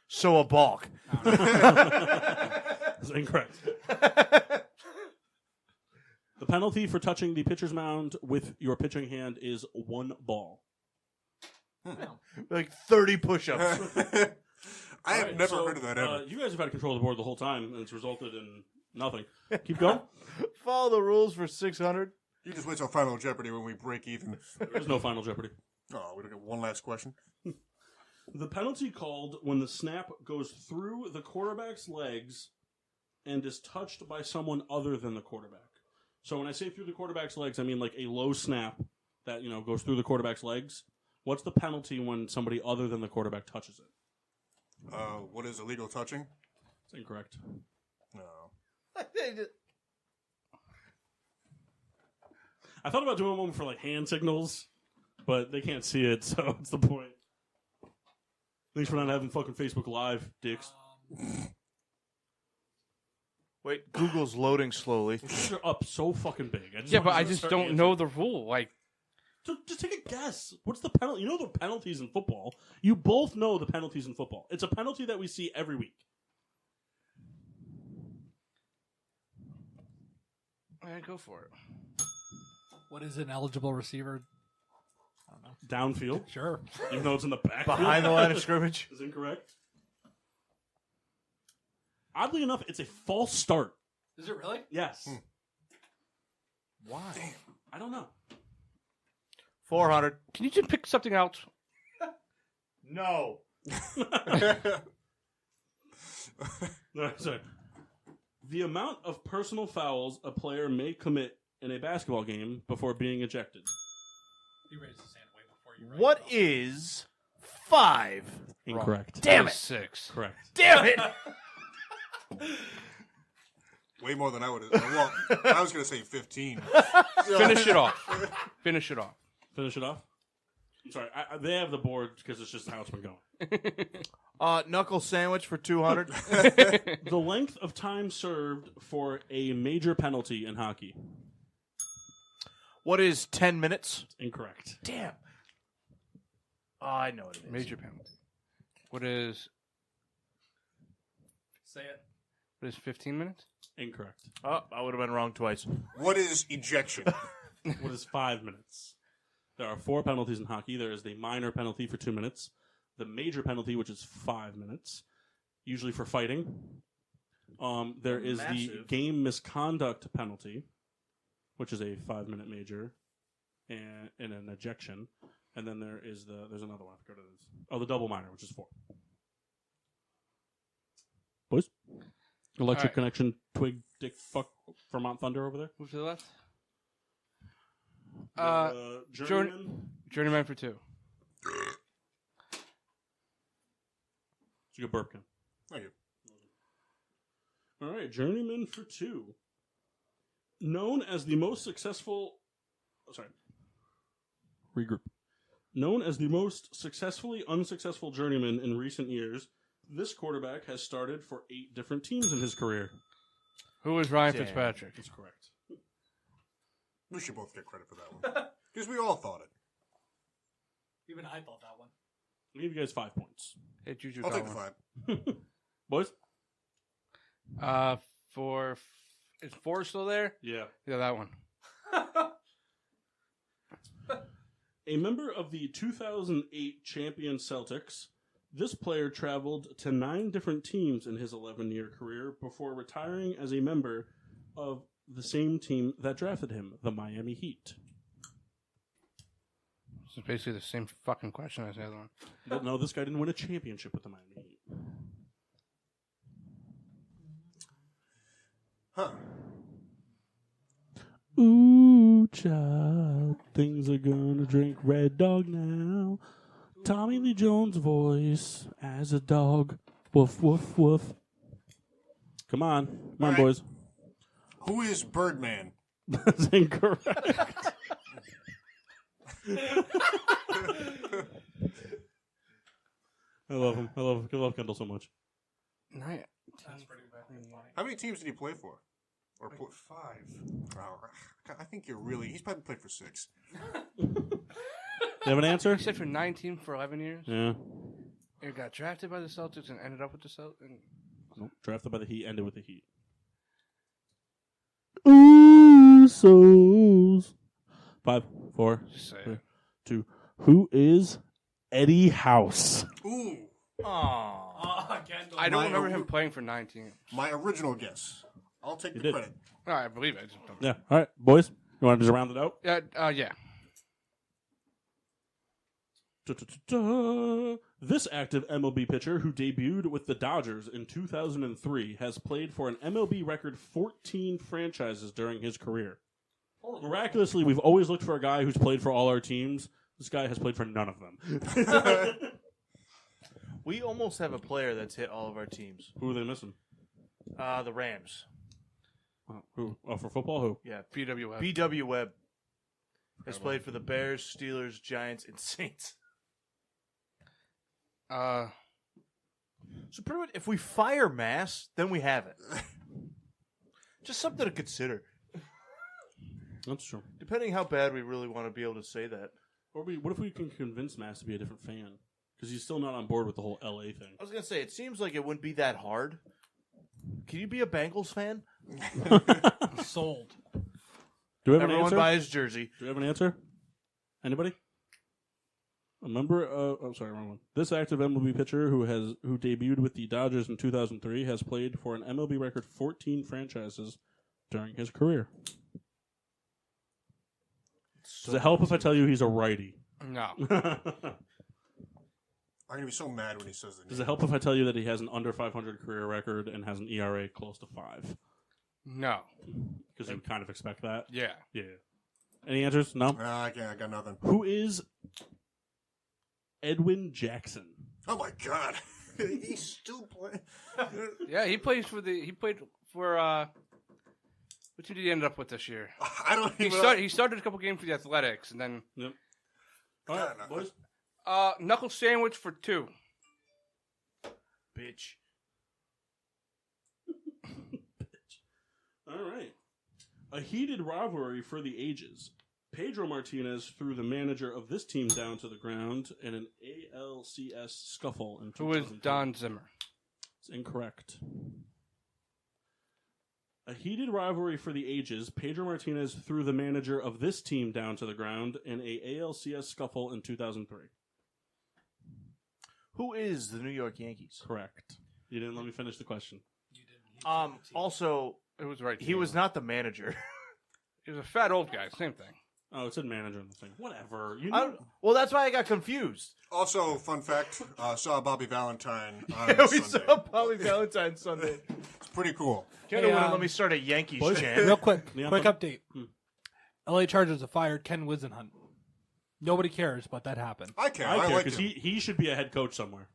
Speaker 6: So a balk.
Speaker 2: That's incorrect. The penalty for touching the pitcher's mound with your pitching hand is 1 ball.
Speaker 6: Like 30 push-ups.
Speaker 3: I have
Speaker 2: Alright,
Speaker 3: never
Speaker 2: so,
Speaker 3: heard of that ever.
Speaker 2: You guys have had control of the board the whole time, and it's resulted in nothing. Keep going.
Speaker 6: Follow the rules for 600.
Speaker 3: You just wait till Final Jeopardy when we break even.
Speaker 2: There is no Final Jeopardy.
Speaker 3: Oh, we don't get one last question.
Speaker 2: The penalty called when the snap goes through the quarterback's legs and is touched by someone other than the quarterback. So when I say through the quarterback's legs, I mean like a low snap that goes through the quarterback's legs. What's the penalty when somebody other than the quarterback touches it?
Speaker 3: What is illegal touching?
Speaker 2: It's incorrect.
Speaker 3: No.
Speaker 2: I thought about doing one for like hand signals, but they can't see it, so it's the point. Thanks for not having fucking Facebook Live, dicks.
Speaker 6: Wait, Google's loading slowly.
Speaker 2: They're up so fucking big.
Speaker 4: Yeah,
Speaker 2: want
Speaker 4: but
Speaker 2: you
Speaker 4: I
Speaker 2: to
Speaker 4: just
Speaker 2: start
Speaker 4: don't
Speaker 2: answering.
Speaker 4: know the rule. Like,
Speaker 2: So just take a guess. What's the penalty? You know the penalties in football. You both know the penalties in football. It's a penalty that we see every week.
Speaker 4: yeah, go for it.
Speaker 5: What is an eligible receiver?
Speaker 2: Downfield,
Speaker 5: Sure.
Speaker 2: even though it's in the back.
Speaker 6: Behind the line of scrimmage.
Speaker 2: Is incorrect. Oddly enough, it's a false start.
Speaker 5: Is it really?
Speaker 2: Yes.
Speaker 6: Why?
Speaker 2: I don't know.
Speaker 6: 400.
Speaker 4: Can you just pick something out?
Speaker 6: No.
Speaker 2: No, sorry. The amount of personal fouls a player may commit in a basketball game before being ejected.
Speaker 5: You raised his hand way before you raised
Speaker 6: What
Speaker 5: it.
Speaker 6: is 5?
Speaker 2: Incorrect.
Speaker 6: Damn it.
Speaker 4: 6.
Speaker 2: Correct.
Speaker 6: Damn it.
Speaker 3: Way more than I would have. Well, I was going to say 15.
Speaker 4: Finish it off. Finish it off.
Speaker 2: Finish it off. I'm sorry. They have the board because it's just how it's been going.
Speaker 6: Knuckle sandwich for 200.
Speaker 2: The length of time served for a major penalty in hockey.
Speaker 6: What is 10 minutes?
Speaker 2: Incorrect.
Speaker 6: Damn. Oh, I know what it is.
Speaker 4: Major penalty. What is
Speaker 5: Say it.
Speaker 4: 15 minutes?
Speaker 2: Incorrect.
Speaker 6: Oh, I would have been wrong twice.
Speaker 3: What is ejection?
Speaker 2: What is 5 minutes? There are 4 penalties in hockey. There is the minor penalty for 2 minutes, the major penalty, which is 5 minutes, usually for fighting. There is the
Speaker 6: Massive.
Speaker 2: game misconduct penalty, which is a 5-minute major and an ejection. And then there's another one. I forgot what it is. Oh, the double minor, which is 4. Boys? Electric
Speaker 4: All right.
Speaker 2: connection, twig, dick, fuck, Vermont Thunder over there.
Speaker 4: Move to the left.
Speaker 2: Journeyman.
Speaker 4: Journeyman for 2.
Speaker 2: It's a good burp, Ken.
Speaker 3: Thank you.
Speaker 2: All right, Journeyman for 2. Known as the most successful... Regroup. Known as the most successfully unsuccessful journeyman in recent years, this quarterback has started for 8 different teams in his career.
Speaker 4: Who is Ryan
Speaker 6: Damn.
Speaker 4: Fitzpatrick?
Speaker 2: That's correct.
Speaker 3: We should both get credit for that one. Because we all thought it.
Speaker 5: Even I thought that one.
Speaker 2: I'll give you guys 5 points.
Speaker 4: Hey, Juju
Speaker 3: I'll
Speaker 4: got
Speaker 3: take the
Speaker 4: one.
Speaker 3: 5.
Speaker 2: Boys?
Speaker 4: Is 4 still there?
Speaker 2: Yeah.
Speaker 4: Yeah, that one.
Speaker 2: A member of the 2008 champion Celtics, this player traveled to 9 different teams in his 11-year career before retiring as a member of the same team that drafted him, the Miami Heat.
Speaker 4: This is basically the same fucking question as the other one.
Speaker 2: But no, this guy didn't win a championship with the Miami Heat.
Speaker 3: Huh.
Speaker 2: Ooh, child. Things are gonna drink Red Dog now. Tommy Lee Jones' voice as a dog. Woof, woof, woof. Come on,
Speaker 3: All right.
Speaker 2: boys.
Speaker 3: Who is Birdman?
Speaker 2: That's incorrect. I love him. I love Kendall so much.
Speaker 3: How many teams did he play for? Or 5. Oh, I think you're really. He's probably played for 6.
Speaker 2: You have an answer?
Speaker 4: He said for 19 for 11 years.
Speaker 2: Yeah.
Speaker 4: He got drafted by the Celtics and ended up with the Celtics.
Speaker 2: Nope. Drafted by the Heat, ended with the Heat. Ooh, souls. 5, 4,
Speaker 4: Just say
Speaker 2: 3,
Speaker 4: it.
Speaker 2: 2. Who is Eddie House?
Speaker 3: Ooh.
Speaker 6: Aww.
Speaker 4: I don't
Speaker 3: My
Speaker 4: remember
Speaker 3: ori-
Speaker 4: him playing for 19.
Speaker 3: My original guess. I'll take
Speaker 2: You
Speaker 3: the
Speaker 2: did.
Speaker 3: credit.
Speaker 4: Oh, I believe it. I just don't-
Speaker 2: Yeah. All right, boys. You want to just round it out?
Speaker 4: Yeah.
Speaker 2: This active MLB pitcher who debuted with the Dodgers in 2003 has played for an MLB record 14 franchises during his career. Miraculously, we've always looked for a guy who's played for all our teams. This guy has played for none of them.
Speaker 6: We almost have a player that's hit all of our teams.
Speaker 2: Who are they missing?
Speaker 6: The Rams.
Speaker 2: Who? Oh, for football? Who?
Speaker 6: Yeah.
Speaker 4: BWF.
Speaker 6: B.W. Webb has played for the Bears, Steelers, Giants, and Saints. So pretty much, if we fire Mass, then we have it. Just something to consider.
Speaker 2: That's true.
Speaker 6: Depending how bad we really want to be able to say that.
Speaker 2: Or what if we can convince Mass to be a different fan? Because he's still not on board with the whole LA thing.
Speaker 6: I was going to say, it seems like it wouldn't be that hard. Can you be a Bengals fan?
Speaker 5: Sold.
Speaker 2: Do we have an
Speaker 6: Everyone
Speaker 2: answer?
Speaker 6: buy his jersey.
Speaker 2: Do we have an answer? Anybody? A member? Wrong one. This active MLB pitcher who debuted with the Dodgers in 2003 has played for an MLB record 14 franchises during his career. Does it help if I tell you he's a righty?
Speaker 4: No.
Speaker 3: I'm going to be so mad when he says the name.
Speaker 2: Does it help if I tell you that he has an under 500 career record and has an ERA close to 5?
Speaker 4: No.
Speaker 2: Because you would kind of expect that.
Speaker 4: Yeah.
Speaker 2: Yeah. Any answers? No.
Speaker 3: Nah, I can't. I got nothing.
Speaker 2: Who is Edwin Jackson?
Speaker 3: Oh my God, he's still playing.
Speaker 4: Yeah, he played for what team did he end up with this year?
Speaker 3: I don't
Speaker 4: He
Speaker 3: even.
Speaker 4: he started a couple games for the Athletics and then
Speaker 2: Yep. All right,
Speaker 3: God,
Speaker 2: boys.
Speaker 4: knuckle sandwich for 2.
Speaker 6: Bitch.
Speaker 2: All right. A heated rivalry for the ages. Pedro Martinez threw the manager of this team down to the ground in an ALCS scuffle in 2010.
Speaker 4: Who is Don Zimmer?
Speaker 2: It's incorrect. A heated rivalry for the ages. Pedro Martinez threw the manager of this team down to the ground in a ALCS scuffle in 2003.
Speaker 6: Who is the New York Yankees?
Speaker 2: Correct. You didn't let me finish the question.
Speaker 6: Also,
Speaker 4: It was right.
Speaker 6: he was not the manager.
Speaker 4: He was a fat old guy. Same thing.
Speaker 2: Oh, it said manager in the thing. Whatever.
Speaker 6: Well, that's why I got confused.
Speaker 3: Also, fun fact: saw Bobby Valentine on
Speaker 6: Yeah, we
Speaker 3: Sunday.
Speaker 6: saw Bobby Valentine Sunday.
Speaker 3: It's pretty cool.
Speaker 6: Canada
Speaker 5: Hey,
Speaker 6: wouldn't let me start a Yankees
Speaker 2: boys.
Speaker 6: chant.
Speaker 5: Real quick,
Speaker 2: Leon
Speaker 5: quick
Speaker 2: Thunder?
Speaker 5: update. LA Chargers have fired Ken Wisenhunt. Nobody cares, but that happened.
Speaker 3: I care.
Speaker 2: I
Speaker 3: I
Speaker 2: care
Speaker 3: like
Speaker 2: because
Speaker 3: him.
Speaker 2: he should be a head coach somewhere.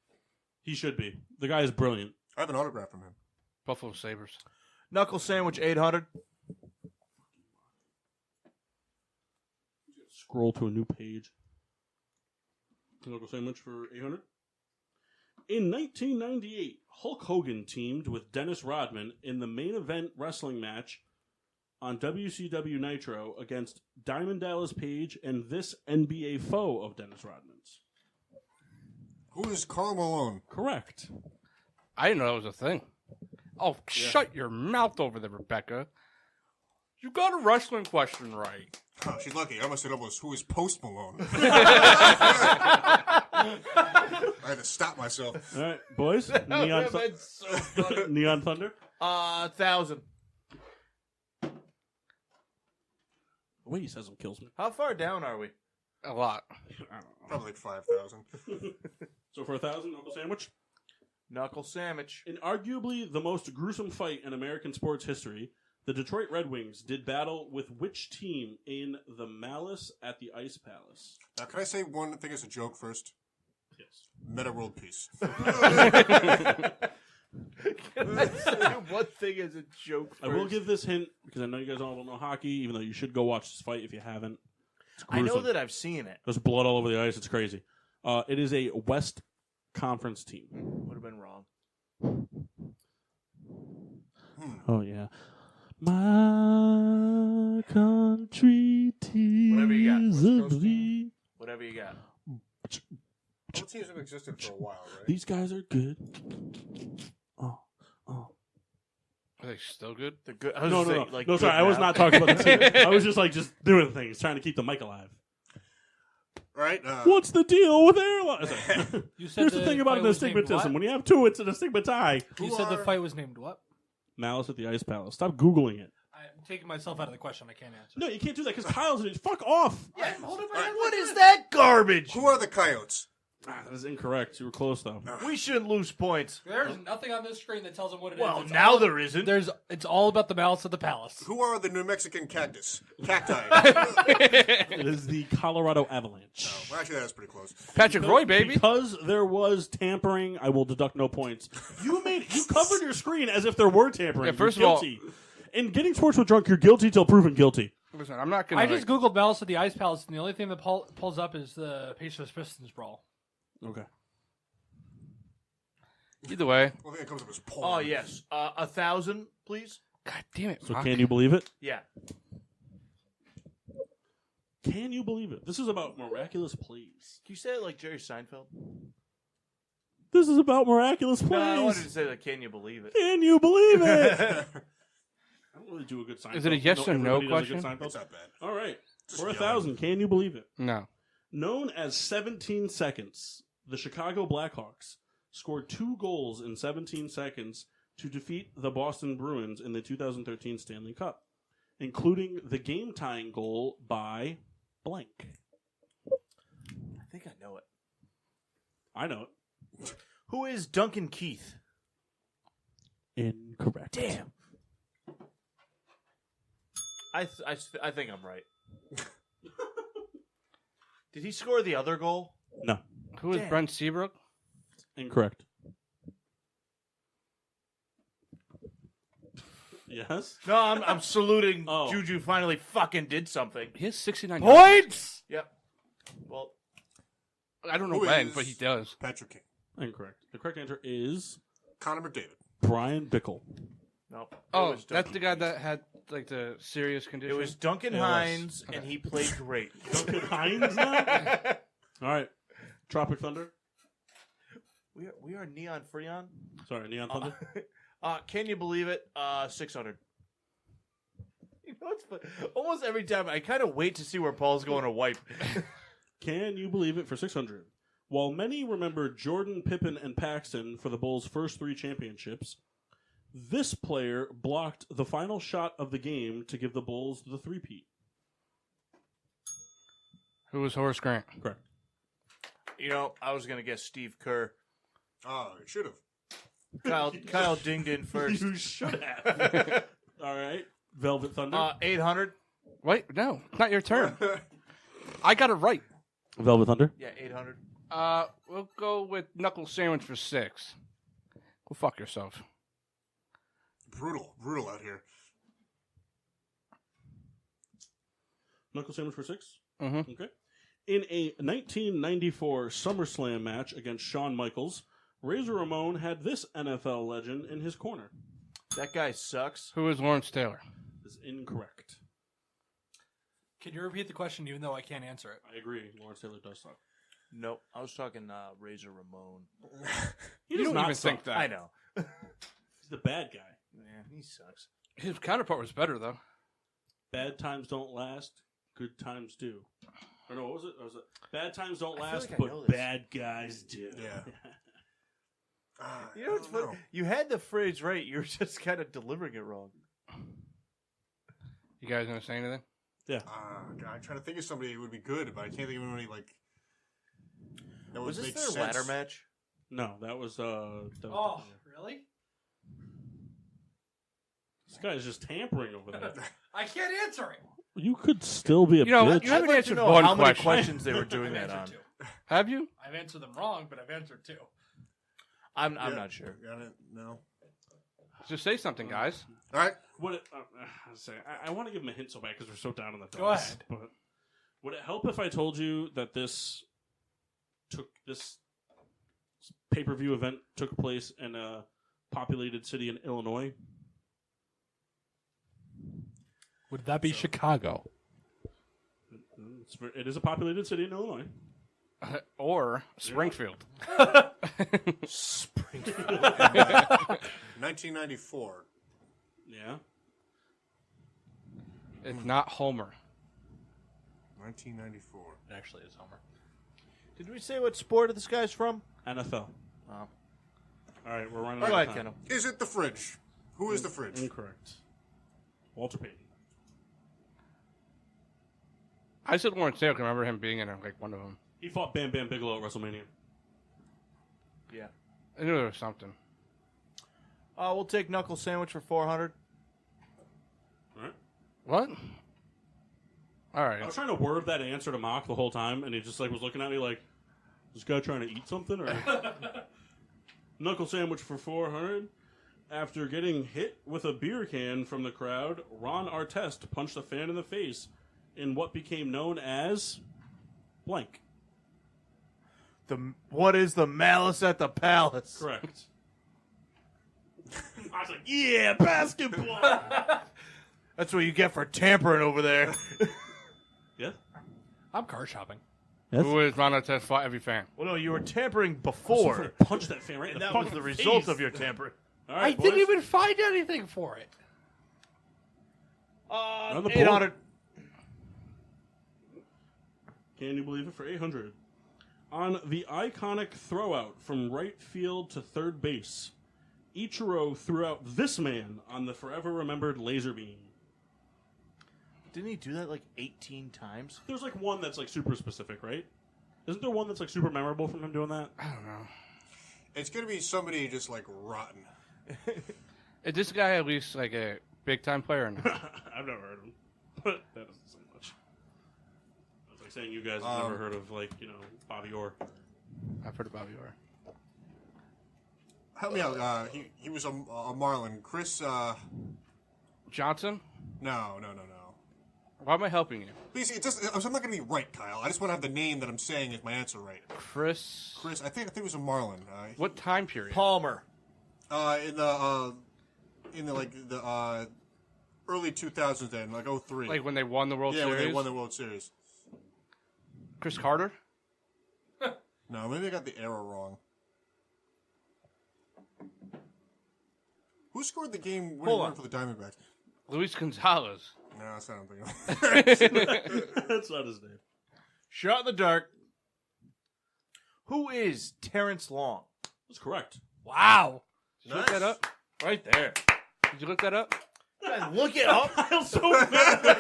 Speaker 2: He should be. The guy is brilliant.
Speaker 3: I have an autograph from him.
Speaker 4: Buffalo Sabres.
Speaker 6: Knuckle sandwich 800.
Speaker 2: Scroll to a new page. Local sandwich for 800. In 1998, Hulk Hogan teamed with Dennis Rodman in the main event wrestling match on WCW Nitro against Diamond Dallas Page and this NBA foe of Dennis Rodman's.
Speaker 3: Who is Karl Malone?
Speaker 2: Correct.
Speaker 4: I didn't know that was a thing. Oh, shut your mouth over there, Rebecca. You got a wrestling question right.
Speaker 3: Oh, she's lucky. I almost said who is Post Malone? I had to stop myself.
Speaker 2: All right, boys. Neon,
Speaker 6: That's so funny.
Speaker 2: Neon Thunder.
Speaker 6: 1,000.
Speaker 2: The way he says them kills me.
Speaker 6: How far down are we?
Speaker 4: A lot.
Speaker 3: Probably like 5,000.
Speaker 2: So for 1,000, Uncle Sandwich.
Speaker 6: Knuckle sandwich.
Speaker 2: In arguably the most gruesome fight in American sports history, The Detroit Red Wings did battle with which team in the Malice at the Ice Palace?
Speaker 3: Now, can I say one thing as a joke first?
Speaker 2: Yes.
Speaker 3: Meta world peace.
Speaker 6: One thing is a joke.
Speaker 2: I will give this hint because I know you guys all don't know hockey, even though you should go watch this fight if you haven't. It's
Speaker 6: I know
Speaker 2: gruesome.
Speaker 6: that I've seen it.
Speaker 2: There's blood all over the ice. It's crazy. It is a West Conference team.
Speaker 6: Would have been wrong.
Speaker 2: Oh, yeah. My country
Speaker 6: Whatever you got.
Speaker 2: tears
Speaker 3: West
Speaker 2: of
Speaker 3: Coast
Speaker 2: thee.
Speaker 6: Whatever you got.
Speaker 3: Both teams have existed for a while, right?
Speaker 2: These guys are good. Oh.
Speaker 4: Are they still good?
Speaker 6: The good.
Speaker 2: No, sorry. I was not talking about the team. I was just doing things, trying to keep the mic alive.
Speaker 3: Right?
Speaker 2: What's the deal with airlines?
Speaker 5: You said
Speaker 2: Here's the thing about an
Speaker 5: fight was named
Speaker 2: astigmatism.
Speaker 5: what?
Speaker 2: When you have two, it's an astigmatize.
Speaker 5: You said the fight was named what?
Speaker 2: Malice at the Ice Palace. Stop Googling it.
Speaker 5: I'm taking myself out of the question. I can't answer.
Speaker 2: No, you can't do that because Kyle's in it. Fuck off.
Speaker 5: Yeah, hold it
Speaker 6: What is that garbage?
Speaker 3: Who are the Coyotes?
Speaker 2: That is incorrect. You were close, though.
Speaker 6: We shouldn't lose points.
Speaker 5: There's nothing on this screen that tells them what it is.
Speaker 6: Well,
Speaker 5: It's
Speaker 6: now
Speaker 5: all-
Speaker 6: there isn't.
Speaker 5: It's all about the Malice of the Palace.
Speaker 3: Who are the New Mexican cacti?
Speaker 2: It is the Colorado Avalanche.
Speaker 3: Well, actually, that's pretty close.
Speaker 4: Patrick Roy, baby.
Speaker 2: Because there was tampering, I will deduct no points. You covered your screen as if there were tampering.
Speaker 4: Yeah, first
Speaker 2: You're
Speaker 4: of all-
Speaker 2: guilty. In getting sports with drunk, you're guilty till proven guilty.
Speaker 4: Listen, I'm not gonna.
Speaker 5: I just googled Malice of the Ice Palace, and the only thing that pulls up is the Pacers Pistons brawl.
Speaker 2: Okay.
Speaker 4: Either way.
Speaker 3: One thing that comes up is porn.
Speaker 6: Oh, yes. 1,000, please?
Speaker 4: God damn it.
Speaker 2: So
Speaker 4: Rock.
Speaker 2: can you believe it?
Speaker 6: Yeah.
Speaker 2: Can you believe it? This is about miraculous plays.
Speaker 6: Can you say it like Jerry Seinfeld?
Speaker 2: This is about miraculous plays.
Speaker 6: No, I wanted to say that. Can you believe it?
Speaker 2: Can you believe it? I don't really do a good Seinfeld.
Speaker 4: Is it a yes or no
Speaker 2: everybody does a good
Speaker 4: question?
Speaker 2: Seinfeld.
Speaker 3: It's not bad.
Speaker 2: All right.
Speaker 3: Just
Speaker 2: For
Speaker 3: yelling.
Speaker 2: 1,000, can you believe it?
Speaker 4: No.
Speaker 2: Known as 17 seconds, the Chicago Blackhawks scored 2 goals in 17 seconds to defeat the Boston Bruins in the 2013 Stanley Cup, including the game-tying goal by blank.
Speaker 6: I think I know it.
Speaker 2: I know it.
Speaker 6: Who is Duncan Keith?
Speaker 2: Incorrect.
Speaker 6: Damn. I think I'm right. Did he score the other goal?
Speaker 2: No.
Speaker 4: Who is
Speaker 6: Damn.
Speaker 4: Brent Seabrook?
Speaker 2: Incorrect. Yes?
Speaker 6: No, I'm saluting
Speaker 2: Oh.
Speaker 6: Juju finally fucking did something.
Speaker 4: He has 69
Speaker 5: Points!
Speaker 6: Yep. Well,
Speaker 4: I don't know
Speaker 3: Who
Speaker 4: when,
Speaker 3: is-
Speaker 4: but he does.
Speaker 3: Patrick King.
Speaker 2: Incorrect. The correct answer is
Speaker 3: Connor McDavid.
Speaker 2: Brian Bickle.
Speaker 6: no. It
Speaker 4: Oh,
Speaker 6: was
Speaker 4: that's
Speaker 6: Duncan
Speaker 4: the guy
Speaker 6: Keith.
Speaker 4: that had like the serious
Speaker 6: It
Speaker 4: condition.
Speaker 6: was Duncan
Speaker 2: Yeah, it was.
Speaker 6: Hines, and he played great.
Speaker 2: Duncan Hines now? All right. Tropic Thunder.
Speaker 6: We are Neon Freon.
Speaker 2: Sorry, Neon Thunder.
Speaker 6: Can you believe it? 600. You know what's fun? Almost every time I kind of wait to see where Paul's going to wipe.
Speaker 2: Can you believe it for 600? While many remember Jordan, Pippen, and Paxton for the Bulls' first 3 championships, this player blocked the final shot of the game to give the Bulls the three-peat.
Speaker 4: Who was Horace Grant?
Speaker 2: Correct.
Speaker 6: You know, I was going to guess Steve Kerr.
Speaker 3: Oh, you should have.
Speaker 6: Kyle dinged in first.
Speaker 2: You should have. All right. Velvet Thunder.
Speaker 6: 800.
Speaker 4: Wait, no, it's not your turn. I got it right.
Speaker 2: Velvet Thunder.
Speaker 6: Yeah, 800.
Speaker 4: We'll go with Knuckle Sandwich for 6. Go fuck yourself.
Speaker 3: Brutal out here.
Speaker 2: Knuckle Sandwich for 6?
Speaker 4: Mm-hmm.
Speaker 2: Okay. In a 1994 SummerSlam match against Shawn Michaels, Razor Ramon had this NFL legend in his corner.
Speaker 6: That guy sucks.
Speaker 4: Who is Lawrence Taylor?
Speaker 2: Is incorrect.
Speaker 5: Can you repeat the question even though I can't answer it?
Speaker 2: I agree. Lawrence Taylor does suck.
Speaker 6: Nope. I was talking Razor Ramon.
Speaker 2: He
Speaker 4: You
Speaker 2: does
Speaker 4: don't
Speaker 2: not
Speaker 4: even
Speaker 2: suck.
Speaker 4: think that.
Speaker 6: I know.
Speaker 2: He's the bad guy.
Speaker 6: Yeah, he sucks.
Speaker 4: His counterpart was better, though.
Speaker 2: Bad times don't last. Good times do. Or no, what was it? Or was it bad times don't
Speaker 6: I feel
Speaker 2: last,
Speaker 6: like I know
Speaker 2: but
Speaker 6: this.
Speaker 2: bad guys do.
Speaker 3: Yeah.
Speaker 6: You know what's funny? You had the phrase right. You were just kind of delivering it wrong.
Speaker 4: You guys gonna say anything?
Speaker 2: Yeah.
Speaker 3: I'm trying to think of somebody who would be good, but I can't think of anybody like that
Speaker 6: Was
Speaker 3: would
Speaker 6: this
Speaker 3: make
Speaker 6: their
Speaker 3: sense.
Speaker 6: ladder match?
Speaker 2: No, that was.
Speaker 5: Oh, really?
Speaker 2: This guy is just tampering over there.
Speaker 5: I can't answer it.
Speaker 2: You could still be a
Speaker 4: You know,
Speaker 2: bitch.
Speaker 4: you haven't
Speaker 6: I'd like
Speaker 4: answered
Speaker 6: to know
Speaker 4: one
Speaker 6: how many
Speaker 4: question.
Speaker 6: questions they were doing
Speaker 5: I've
Speaker 6: that on.
Speaker 5: answered two.
Speaker 4: Have you?
Speaker 5: I've answered them wrong, but I've answered two.
Speaker 6: I'm not sure.
Speaker 3: Got it? No.
Speaker 4: Just say something, guys.
Speaker 3: All right.
Speaker 2: I want to give him a hint so bad because we're so down in the dumps.
Speaker 5: Go ahead.
Speaker 2: But would it help if I told you that this pay-per-view event took place in a populated city in Illinois?
Speaker 5: Would that be Chicago?
Speaker 2: It is a populated city in Illinois.
Speaker 4: Or Springfield.
Speaker 3: 1994.
Speaker 2: Yeah.
Speaker 4: It's not Homer.
Speaker 3: 1994.
Speaker 5: It actually is Homer.
Speaker 6: Did we say what sport this guy's from?
Speaker 2: NFL.
Speaker 6: Oh.
Speaker 2: All right, we're running
Speaker 6: Go
Speaker 2: out
Speaker 6: ahead,
Speaker 2: of time.
Speaker 6: Kendall.
Speaker 3: Is it the fridge? Who is the fridge?
Speaker 2: Incorrect. Walter Payton.
Speaker 4: I said Lawrence Taylor. I can remember him being in like one of them.
Speaker 2: He fought Bam Bam Bigelow at WrestleMania.
Speaker 6: Yeah.
Speaker 4: I knew there was something.
Speaker 6: We'll take knuckle sandwich for 400.
Speaker 2: All right.
Speaker 4: What? All
Speaker 2: I
Speaker 4: right.
Speaker 2: was trying to word that answer to Mock the whole time, and he just like was looking at me like, "This guy trying to eat something?" Or knuckle sandwich for 400. After getting hit with a beer can from the crowd, Ron Artest punched a fan in the face in what became known as blank.
Speaker 6: What is the malice at the palace?
Speaker 2: Correct. I was like, "Yeah, basketball."
Speaker 6: That's what you get for tampering over there.
Speaker 2: Yeah.
Speaker 5: I'm car shopping.
Speaker 4: Who is Ron Artest fought every fan?
Speaker 6: Well, no, you were tampering
Speaker 2: So
Speaker 6: before,
Speaker 2: I punched that fan right in
Speaker 6: and
Speaker 2: the
Speaker 6: that was
Speaker 2: fucking
Speaker 6: the result
Speaker 2: face.
Speaker 6: of your tampering.
Speaker 2: All
Speaker 5: I
Speaker 2: right,
Speaker 5: didn't
Speaker 2: boys.
Speaker 5: even find anything for it.
Speaker 2: On the board.
Speaker 6: 800.
Speaker 2: Can you believe it for 800? On the iconic throwout from right field to third base, Ichiro threw out this man on the forever remembered laser beam.
Speaker 6: Didn't he do that like 18 times?
Speaker 2: There's like one that's like super specific, right? Isn't there one that's like super memorable from him doing that?
Speaker 4: I don't know.
Speaker 3: It's going to be somebody just like rotten.
Speaker 4: Is this guy at least like a big time player or not?
Speaker 2: I've never heard of him, but that doesn't say much. It's like saying you guys have never heard of like, Bobby Orr.
Speaker 4: I've heard of Bobby Orr.
Speaker 3: Help me out. He was a Marlin. Chris,
Speaker 4: Johnson?
Speaker 3: no.
Speaker 4: Why am I helping you?
Speaker 3: Please, I'm not going to be right, Kyle. I just want to have the name that I'm saying is my answer right.
Speaker 4: Chris?
Speaker 3: Chris, I think it was a Marlin.
Speaker 4: What time period?
Speaker 6: Palmer.
Speaker 3: In the early 2000s then, like 03.
Speaker 4: Like when they won the World
Speaker 3: yeah,
Speaker 4: Series?
Speaker 3: when they won the World Series.
Speaker 4: Chris Carter?
Speaker 3: No, maybe I got the era wrong. Who scored the game winning run for the Diamondbacks?
Speaker 4: Luis Gonzalez.
Speaker 3: No, that's not what I'm thinking of.
Speaker 2: That's not his name.
Speaker 6: Shot in the dark. Who is Terrence Long?
Speaker 2: That's correct.
Speaker 5: Wow.
Speaker 4: Did you look that up?
Speaker 6: Right there.
Speaker 4: Did you look that up?
Speaker 6: Look it up.
Speaker 2: I'm so mad. Did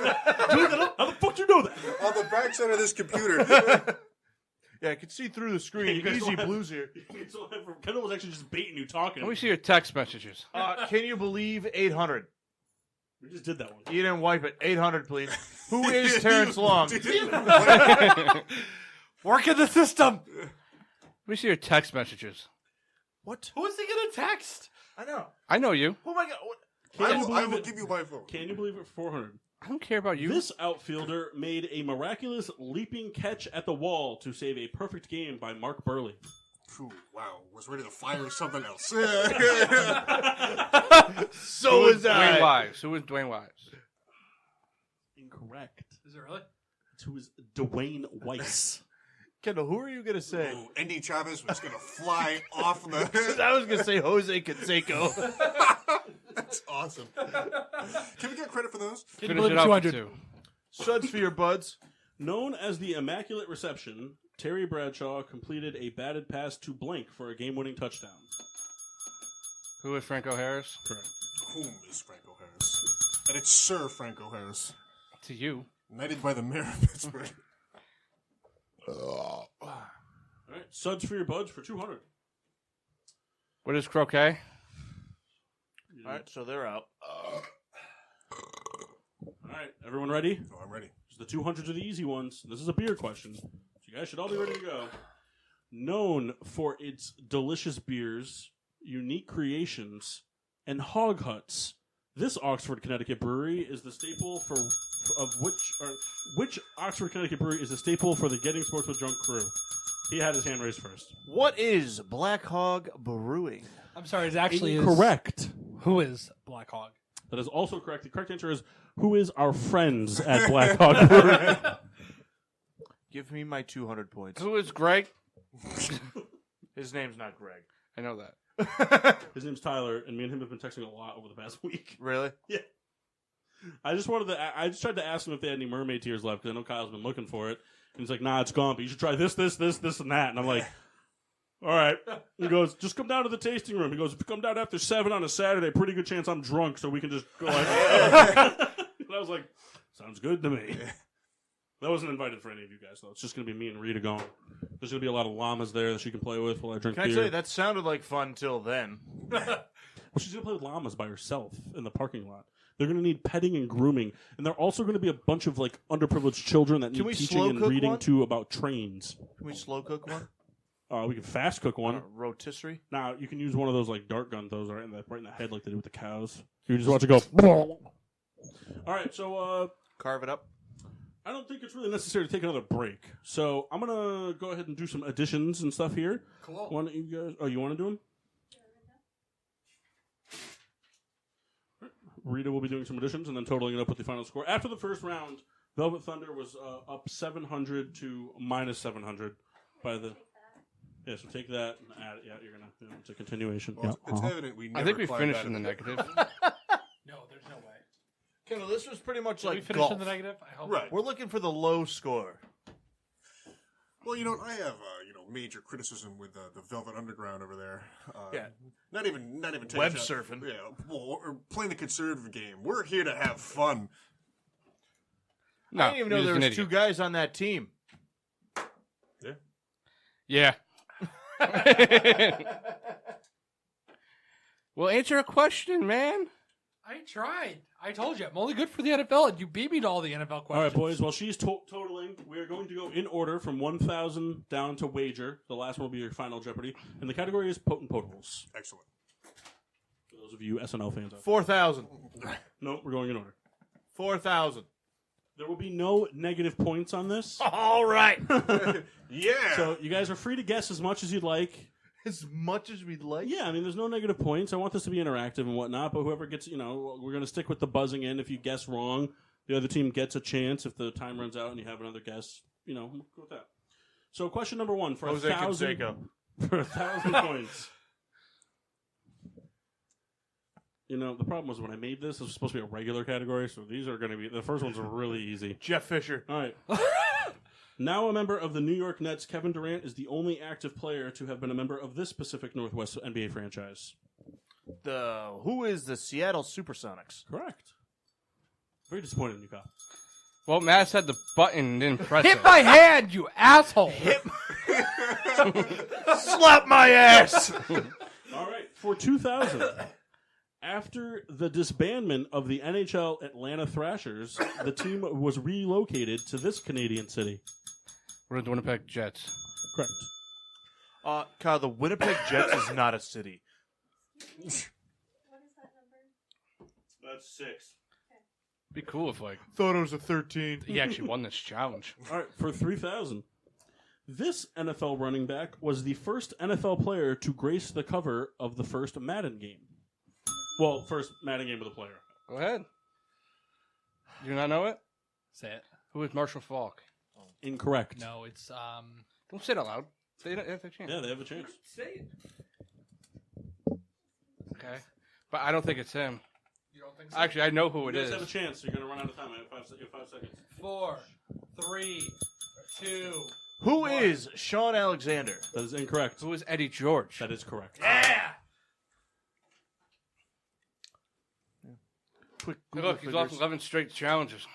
Speaker 2: you look that up? How the fuck do you know that?
Speaker 3: On the backside of this computer.
Speaker 6: Yeah, I can see through the screen.
Speaker 2: Hey, you guys
Speaker 6: Easy
Speaker 2: don't have-
Speaker 6: blues here.
Speaker 2: Kendall was actually just baiting you talking.
Speaker 4: Let me see your text messages.
Speaker 6: Can you believe 800?
Speaker 2: We just did that one.
Speaker 6: You didn't wipe it. 800, please. Who is Terrence Long?
Speaker 5: Work in the system.
Speaker 4: Let me see your text messages.
Speaker 6: What?
Speaker 5: Who is he going to text?
Speaker 6: I know.
Speaker 4: I know you.
Speaker 6: Oh my God. What?
Speaker 3: I will give you my phone.
Speaker 2: Can you believe it? 400.
Speaker 4: I don't care about you.
Speaker 2: This outfielder made a miraculous leaping catch at the wall to save a perfect game by Mark Burley.
Speaker 3: Phew, wow, was ready to fire something else.
Speaker 6: So
Speaker 4: Who
Speaker 6: is I.
Speaker 4: Dwayne Wise. Who is Dwayne Wise?
Speaker 2: Incorrect.
Speaker 5: Is it really?
Speaker 2: It's who is Dwayne Weiss.
Speaker 6: Kendall, who are you going to say?
Speaker 3: Ooh, Andy Chavez was going to fly off the...
Speaker 6: I was going to say Jose Canseco.
Speaker 3: That's awesome. Can we get credit for those?
Speaker 5: Can you
Speaker 4: Finish
Speaker 5: believe
Speaker 4: it up for
Speaker 5: 200?
Speaker 4: 2.
Speaker 6: Suds for your buds.
Speaker 2: Known as the Immaculate Reception, Terry Bradshaw completed a batted pass to blank for a game-winning touchdown.
Speaker 4: Who is Franco Harris?
Speaker 2: Correct.
Speaker 3: Whom is Franco Harris? And it's Sir Franco Harris.
Speaker 4: To you.
Speaker 3: Knighted by the mayor of Pittsburgh.
Speaker 2: All right, Suds for your buds for 200.
Speaker 4: What is croquet?
Speaker 6: All right, so they're out.
Speaker 2: right, everyone ready?
Speaker 3: Oh, I'm ready.
Speaker 2: The 200s are the easy ones. This is a beer question. So you guys should all be ready to go. Known for its delicious beers, unique creations, and hog huts, this Oxford, Connecticut brewery is the staple for which Oxford, Connecticut brewery is the staple for the Getting Sports with Drunk crew? He had his hand raised first.
Speaker 6: What is Black Hog Brewing?
Speaker 5: I'm sorry, it actually is.
Speaker 2: Correct.
Speaker 5: Who is Black Hog?
Speaker 2: That is also correct. The correct answer is, who is our friends at Black Hog Brewery?
Speaker 6: Give me my 200 points.
Speaker 4: Who is Greg?
Speaker 6: His name's not Greg.
Speaker 4: I know that.
Speaker 2: His name's Tyler, and me and him have been texting a lot over the past week.
Speaker 6: Really?
Speaker 2: Yeah. I just tried to ask him if they had any mermaid tears left, because I know Kyle's been looking for it. And he's like, nah, it's gone, but you should try this, and that. And I'm like, all right. He goes, just come down to the tasting room. He goes, if you come down after 7 on a Saturday, pretty good chance I'm drunk, so we can just go ahead. And I was like, sounds good to me. I wasn't invited for any of you guys, though. It's just going to be me and Rita going. There's going to be a lot of llamas there that she can play with while I drink
Speaker 6: Can
Speaker 2: beer.
Speaker 6: I tell you, that sounded like fun till then.
Speaker 2: Well, she's going to play with llamas by herself in the parking lot. They're going to need petting and grooming. And they're also going to be a bunch of, like, underprivileged children that need teaching and reading,
Speaker 6: one?
Speaker 2: too, about trains.
Speaker 6: Can we slow cook one?
Speaker 2: We can fast cook one.
Speaker 6: Rotisserie?
Speaker 2: Now, you can use one of those, like, dart gun throws right in the head like they do with the cows. You just watch it go. All right, so...
Speaker 6: Carve it up.
Speaker 2: I don't think it's really necessary to take another break. So I'm going to go ahead and do some additions and stuff here.
Speaker 5: Cool.
Speaker 2: You want to do them? Rita will be doing some additions and then totaling it up with the final score. After the first round, Velvet Thunder was up 700 to minus 700 by the... Yeah, so take that and add it. Yeah, you're going to... it's a continuation.
Speaker 3: Well,
Speaker 2: yeah.
Speaker 3: it's evident we never
Speaker 4: I think we
Speaker 3: climbed
Speaker 4: finished
Speaker 3: out
Speaker 4: in
Speaker 3: of
Speaker 4: the
Speaker 3: it.
Speaker 4: negative.
Speaker 5: No, there's no way.
Speaker 6: Kendall, this was pretty much
Speaker 5: Did we
Speaker 6: like
Speaker 5: finish
Speaker 6: golf.
Speaker 5: in the negative? I hope.
Speaker 3: Right.
Speaker 6: We're looking for the low score.
Speaker 3: Well, I have major criticism with the Velvet Underground over there.
Speaker 6: Yeah.
Speaker 3: Not even taking
Speaker 6: Web
Speaker 3: a shot-
Speaker 6: surfing.
Speaker 3: Yeah, well, or playing the conservative game. We're here to have fun.
Speaker 4: No,
Speaker 6: I didn't even know
Speaker 4: you're
Speaker 6: there
Speaker 4: just
Speaker 6: was
Speaker 4: an
Speaker 6: 2 guys on that team.
Speaker 4: Yeah. Well, answer a question, man.
Speaker 5: I tried. I told you. I'm only good for the NFL, and you beat me to all the NFL questions.
Speaker 2: All right, boys. While she's totaling, we are going to go in order from 1,000 down to wager. The last one will be your final Jeopardy. And the category is potent potables.
Speaker 3: Excellent.
Speaker 2: For those of you SNL fans out there.
Speaker 6: 4,000.
Speaker 2: No, we're going in order.
Speaker 6: 4,000.
Speaker 2: There will be no negative points on this.
Speaker 6: All right.
Speaker 3: Yeah.
Speaker 2: So you guys are free to guess as much as you'd like.
Speaker 6: As much as we'd like.
Speaker 2: Yeah, I mean, there's no negative points. I want this to be interactive and whatnot, but whoever gets, we're going to stick with the buzzing in. If you guess wrong, the other team gets a chance. If the time runs out and you have another guess, we'll go with that. So question number 1 for
Speaker 6: Jose
Speaker 2: 1,000
Speaker 6: Canseco.
Speaker 2: for 1,000 points. The problem was when I made this, it was supposed to be a regular category, so these are going to be, the first ones are really easy.
Speaker 6: Jeff Fisher.
Speaker 2: All right. Now a member of the New York Nets, Kevin Durant is the only active player to have been a member of this Pacific Northwest NBA franchise.
Speaker 6: Who is the Seattle Supersonics?
Speaker 2: Correct. Very disappointed in you, Kyle.
Speaker 4: Well, Mass had the button and didn't press
Speaker 5: Hit
Speaker 4: it.
Speaker 5: my hand, you asshole!
Speaker 6: Slap my ass!
Speaker 2: All right. For 2000, after the disbandment of the NHL Atlanta Thrashers, the team was relocated to this Canadian city.
Speaker 4: We're the Winnipeg Jets.
Speaker 2: Correct.
Speaker 6: Kyle, the Winnipeg Jets is not a city.
Speaker 9: What is that number?
Speaker 2: That's 6.
Speaker 4: Be cool if,
Speaker 6: Thought it was a 13.
Speaker 4: he actually won this challenge.
Speaker 2: All right. For 3000, this NFL running back was the first NFL player to grace the cover of the first Madden game. Well, first Madden game with a player.
Speaker 4: Go ahead. Do you not know it?
Speaker 5: Say it.
Speaker 4: Who is Marshall Falk?
Speaker 2: Incorrect.
Speaker 5: No, it's
Speaker 4: Don't say it out loud. They don't have a chance.
Speaker 2: Yeah, they have a chance.
Speaker 5: Say it.
Speaker 4: Okay. But I don't think it's him.
Speaker 5: You don't think so?
Speaker 4: Actually, I know who it
Speaker 2: You guys
Speaker 4: is.
Speaker 2: have a chance. You're going to run out of time. I have 5 seconds.
Speaker 5: 4, 3, 2.
Speaker 6: Who is Sean Alexander?
Speaker 2: That is incorrect.
Speaker 4: Who is Eddie George?
Speaker 2: That is correct.
Speaker 6: Quick,
Speaker 4: Hey, look, he's lost 11 straight challenges.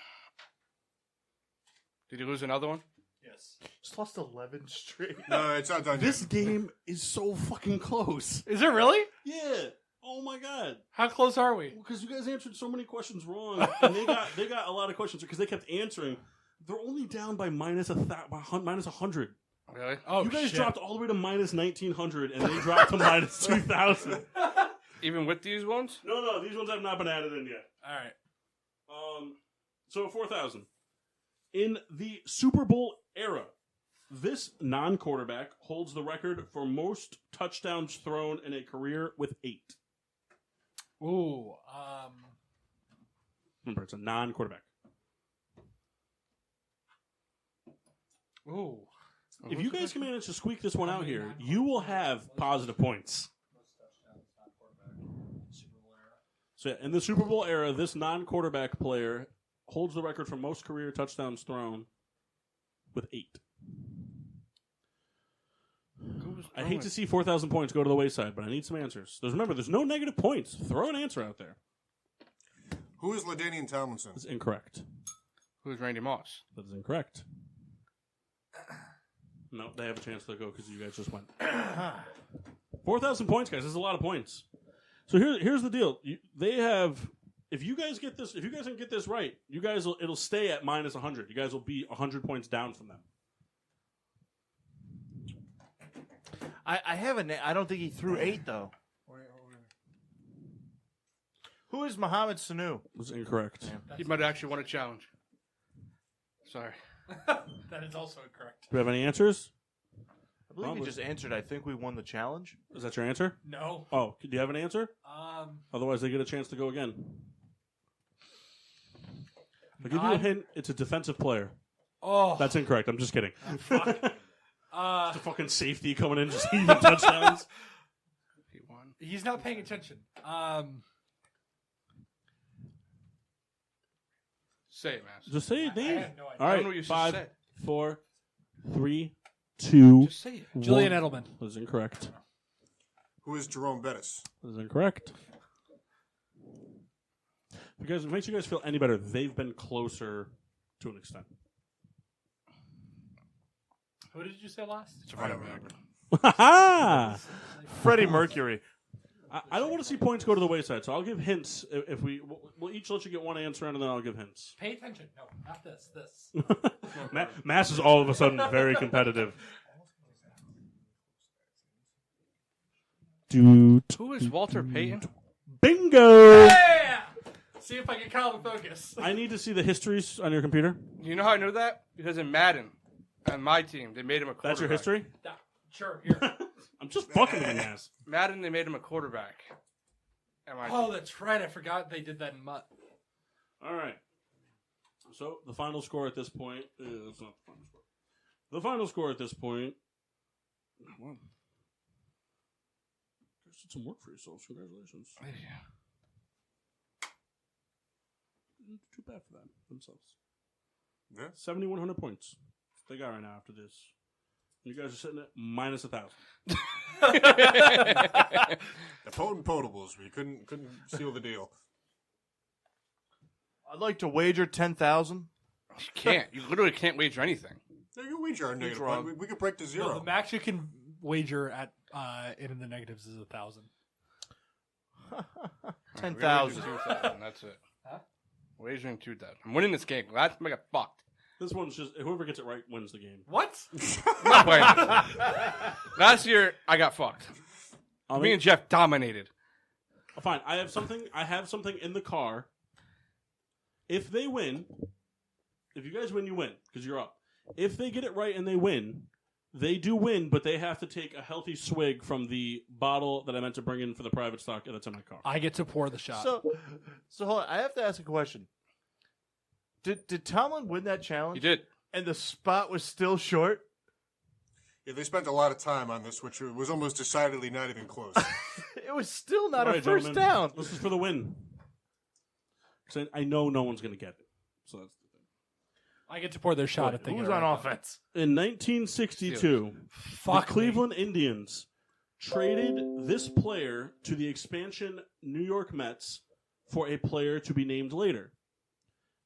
Speaker 4: Did he lose another one?
Speaker 3: Yes.
Speaker 6: He's lost 11 straight.
Speaker 3: No, it's not done
Speaker 2: This game is so fucking close.
Speaker 5: Is it really?
Speaker 2: Yeah. Oh my god!
Speaker 5: How close are we?
Speaker 2: Because you guys answered so many questions wrong, and they got a lot of questions because they kept answering. They're only down by minus 100.
Speaker 4: Really?
Speaker 5: Oh,
Speaker 2: You guys
Speaker 5: shit.
Speaker 2: dropped all the way to minus 1900, and they dropped to minus 2000.
Speaker 4: Even with these ones?
Speaker 2: No, these ones have not been added in yet.
Speaker 5: All right.
Speaker 2: So 4,000. In the Super Bowl era, this non-quarterback holds the record for most touchdowns thrown in a career with 8.
Speaker 5: Ooh.
Speaker 2: Remember, it's a non-quarterback.
Speaker 5: Ooh.
Speaker 2: If you guys can manage to squeak this one out here, you will have positive points. So, in the Super Bowl era, this non-quarterback player holds the record for most career touchdowns thrown with 8. I hate to see 4,000 points go to the wayside, but I need some answers. Remember, there's no negative points. Throw an answer out there.
Speaker 3: Who is LaDainian Tomlinson?
Speaker 2: That's incorrect.
Speaker 4: Who's Randy Moss?
Speaker 2: That is incorrect. No, they have a chance to go because you guys just went. 4,000 points, guys. This is a lot of points. So here's the deal. They have. If you guys get this, if you guys can get this right, you guys it'll stay at minus 100. You guys will be 100 points down from them.
Speaker 6: I have I don't think he threw 8 though. Who is Mohamed Sanu?
Speaker 2: That's incorrect.
Speaker 4: He might have actually won a challenge. Sorry.
Speaker 5: That is also incorrect.
Speaker 2: Do we have any answers?
Speaker 6: I believe he just answered. I think we won the challenge.
Speaker 2: Is that your answer?
Speaker 5: No.
Speaker 2: Oh, do you have an answer? Otherwise, they get a chance to go again. I'll give you a hint. It's a defensive player.
Speaker 5: Oh.
Speaker 2: That's incorrect. I'm just kidding.
Speaker 5: Fuck.
Speaker 2: It's a fucking safety coming in, just even touchdowns.
Speaker 4: He won.
Speaker 5: He's not paying attention.
Speaker 4: Say it, man.
Speaker 2: Just say it,
Speaker 5: I
Speaker 2: name.
Speaker 5: have no idea.
Speaker 2: All
Speaker 4: I
Speaker 2: right,
Speaker 4: don't know what you should
Speaker 2: 5,
Speaker 4: say.
Speaker 2: 4, 3, 2.
Speaker 4: Just say it.
Speaker 5: Julian
Speaker 2: 1.
Speaker 5: Edelman.
Speaker 2: That is incorrect.
Speaker 3: Who is Jerome Bettis?
Speaker 2: That is incorrect. Because if it makes you guys feel any better, they've been closer to an extent.
Speaker 5: Who did you say last?
Speaker 3: I don't remember.
Speaker 2: Ha
Speaker 6: Freddie Mercury.
Speaker 2: I don't want to see points go to the wayside, so I'll give hints. If we'll each let you get one answer, and then I'll give hints.
Speaker 5: Pay attention. No, not this. This.
Speaker 2: Mass is all of a sudden very competitive.
Speaker 4: Who is Walter Payton?
Speaker 2: Bingo!
Speaker 5: Yeah! See if I can call the focus.
Speaker 2: I need to see the histories on your computer.
Speaker 4: You know how I know that? Because in Madden, on my team, they made him a quarterback.
Speaker 2: That's your history?
Speaker 5: Sure, here.
Speaker 2: I'm just fucking with you, Mass.
Speaker 4: Madden, they made him a quarterback.
Speaker 5: Oh, that's right. I forgot they did that in Mutt.
Speaker 2: All right. So the final score at this point is not the final score. The final score at this point. Well, you guys did some work for yourselves. Congratulations. Too bad for them themselves.
Speaker 3: Yeah.
Speaker 2: 7,100 points. That's what they got right now after this. You guys are sitting at minus 1,000.
Speaker 3: The potent potables. We couldn't seal the deal.
Speaker 6: I'd like to wager 10,000.
Speaker 4: You can't. You literally can't wager anything.
Speaker 3: No, you wager our negative
Speaker 6: wrong.
Speaker 3: point. We could break to
Speaker 5: No,
Speaker 3: zero.
Speaker 5: the max you can wager at in the negatives is 1,000.
Speaker 6: 10,000.
Speaker 4: 2,000. That's it.
Speaker 5: Huh?
Speaker 4: Wagering 2,000. I'm winning this game. Last time I got fucked.
Speaker 2: This one's just whoever gets it right wins the game.
Speaker 5: What?
Speaker 4: I'm not playing this. Last year, I got fucked.
Speaker 2: I
Speaker 4: Me and Jeff dominated.
Speaker 2: Fine. I have something in the car. If they win, if you guys win, you win because you're up. If they get it right and they win, they do win, but they have to take a healthy swig from the bottle that I meant to bring in for the private stock that's in my car.
Speaker 5: I get to pour the shot.
Speaker 6: So hold on. I have to ask a question. Did Tomlin win that challenge?
Speaker 4: You did.
Speaker 6: And the spot was still short?
Speaker 3: Yeah, they spent a lot of time on this, which was almost decidedly not even close.
Speaker 6: It was still not
Speaker 2: All
Speaker 6: a
Speaker 2: right,
Speaker 6: first
Speaker 2: gentlemen,
Speaker 6: down.
Speaker 2: This is for the win. 'Cause I know no one's going to get it. So that's the thing.
Speaker 5: I get to pour their shot if they
Speaker 6: Who's
Speaker 5: get it
Speaker 6: on
Speaker 5: right.
Speaker 6: offense?
Speaker 2: In 1962,
Speaker 5: Fuck
Speaker 2: the Cleveland Indians traded this player to the expansion New York Mets for a player to be named later.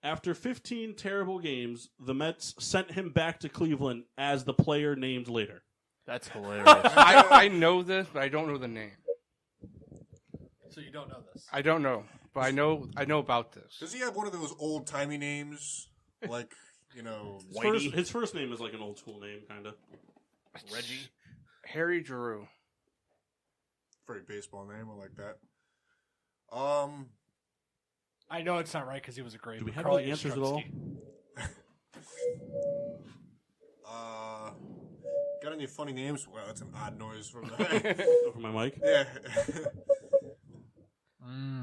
Speaker 2: After 15 terrible games, the Mets sent him back to Cleveland as the player named later.
Speaker 6: That's hilarious.
Speaker 4: I know this, but I don't know the name.
Speaker 5: So you don't know this.
Speaker 4: I don't know, but I know about this.
Speaker 3: Does he have one of those old timey names, like
Speaker 2: His first name is like an old school name, kind of.
Speaker 6: Reggie.
Speaker 4: Harry Drew.
Speaker 3: very baseball name? I like that.
Speaker 5: I know it's not right because he was a great.
Speaker 2: Do we have all the answers at all?
Speaker 3: Got any funny names? Well, that's an odd noise from the
Speaker 2: Over my mic.
Speaker 3: yeah.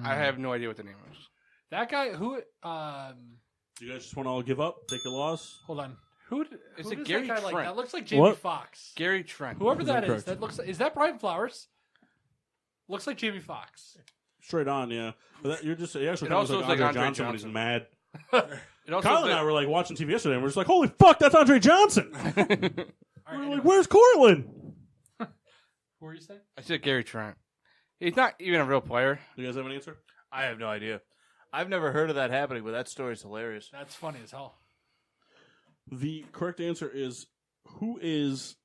Speaker 4: I have no idea what the name is.
Speaker 5: That guy who
Speaker 2: You guys just want to all give up, take your loss?
Speaker 5: hold on. Who
Speaker 4: Is
Speaker 5: who
Speaker 4: it
Speaker 5: does
Speaker 4: Gary
Speaker 5: that guy like?
Speaker 4: Trent?
Speaker 5: That looks like Jamie
Speaker 2: What?
Speaker 5: Foxx.
Speaker 4: Gary Trent.
Speaker 5: Whoever that is,
Speaker 2: Incorrect.
Speaker 5: that looks. Is that Brian Flowers? Looks like Jamie Foxx.
Speaker 2: Straight on, yeah. But that, you're actually
Speaker 4: It
Speaker 2: kind of
Speaker 4: also
Speaker 2: like
Speaker 4: looks like
Speaker 2: Andre
Speaker 4: Andre
Speaker 2: Johnson when he's
Speaker 4: Johnson.
Speaker 2: mad.
Speaker 4: It also
Speaker 2: Kyle
Speaker 4: looks
Speaker 2: and I
Speaker 4: like-
Speaker 2: were like watching TV yesterday, and we're just like, "Holy fuck, that's Andre Johnson!"
Speaker 5: All right,
Speaker 2: We're
Speaker 5: anyway.
Speaker 2: like, "Where's Cortland?"
Speaker 5: Who were you saying?
Speaker 4: I said Gary Trent. He's not even a real player.
Speaker 2: You guys have an answer?
Speaker 6: I have no idea. I've never heard of that happening, but that story's hilarious.
Speaker 5: That's funny as hell.
Speaker 2: The correct answer is who is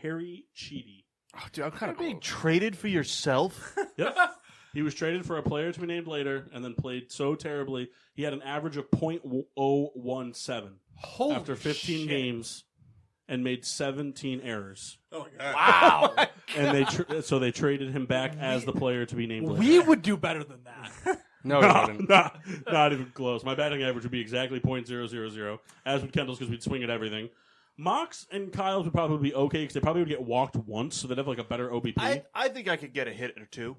Speaker 2: Harry Cheedy?
Speaker 4: Oh, dude, I'm kind of
Speaker 6: Being traded for yourself?
Speaker 2: Yep. He was traded for a player to be named later, and then played so terribly he had an average of .017
Speaker 5: Holy
Speaker 2: after 15
Speaker 5: shit.
Speaker 2: games, and made 17 errors.
Speaker 3: Oh my god!
Speaker 5: Wow.
Speaker 2: And so they traded him back as the player to be named later.
Speaker 5: We would do better than that.
Speaker 4: No, he wouldn't.
Speaker 2: not even close. My batting average would be exactly .000, as would Kendall's because we'd swing at everything. Mox and Kyle's would probably be okay because they probably would get walked once, so they'd have like a better OBP.
Speaker 6: I think I could get a hit or two.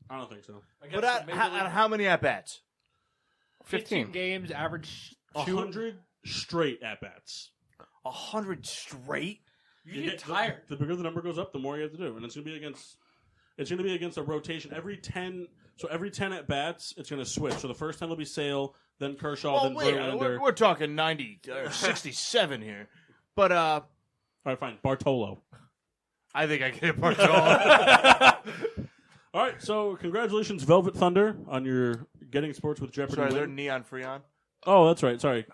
Speaker 2: I don't think so.
Speaker 6: But at how many at-bats?
Speaker 4: 15
Speaker 5: games, average
Speaker 2: 100 straight at bats.
Speaker 6: 100 straight?
Speaker 5: You get tired.
Speaker 2: The bigger the number goes up, the more you have to do, and it's going to be against a rotation every 10. So every 10 at bats, it's going to switch. So the first 10 will be Sale, then Kershaw, then Verlander.
Speaker 6: We're talking 90 or 67 here. But
Speaker 2: All right, fine. Bartolo.
Speaker 6: I think I can hit Bartolo.
Speaker 2: All right, so congratulations, Velvet Thunder, on your Getting Sports with Jeopardy
Speaker 6: Sorry,
Speaker 2: win.
Speaker 6: they're Neon Freon.
Speaker 2: Oh, that's right. Sorry.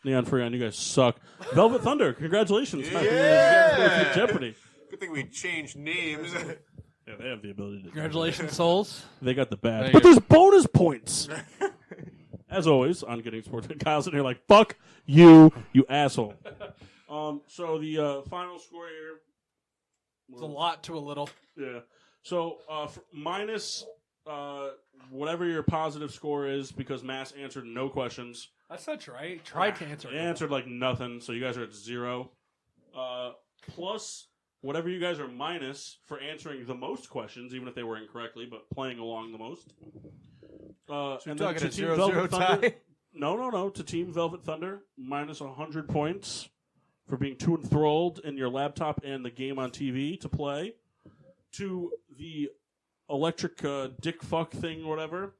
Speaker 2: Neon Freon, you guys suck. Velvet Thunder, congratulations. on your
Speaker 3: Yeah!
Speaker 2: Getting Sports with Jeopardy.
Speaker 3: Good thing we changed names.
Speaker 2: Yeah, they have the ability to.
Speaker 5: Congratulations, souls.
Speaker 2: They got the badge.
Speaker 4: Thank
Speaker 2: But
Speaker 4: you.
Speaker 2: there's bonus points. As always, on Getting Sports, Kyle's in here like, fuck you, you asshole. So the final score here.
Speaker 5: It's a lot to a little.
Speaker 2: Yeah. So minus whatever your positive score is, because Mass answered no questions.
Speaker 5: That's not true. I tried to answer.
Speaker 2: They answered like nothing, so you guys are at 0. Plus whatever you guys are minus for answering the most questions, even if they were incorrectly, but playing along the most. And then
Speaker 6: talking
Speaker 2: to
Speaker 6: a
Speaker 2: Team
Speaker 6: 0-0
Speaker 2: Velvet Thunder,
Speaker 6: tie?
Speaker 2: No. To Team Velvet Thunder, minus 100 points for being too enthralled in your laptop and the game on TV to play. To the electric dick fuck thing, whatever,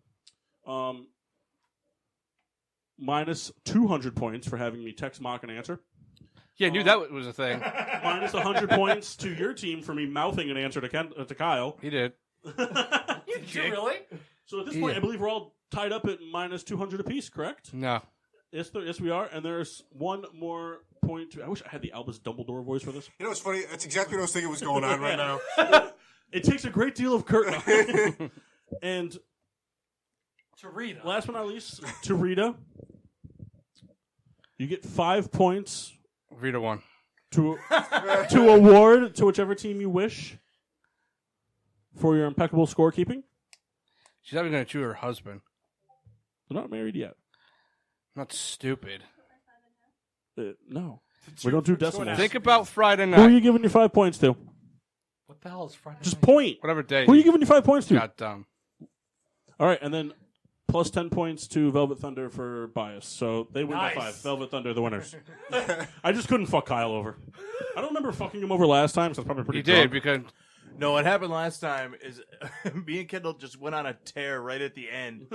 Speaker 2: minus 200 points for having me text, mock, and answer.
Speaker 4: Yeah, I knew that was a thing.
Speaker 2: Minus 100 points to your team for me mouthing an answer to Kyle.
Speaker 4: He did.
Speaker 5: Did you really?
Speaker 2: So at this point, I believe we're all tied up at minus 200 apiece, correct?
Speaker 4: No.
Speaker 2: Yes, we are. And there's one more point. I wish I had the Albus Dumbledore voice for this.
Speaker 3: You know what's funny? That's exactly what I was thinking was going on right now.
Speaker 2: It takes a great deal of curtain. And
Speaker 5: To Rita.
Speaker 2: last but not least, to Rita, you get 5 points
Speaker 4: Rita won.
Speaker 2: to award to whichever team you wish for your impeccable scorekeeping.
Speaker 4: She's not even going to choose her husband.
Speaker 2: They're not married yet.
Speaker 4: Not stupid.
Speaker 2: No. We don't do decimals.
Speaker 4: Think about Friday
Speaker 2: Who are
Speaker 4: night.
Speaker 2: you giving your 5 points to?
Speaker 5: What the hell is Friday?
Speaker 2: Just
Speaker 5: night?
Speaker 2: point.
Speaker 4: Whatever day.
Speaker 2: Who are you giving your 5 points to?
Speaker 4: got dumb.
Speaker 2: All right, and then plus 10 points to Velvet Thunder for bias. So they win by
Speaker 5: Nice.
Speaker 2: 5. Velvet Thunder, the winners. I just couldn't fuck Kyle over. I don't remember fucking him over last time, so it's probably pretty
Speaker 4: You did
Speaker 2: drunk.
Speaker 4: because
Speaker 6: No, what happened last time is me and Kendall just went on a tear right at the end.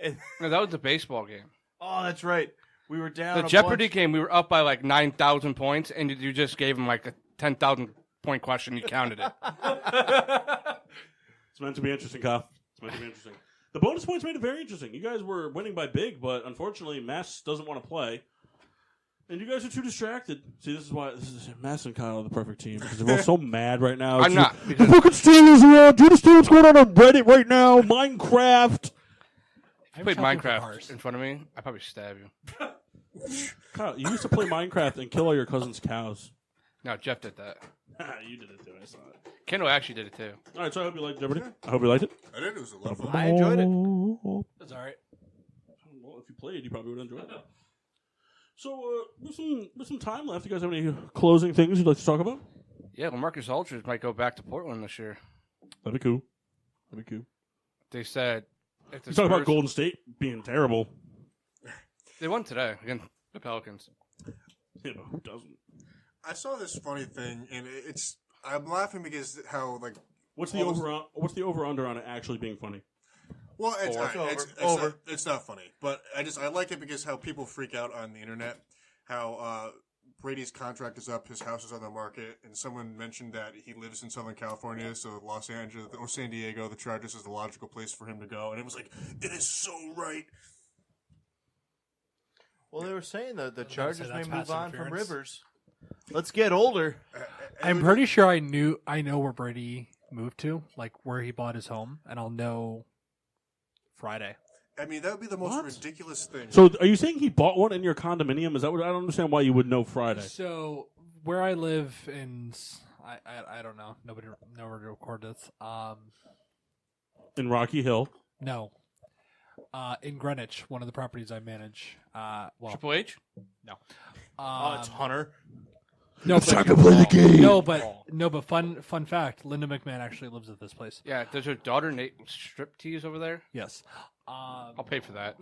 Speaker 6: And-
Speaker 4: no, that was the baseball game.
Speaker 6: oh, that's right. We were down
Speaker 4: The
Speaker 6: a
Speaker 4: Jeopardy
Speaker 6: bunch.
Speaker 4: game, we were up by like 9,000 points, and you just gave him like a 10,000 point question. You counted it.
Speaker 2: It's meant to be interesting, Kyle. It's meant to be interesting. The bonus points made it very interesting. You guys were winning by big, but unfortunately, Mass doesn't want to play. And you guys are too distracted. See, this is Mass and Kyle are the perfect team because they're all so mad right now.
Speaker 4: I'm not.
Speaker 2: The fucking Steelers are out. Do you understand what's going on Reddit right now? Minecraft.
Speaker 4: If you played Minecraft in front of me, I'd probably stab you.
Speaker 2: Kyle, you used to play Minecraft and kill all your cousin's cows.
Speaker 4: No, Jeff did that.
Speaker 2: You did it too. I saw it.
Speaker 4: Kendall actually did it too.
Speaker 2: All right, so I hope you liked Jeopardy. I hope you liked it.
Speaker 3: I did. It was a lot of fun.
Speaker 6: I enjoyed it.
Speaker 5: That's all right.
Speaker 2: Well, if you played, you probably would enjoy it. So, with some time left, you guys have any closing things you'd like to talk about?
Speaker 4: Yeah, LaMarcus Aldridge might go back to Portland this year.
Speaker 2: That'd be cool. That'd be cool.
Speaker 4: They said if the
Speaker 2: You talk about
Speaker 4: Spurs-
Speaker 2: Golden State being terrible.
Speaker 4: They won today against the Pelicans.
Speaker 2: Yeah, but who doesn't?
Speaker 3: I saw this funny thing, and I'm laughing because how like
Speaker 2: What's the over under on it actually being funny?
Speaker 3: well,
Speaker 6: Over.
Speaker 3: it's not funny, but I like it because how people freak out on the internet, how Brady's contract is up, his house is on the market, and someone mentioned that he lives in Southern California, so Los Angeles or San Diego, the Chargers is the logical place for him to go, and it was like, it is so right.
Speaker 6: Well, they were saying that the
Speaker 5: say
Speaker 6: Chargers may
Speaker 5: that's
Speaker 6: move
Speaker 5: pass
Speaker 6: on from
Speaker 5: interference.
Speaker 6: Rivers. Let's get older.
Speaker 5: I'm pretty sure I know where Brady moved to, like where he bought his home, and I'll know Friday.
Speaker 3: I mean, that would be the most
Speaker 2: What?
Speaker 3: ridiculous thing.
Speaker 2: So, are you saying he bought one in your condominium? Is that what I don't understand why you would know Friday?
Speaker 5: So where I live in, I don't know. Nobody nowhere to record this.
Speaker 2: In Rocky Hill.
Speaker 5: No. In Greenwich, one of the properties I manage. Well,
Speaker 4: Triple H?
Speaker 5: no.
Speaker 6: It's Hunter.
Speaker 5: No,
Speaker 2: It's time to play the game.
Speaker 5: No, but fun fact: Linda McMahon actually lives at this place.
Speaker 4: Yeah, does her daughter Nate strip tease over there?
Speaker 5: Yes.
Speaker 4: I'll pay for that.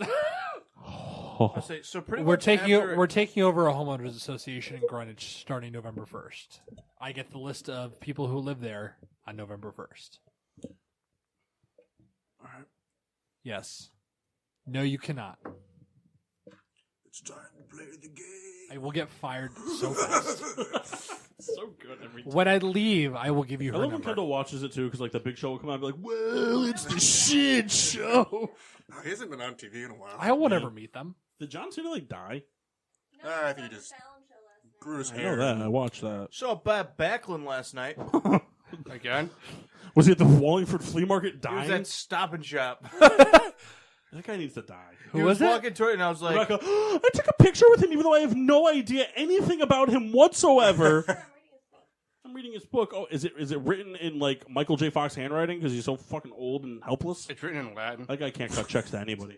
Speaker 6: I say, so pretty
Speaker 5: We're
Speaker 6: much
Speaker 5: taking
Speaker 6: after-
Speaker 5: we're taking over a homeowners association in Greenwich starting November 1st. I get the list of people who live there on November 1st.
Speaker 2: All right.
Speaker 5: Yes. No, you cannot.
Speaker 3: It's time to play the game.
Speaker 5: I will get fired so fast.
Speaker 2: So good every time.
Speaker 5: When I leave, I will give you
Speaker 2: I
Speaker 5: her
Speaker 2: love when
Speaker 5: number.
Speaker 2: Kendall watches it too, because like the big show will come out and be like, "Well, it's the shit show."
Speaker 3: Oh, he hasn't been on TV in a while.
Speaker 5: I will never meet them.
Speaker 2: Did John Cena like die?
Speaker 9: No,
Speaker 3: I
Speaker 9: it
Speaker 3: think he
Speaker 9: was
Speaker 3: just
Speaker 9: on a talent show last night.
Speaker 3: grew his
Speaker 2: I
Speaker 3: hair.
Speaker 2: know that. I watched that.
Speaker 6: Saw Bob Backlund last night.
Speaker 4: Again?
Speaker 2: Was he at the Wallingford Flea Market
Speaker 6: He
Speaker 2: dying?
Speaker 6: was at Stop and Shop.
Speaker 2: That guy needs to die.
Speaker 6: He
Speaker 5: Who
Speaker 6: was
Speaker 5: was it?
Speaker 6: walking toward it, and I was like,
Speaker 2: Rebecca, I took a picture with him even though I have no idea anything about him whatsoever.
Speaker 9: I'm reading his book.
Speaker 2: I'm reading his book. Oh, is it written in like Michael J. Fox handwriting because he's so fucking old and helpless?
Speaker 4: It's written in Latin.
Speaker 2: That guy can't cut checks to anybody.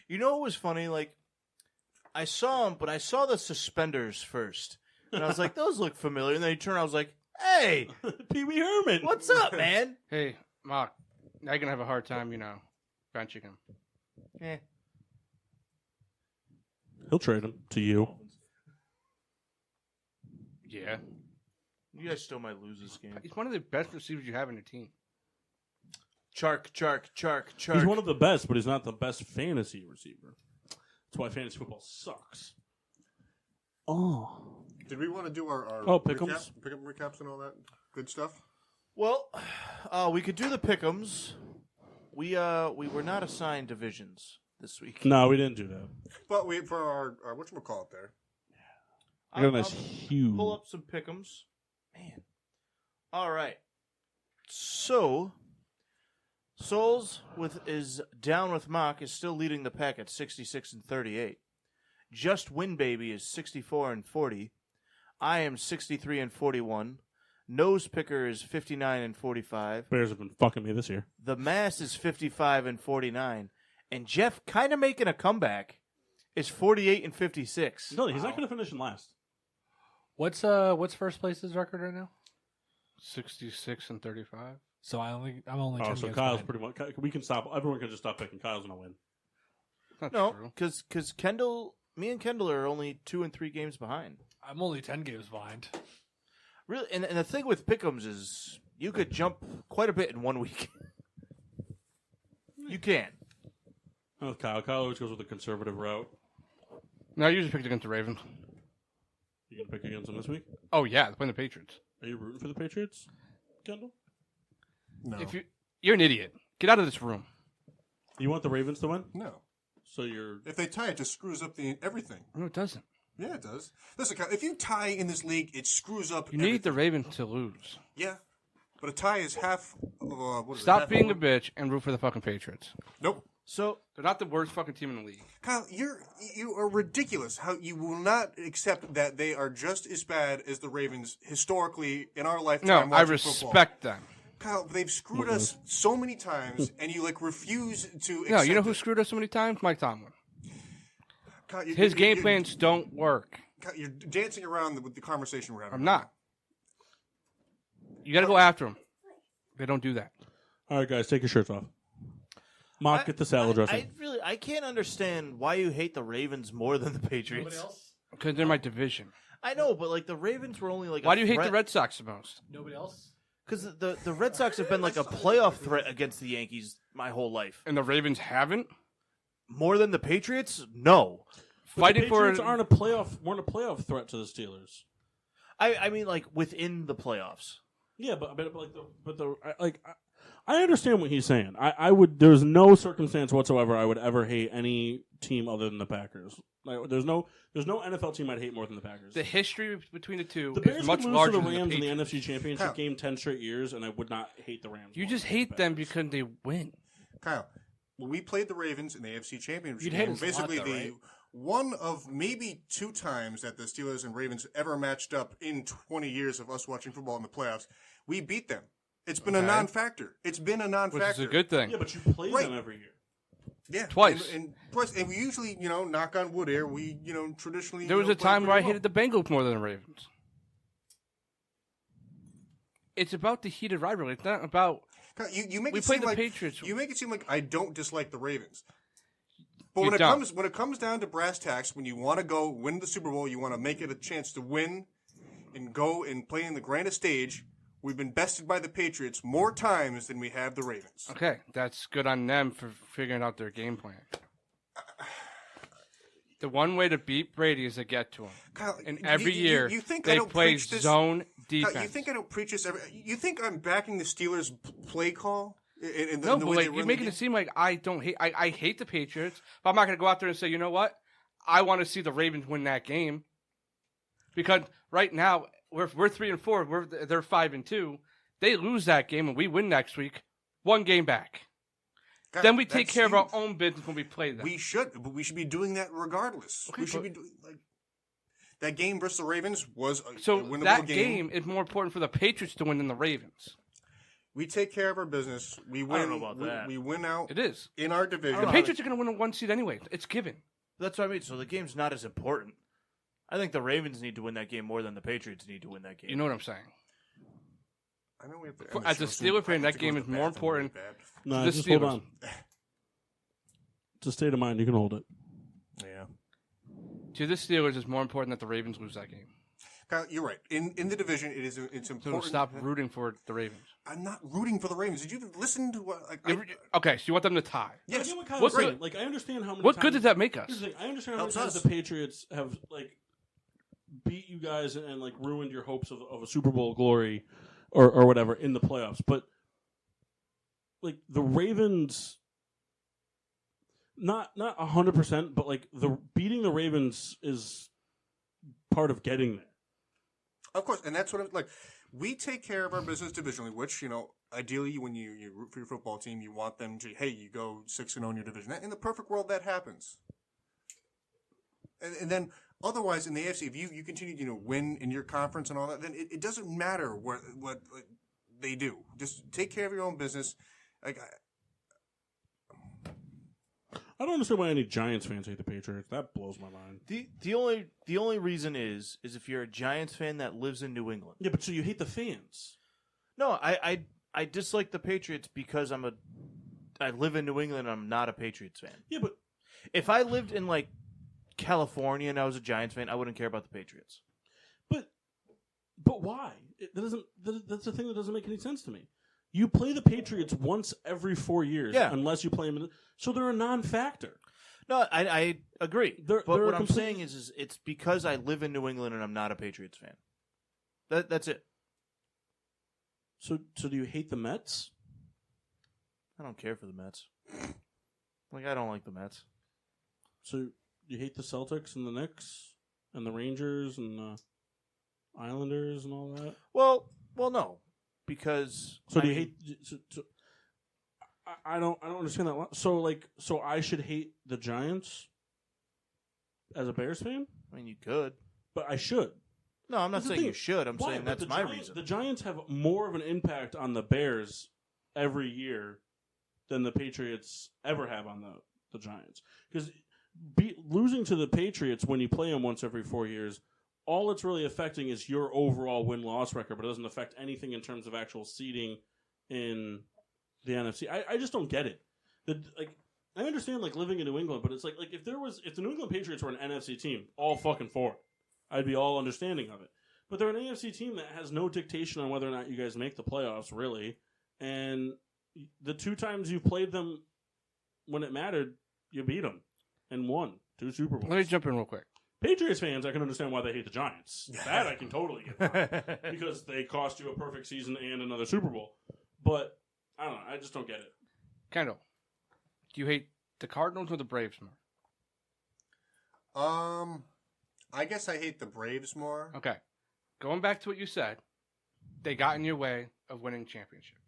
Speaker 6: you know what was funny? Like, I saw him, but I saw the suspenders first. And I was like, those look familiar. And then he turned around, I was like, hey,
Speaker 2: Pee Wee Herman.
Speaker 6: what's up, man?
Speaker 4: Hey, Mark, now you're going to have a hard time, benching him.
Speaker 6: Eh.
Speaker 2: He'll trade him to you.
Speaker 4: Yeah.
Speaker 6: You guys still might lose this game.
Speaker 4: He's one of the best receivers you have in your team.
Speaker 6: Chark.
Speaker 2: He's one of the best, but he's not the best fantasy receiver. That's why fantasy football sucks. Oh.
Speaker 3: Did we want to do our
Speaker 2: pick'ems?
Speaker 3: pick-em recaps and all that good stuff?
Speaker 6: Well, we could do the pick'ems. We were not assigned divisions this week.
Speaker 2: No, we didn't do that.
Speaker 3: But we for our whatchamacallit there.
Speaker 2: I got a nice
Speaker 6: I'll
Speaker 2: huge.
Speaker 6: pull up some pick'ems. Man. All right. So, Souls is down with Mock is still leading the pack at 66-38. Just Win Baby is 64-40. I am 63-41. Nose Picker is 59-45.
Speaker 2: Bears have been fucking me this year.
Speaker 6: The Mass is 55-49. And Jeff kind of making a comeback is 48-56.
Speaker 2: No, he's not going to finish in last.
Speaker 5: What's first place's record right now?
Speaker 4: 66-35.
Speaker 5: So I'm only.
Speaker 2: Oh,
Speaker 5: 10
Speaker 2: so
Speaker 5: games
Speaker 2: Kyle's
Speaker 5: behind.
Speaker 2: pretty much. We can stop. Everyone can just stop picking. Kyle's going to win.
Speaker 4: That's
Speaker 6: No,
Speaker 4: true.
Speaker 6: because Kendall, me and Kendall are only 2 and 3 games behind.
Speaker 5: I'm only 10 games behind.
Speaker 6: Really, and the thing with pick'ems is you could jump quite a bit in 1 week. You can.
Speaker 2: I'm with Kyle. Kyle always goes with the conservative route.
Speaker 4: No, I usually picked against the Ravens.
Speaker 2: You going to pick against them this week?
Speaker 4: Oh, yeah, they're playing the Patriots.
Speaker 2: Are you rooting for the Patriots, Kendall?
Speaker 3: No.
Speaker 4: You're an idiot. Get out of this room.
Speaker 2: You want the Ravens to win?
Speaker 3: No.
Speaker 2: So you're.
Speaker 3: If they tie, it just screws up everything.
Speaker 4: No, it doesn't.
Speaker 3: Yeah, it does. Listen, Kyle, if you tie in this league, it screws up.
Speaker 4: You need the Ravens to lose.
Speaker 3: Yeah, but a tie is half. What is it,
Speaker 4: Stop
Speaker 3: half
Speaker 4: being a
Speaker 3: win?
Speaker 4: bitch and root for the fucking Patriots.
Speaker 3: Nope.
Speaker 6: So
Speaker 4: They're not the worst fucking team in the league.
Speaker 3: Kyle, you are ridiculous. How you will not accept that they are just as bad as the Ravens historically in our lifetime.
Speaker 4: No, I
Speaker 3: watching
Speaker 4: respect them.
Speaker 3: Kyle, they've screwed us so many times, and you refuse to.
Speaker 4: No,
Speaker 3: accept
Speaker 4: you know who
Speaker 3: it.
Speaker 4: screwed us so many times? Mike Tomlin.
Speaker 3: Kyle,
Speaker 4: His game plans don't work.
Speaker 3: Kyle, you're dancing around with the conversation we're having.
Speaker 4: I'm not. You got to go after them. They don't do that.
Speaker 2: All right, guys, take your shirts off. Mock, get the salad dressing.
Speaker 6: I can't understand why you hate the Ravens more than the Patriots.
Speaker 4: Because they're my division.
Speaker 6: I know, but the Ravens were only
Speaker 4: Why do you hate the Red Sox the most?
Speaker 5: Nobody else?
Speaker 6: Because the Red Sox have been like a playoff threat against the Yankees my whole life.
Speaker 4: And the Ravens haven't?
Speaker 6: More than the Patriots? No.
Speaker 2: But
Speaker 4: Fighting
Speaker 2: the
Speaker 4: for
Speaker 2: Patriots weren't a playoff threat to the Steelers.
Speaker 6: I mean, within the playoffs.
Speaker 2: Yeah, I understand what he's saying. I would. There's no circumstance whatsoever I would ever hate any team other than the Packers. There's no NFL team I'd hate more than the Packers.
Speaker 4: The history between the two
Speaker 2: The Bears
Speaker 4: is much
Speaker 2: would lose
Speaker 4: larger
Speaker 2: to the
Speaker 4: than
Speaker 2: Rams
Speaker 4: the
Speaker 2: in the
Speaker 4: Patriots.
Speaker 2: NFC Championship game 10 straight years, and I would not hate the Rams.
Speaker 4: You
Speaker 2: more
Speaker 4: just
Speaker 2: than the
Speaker 4: hate them
Speaker 2: Packers.
Speaker 4: because they win.
Speaker 3: Kyle, when we played the Ravens in the AFC Championship
Speaker 4: You'd hate
Speaker 3: game,
Speaker 4: us a lot,
Speaker 3: basically
Speaker 4: though, right?
Speaker 3: one of maybe 2 times that the Steelers and Ravens ever matched up in 20 years of us watching football in the playoffs, we beat them. It's been a
Speaker 4: Okay.
Speaker 3: non-factor. It's been a non-factor.
Speaker 4: Which is a good thing.
Speaker 2: Yeah, but you play
Speaker 3: Right.
Speaker 2: them every year.
Speaker 3: Yeah,
Speaker 4: Twice.
Speaker 3: and we usually, knock on wood here. We, traditionally.
Speaker 4: There was a
Speaker 3: play
Speaker 4: time where I
Speaker 3: pretty
Speaker 4: hated the Bengals more than the Ravens. It's about the heated rivalry. It's not about.
Speaker 3: well. You make
Speaker 4: We
Speaker 3: it
Speaker 4: played
Speaker 3: seem
Speaker 4: the
Speaker 3: like
Speaker 4: Patriots.
Speaker 3: You make it seem like I don't dislike the Ravens. But
Speaker 4: You
Speaker 3: when it
Speaker 4: don't.
Speaker 3: comes down to brass tacks, when you want to go win the Super Bowl, you want to make it a chance to win and go and play in the grandest stage. We've been bested by the Patriots more times than we have the Ravens.
Speaker 4: Okay, that's good on them for figuring out their game plan. The one way to beat Brady is to get to him.
Speaker 3: Kyle,
Speaker 4: And
Speaker 3: you-
Speaker 4: every
Speaker 3: you-
Speaker 4: year,
Speaker 3: you think I
Speaker 4: they
Speaker 3: don't
Speaker 4: play
Speaker 3: preach this-
Speaker 4: zone defense.
Speaker 3: Kyle, you think I don't preach this? You think I'm backing the Steelers' play call? In the,
Speaker 4: No,
Speaker 3: in the
Speaker 4: but
Speaker 3: way
Speaker 4: like
Speaker 3: they
Speaker 4: you're
Speaker 3: run
Speaker 4: making
Speaker 3: the
Speaker 4: it
Speaker 3: game?
Speaker 4: seem like I don't hate. I hate the Patriots, but I'm not going to go out there and say, you know what? I want to see the Ravens win that game because right now we're 3-4. They're 5-2. They lose that game and we win next week. One game back.
Speaker 3: God,
Speaker 4: Then we take
Speaker 3: that's
Speaker 4: care of our
Speaker 3: huge.
Speaker 4: own business when we play them.
Speaker 3: We should, but we should be doing that regardless.
Speaker 4: Okay,
Speaker 3: we should be doing that game versus the Ravens was a
Speaker 4: so
Speaker 3: winnable
Speaker 4: that
Speaker 3: game.
Speaker 4: game is more important for the Patriots to win than the Ravens.
Speaker 3: We take care of our business. We win.
Speaker 6: I don't know about that.
Speaker 3: We win out
Speaker 4: It is.
Speaker 3: in our division.
Speaker 4: The Patriots are going to win a 1 seed anyway. It's given.
Speaker 6: That's what I mean. So the game's not as important. I think the Ravens need to win that game more than the Patriots need to win that game.
Speaker 4: You know what I'm saying?
Speaker 3: I know we have to
Speaker 4: For-
Speaker 3: end the
Speaker 4: as a
Speaker 3: show soon.
Speaker 4: Steeler fan,
Speaker 3: I have
Speaker 4: that
Speaker 3: to go
Speaker 4: game
Speaker 3: to
Speaker 4: is
Speaker 3: the
Speaker 4: more
Speaker 3: bathroom really
Speaker 4: important.
Speaker 3: bad.
Speaker 2: No,
Speaker 4: The
Speaker 2: just hold
Speaker 4: Steelers.
Speaker 2: on. It's a state of mind. You can hold it.
Speaker 3: Yeah,
Speaker 4: To the Steelers, it's more important that the Ravens lose that game.
Speaker 3: Kyle, you're right. In the division, it's
Speaker 4: So
Speaker 3: important.
Speaker 4: stop rooting for the Ravens.
Speaker 3: I'm not rooting for the Ravens. Did you listen to what?
Speaker 4: Okay, so you want them to tie.
Speaker 3: Yes.
Speaker 2: I get what Kyle's
Speaker 4: What
Speaker 2: saying.
Speaker 4: good-
Speaker 2: Like, I understand how many
Speaker 4: What
Speaker 2: times,
Speaker 4: good does that make us?
Speaker 2: Here's the thing. I understand how many
Speaker 3: Helps
Speaker 2: times
Speaker 3: us.
Speaker 2: the Patriots have beat you guys and ruined your hopes of a Super Bowl glory or whatever in the playoffs. But the Ravens, not 100%, but the beating the Ravens is part of getting there.
Speaker 3: Of course, and that's what we take care of our business divisionally, which, ideally when you root for your football team, you want them to, hey, you go 6-0 in your division. In the perfect world, that happens. And then otherwise in the AFC, if you continue to win in your conference and all that, then it doesn't matter what they do. Just take care of your own business.
Speaker 2: I don't understand why any Giants fans hate the Patriots. That blows my mind.
Speaker 6: The only reason is if you're a Giants fan that lives in New England.
Speaker 2: Yeah, but so you hate the fans.
Speaker 6: No, I dislike the Patriots because I live in New England and I'm not a Patriots fan.
Speaker 2: Yeah, but
Speaker 6: If I lived in California and I was a Giants fan, I wouldn't care about the Patriots.
Speaker 2: But why? That's the thing that doesn't make any sense to me. You play the Patriots once every 4 years,
Speaker 6: Yeah.
Speaker 2: unless you play them. So they're a non-factor.
Speaker 6: No, I agree.
Speaker 2: They're
Speaker 6: but what
Speaker 2: a
Speaker 6: I'm
Speaker 2: complete-
Speaker 6: saying is it's because I live in New England and I'm not a Patriots fan. That's it.
Speaker 2: So do you hate the Mets?
Speaker 6: I don't care for the Mets. I don't like the Mets.
Speaker 2: So you hate the Celtics and the Knicks? and the Rangers and the Islanders and all that.
Speaker 6: Well, no, because
Speaker 2: So do you hate? I don't understand that. So I should hate the Giants as a Bears fan,
Speaker 6: I mean, you could.
Speaker 2: but I should.
Speaker 6: No, I'm not
Speaker 2: That's the
Speaker 6: saying
Speaker 2: thing.
Speaker 6: you should. I'm
Speaker 2: Why?
Speaker 6: saying
Speaker 2: But
Speaker 6: that's
Speaker 2: the
Speaker 6: my
Speaker 2: Giants,
Speaker 6: reason.
Speaker 2: The Giants have more of an impact on the Bears every year than the Patriots ever have on the Giants. Because losing to the Patriots when you play them once every 4 years, all it's really affecting is your overall win-loss record, but it doesn't affect anything in terms of actual seeding in the NFC. I just don't get it. I understand living in New England, but it's like if the New England Patriots were an NFC team, all fucking for it, I'd be all understanding of it. But they're an AFC team that has no dictation on whether or not you guys make the playoffs, really. And the 2 times you played them when it mattered, you beat them and won 2 Super Bowls.
Speaker 4: Let me jump in real quick.
Speaker 2: Patriots fans, I can understand why they hate the Giants. That I can totally get behind, because they cost you a perfect season and another Super Bowl. But I don't know. I just don't get it.
Speaker 4: Kendall, do you hate the Cardinals or the Braves more?
Speaker 3: I guess I hate the Braves more.
Speaker 4: Okay. Going back to what you said, they got in your way of winning championships.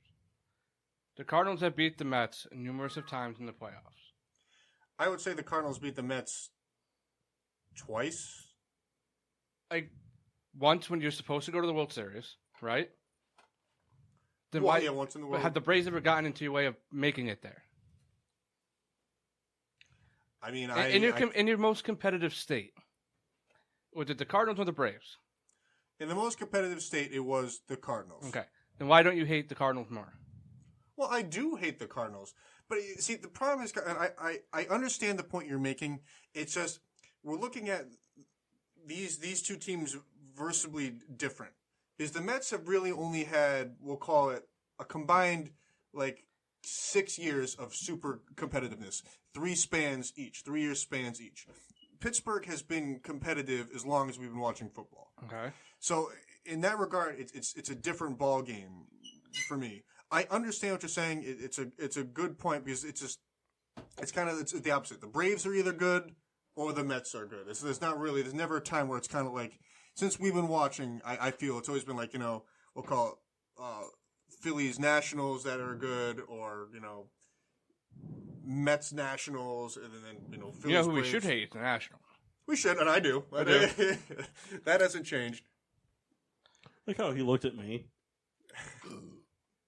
Speaker 4: The Cardinals have beat the Mets numerous of times in the playoffs.
Speaker 3: I would say the Cardinals beat the Mets twice.
Speaker 4: Once when you're supposed to go to the World Series, right? Then
Speaker 3: Well,
Speaker 4: why?
Speaker 3: yeah, once in the
Speaker 4: But
Speaker 3: World.
Speaker 4: have the Braves ever gotten into your way of making it there?
Speaker 3: I mean,
Speaker 4: In your most competitive state, was it the Cardinals or the Braves?
Speaker 3: in the most competitive state, it was the Cardinals.
Speaker 4: Okay. Then why don't you hate the Cardinals more?
Speaker 3: Well, I do hate the Cardinals, but see, the problem is, and I understand the point you're making. It's just we're looking at these 2 teams versatily different. Because the Mets have really only had, we'll call it, a combined 6 years of super competitiveness, 3 year spans each. Pittsburgh has been competitive as long as we've been watching football.
Speaker 4: Okay.
Speaker 3: So in that regard, it's a different ball game for me. I understand what you're saying. It's a good point because it's the opposite. The Braves are either good or the Mets are good. There's never a time where it's kind of like, since we've been watching, I feel it's always been we'll call it Phillies Nationals that are good, or Mets Nationals, and then Phillies.
Speaker 4: You know who we
Speaker 3: Braves.
Speaker 4: should hate? The Nationals.
Speaker 3: We should, and I do. That hasn't changed.
Speaker 2: Like how he looked at me.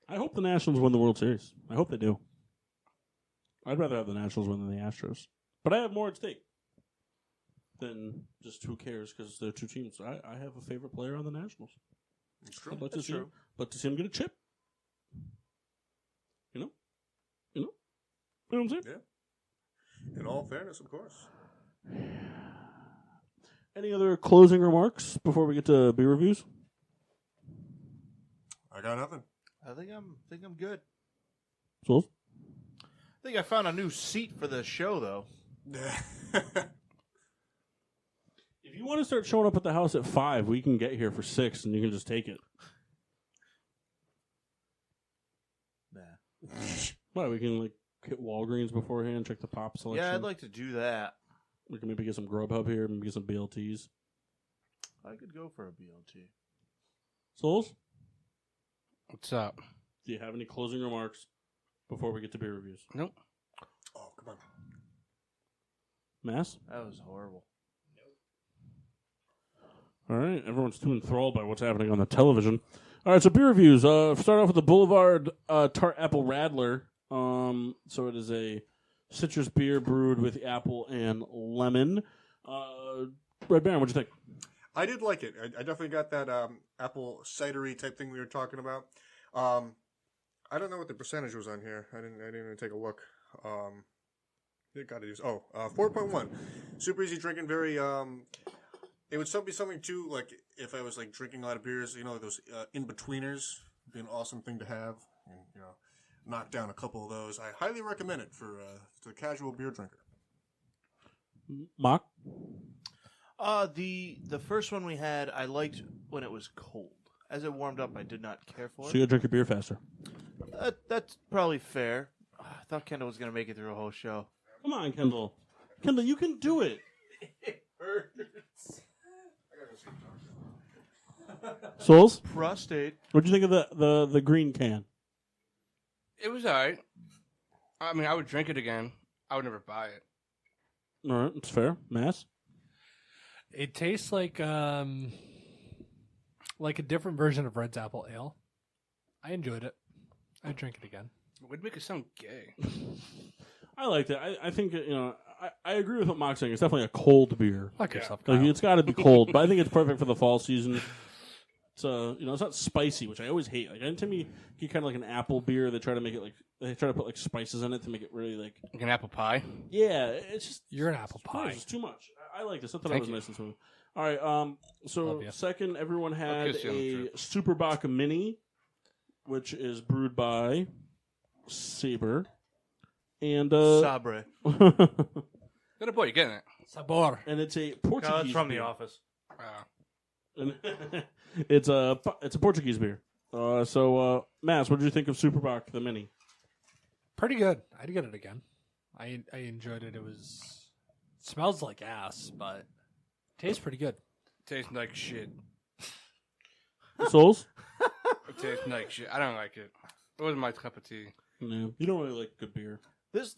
Speaker 2: I hope the Nationals win the World Series. I hope they do. I'd rather have the Nationals win than the Astros. But I have more at stake than just who cares, because they're 2 teams. I have a favorite player on the Nationals.
Speaker 3: It's true.
Speaker 2: I'd like to see him get a chip. You know what I'm saying?
Speaker 3: Yeah. In all fairness, of course.
Speaker 2: Any other closing remarks before we get to beer reviews?
Speaker 3: I got nothing.
Speaker 6: I think I'm good.
Speaker 2: Souls?
Speaker 6: I think I found a new seat for the show, though.
Speaker 2: If you want to start showing up at the house at 5, we can get here for 6, and you can just take it.
Speaker 6: Nah.
Speaker 2: Why, we can hit Walgreens beforehand, check the pop selection.
Speaker 6: Yeah, I'd like to do that.
Speaker 2: We can maybe get some Grubhub here, maybe get some BLTs.
Speaker 6: I could go for a BLT.
Speaker 2: Souls,
Speaker 4: What's up?
Speaker 2: do you have any closing remarks before we get to beer reviews?
Speaker 4: Nope.
Speaker 3: Oh, come on.
Speaker 2: Mass?
Speaker 6: That was horrible.
Speaker 2: All right, everyone's too enthralled by what's happening on the television. All right, so beer reviews. Start off with the Boulevard Tart Apple Radler. So it is a citrus beer brewed with apple and lemon. Red Baron, what'd you think?
Speaker 3: I did like it. I definitely got that apple cidery type thing we were talking about. I don't know what the percentage was on here. I didn't even take a look. It got to use 4.1. Super easy drinking. Very. It would still be something too. Like if I was drinking a lot of beers, those in betweeners would be an awesome thing to have. And, knock down a couple of those. I highly recommend it for the casual beer drinker.
Speaker 2: Mock?
Speaker 6: The first one we had, I liked when it was cold. As it warmed up, I did not care for
Speaker 2: So
Speaker 6: it.
Speaker 2: you gotta drink your beer faster.
Speaker 6: That's probably fair. I thought Kendall was going to make it through a whole show.
Speaker 2: Come on, Kendall. Kendall, you can do it.
Speaker 6: It hurts.
Speaker 2: Souls,
Speaker 6: Prostate.
Speaker 2: what'd you think of the green can?
Speaker 4: It was alright. I mean, I would drink it again. I would never buy it.
Speaker 2: All right, it's fair. Mass.
Speaker 5: It tastes like a different version of Red's Apple Ale. I enjoyed it. I'd drink it again.
Speaker 4: It would make it sound gay.
Speaker 2: I liked it. I think I agree with what Mock's saying. It's definitely a cold beer.
Speaker 5: Fuck yourself,
Speaker 2: Like,
Speaker 5: Kyle.
Speaker 2: it's got to be cold, but I think it's perfect for the fall season. It's it's not spicy, which I always hate. Like anytime you get kind of like an apple beer, they try to make it they try to put like spices in it to make it really like
Speaker 4: Like an apple pie.
Speaker 2: yeah. It's just
Speaker 5: You're an apple
Speaker 2: gross.
Speaker 5: pie.
Speaker 2: It's too much. I like this. I thought
Speaker 4: Thank
Speaker 2: that was
Speaker 4: you.
Speaker 2: nice and smooth. All right. So
Speaker 5: Love ya.
Speaker 2: second, everyone had
Speaker 4: kiss you on the
Speaker 2: a
Speaker 4: trip.
Speaker 2: Superbach Mini, which is brewed by Saber, and
Speaker 6: Sabre.
Speaker 4: Good boy, you're getting it.
Speaker 5: Sabor.
Speaker 2: and it's a Portuguese.
Speaker 6: No, it's from
Speaker 2: beer.
Speaker 6: The Office.
Speaker 2: And it's a Portuguese beer. Mass, what did you think of Superbach the Mini?
Speaker 5: Pretty good. I'd get it again. I enjoyed it. It smells like ass, but tastes pretty good.
Speaker 4: Tastes like shit.
Speaker 2: Souls?
Speaker 4: It tastes like shit. I don't like it. It wasn't my cup of tea.
Speaker 2: No, you don't really like good beer.
Speaker 6: This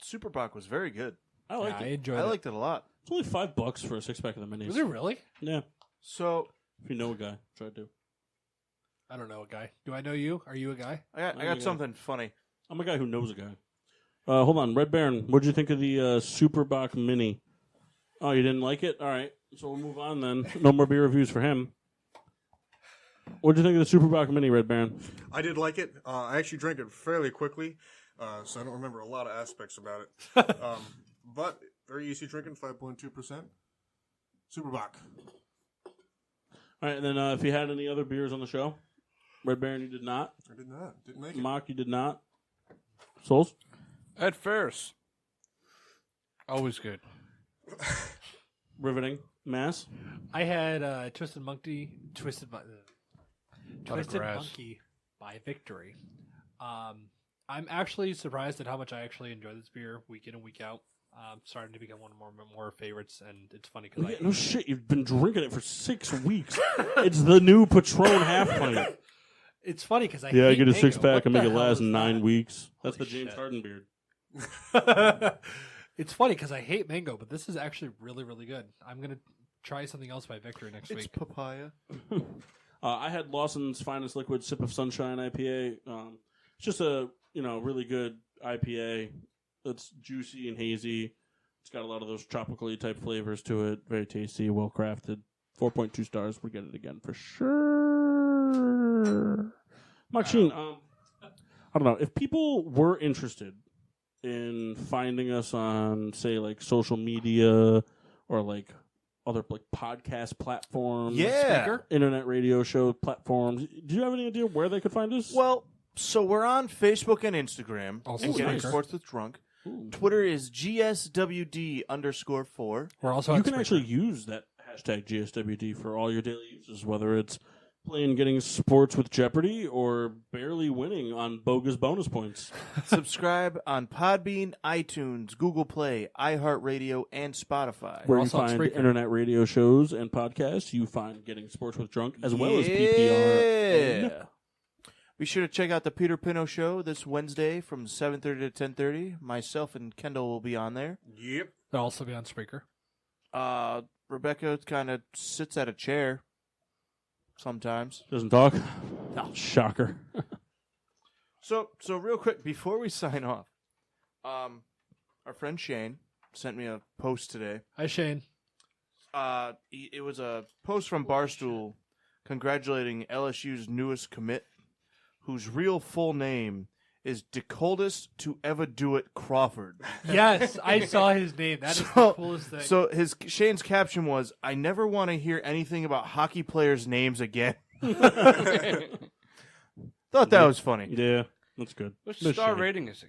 Speaker 6: Superbach was very good.
Speaker 2: I like
Speaker 5: I
Speaker 2: it.
Speaker 5: enjoyed
Speaker 6: I
Speaker 5: it.
Speaker 6: liked it a lot.
Speaker 2: It's only $5 for a 6-pack of the minis.
Speaker 5: Was it really?
Speaker 2: Yeah,
Speaker 6: So
Speaker 2: if you know a guy, try to.
Speaker 5: I don't know a guy. Do I know you? Are you a guy?
Speaker 6: I got something funny.
Speaker 2: I'm a guy who knows a guy. Hold on, Red Baron. What did you think of the Superbach Mini? Oh, you didn't like it? All right, so we'll move on then. No more beer reviews for him. What did you think of the Superbach Mini, Red Baron?
Speaker 3: I did like it. I actually drank it fairly quickly, so I don't remember a lot of aspects about it. But very easy drinking, 5.2%. Superbach.
Speaker 2: All right, and then if you had any other beers on the show, Red Baron, you did not.
Speaker 3: I did not. Didn't make it.
Speaker 2: Mock, you did not. Souls?
Speaker 4: At first. Always good.
Speaker 2: Riveting. Mass?
Speaker 5: I had Twisted Monkey
Speaker 4: grass.
Speaker 5: Monkey by Victory. I'm actually surprised at how much I actually enjoy this beer week in and week out. Starting to become one of more favorites, and it's funny because
Speaker 2: No shit, you've been drinking it for 6 weeks. It's the new Patron half pint.
Speaker 5: it's funny because I
Speaker 2: Yeah, I
Speaker 5: hate
Speaker 2: get a
Speaker 5: mango.
Speaker 2: 6-pack
Speaker 5: What
Speaker 2: and make
Speaker 5: the
Speaker 2: it
Speaker 5: hell
Speaker 2: last
Speaker 5: is
Speaker 2: 9
Speaker 5: that?
Speaker 2: weeks. That's
Speaker 5: Holy
Speaker 2: the James
Speaker 5: shit.
Speaker 2: Harden beard.
Speaker 5: It's funny because I hate mango, but this is actually really, really good. I'm gonna try something else by Victory next
Speaker 6: It's
Speaker 5: week.
Speaker 6: papaya.
Speaker 2: I had Lawson's Finest Liquid Sip of Sunshine IPA. It's just a really good IPA. It's juicy and hazy. It's got a lot of those tropically type flavors to it. Very tasty, well crafted. 4.2 stars. We get it again for sure. Maxine, I don't know if people were interested in finding us on, say, like social media or like other like podcast platforms,
Speaker 6: Yeah.
Speaker 2: internet radio show platforms. Do you have any idea where they could find us?
Speaker 6: Well, so we're on Facebook and Instagram.
Speaker 5: Also
Speaker 6: and Getting
Speaker 5: Spreaker.
Speaker 6: Sports with Drunk.
Speaker 2: Ooh.
Speaker 6: Twitter is GSWD_4.
Speaker 5: We're also
Speaker 2: You
Speaker 5: on
Speaker 2: can
Speaker 5: Spreaker.
Speaker 2: actually use that hashtag GSWD for all your daily uses, whether it's playing Getting Sports with Jeopardy or barely winning on bogus bonus points.
Speaker 6: Subscribe on Podbean, iTunes, Google Play, iHeartRadio, and Spotify.
Speaker 2: Where you
Speaker 5: also on
Speaker 2: find
Speaker 5: Spreaker.
Speaker 2: internet radio shows and podcasts, you find Getting Sports with Drunk, as well as
Speaker 6: Yeah.
Speaker 2: PPRN.
Speaker 6: Be sure to check out the Peter Pino Show this Wednesday from 7:30 to 10:30. Myself and Kendall will be on there.
Speaker 3: Yep.
Speaker 5: They'll also be on Spreaker.
Speaker 6: Rebecca kind of sits at a chair sometimes.
Speaker 2: Doesn't talk? No. Shocker.
Speaker 6: So real quick, before we sign off, our friend Shane sent me a post today.
Speaker 5: Hi, Shane.
Speaker 6: It was a post from Barstool congratulating LSU's newest commit, whose real full name is DeColdest to Ever Do It Crawford.
Speaker 5: Yes, I saw his name. That is the coolest thing.
Speaker 6: So Shane's caption was, "I never want to hear anything about hockey players' names again." Thought that was funny.
Speaker 2: Yeah, that's good.
Speaker 4: What
Speaker 2: Miss
Speaker 4: star
Speaker 2: Shane.
Speaker 4: rating is he?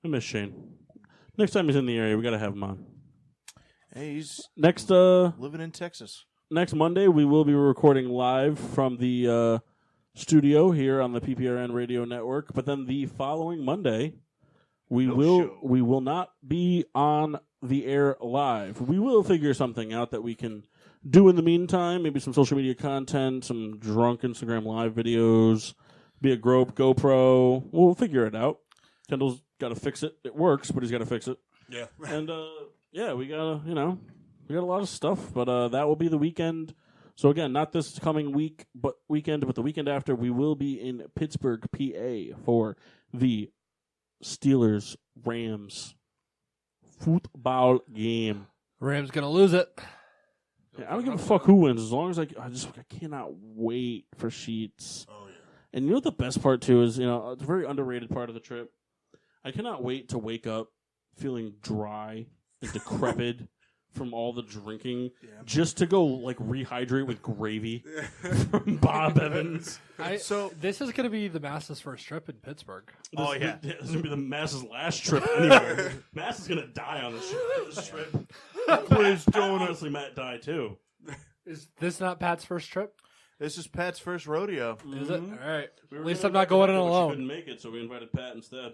Speaker 2: I miss Shane. Next time he's in the area, we got to have him on.
Speaker 6: Hey, he's
Speaker 2: Next
Speaker 6: living in Texas.
Speaker 2: next Monday, we will be recording live from the studio here on the PPRN Radio Network. But then the following Monday, we will not be on the air live. We will figure something out that we can do in the meantime. Maybe some social media content, some drunk Instagram live videos, be a GoPro. We'll figure it out. Kendall's got to fix it. It works, but he's got to fix it.
Speaker 3: Yeah.
Speaker 2: And, we got a lot of stuff, but that will be the weekend. So, again, not this coming weekend, but the weekend after, we will be in Pittsburgh, PA for the Steelers-Rams football game.
Speaker 5: Rams going to lose it.
Speaker 2: Yeah, I don't give a fuck who wins, as long as I cannot wait for Sheets.
Speaker 3: Oh, yeah.
Speaker 2: And you know what the best part, too, is, it's a very underrated part of the trip. I cannot wait to wake up feeling dry and decrepit from all the drinking just to go, rehydrate with gravy from Bob Evans.
Speaker 5: This is going to be the Mass's first trip in Pittsburgh.
Speaker 6: Oh, yeah.
Speaker 2: This is going to be the Mass's last trip anywhere. Mass is going to die on this trip. Please don't. Honestly, Matt died, too.
Speaker 5: Is this not Pat's first trip?
Speaker 6: This is Pat's first rodeo.
Speaker 5: Is it? All right.
Speaker 2: We
Speaker 5: At
Speaker 2: were
Speaker 5: least
Speaker 2: gonna
Speaker 5: I'm not
Speaker 2: invite
Speaker 5: going in
Speaker 2: Rebecca, but
Speaker 5: alone.
Speaker 2: She couldn't make it, so we invited Pat instead.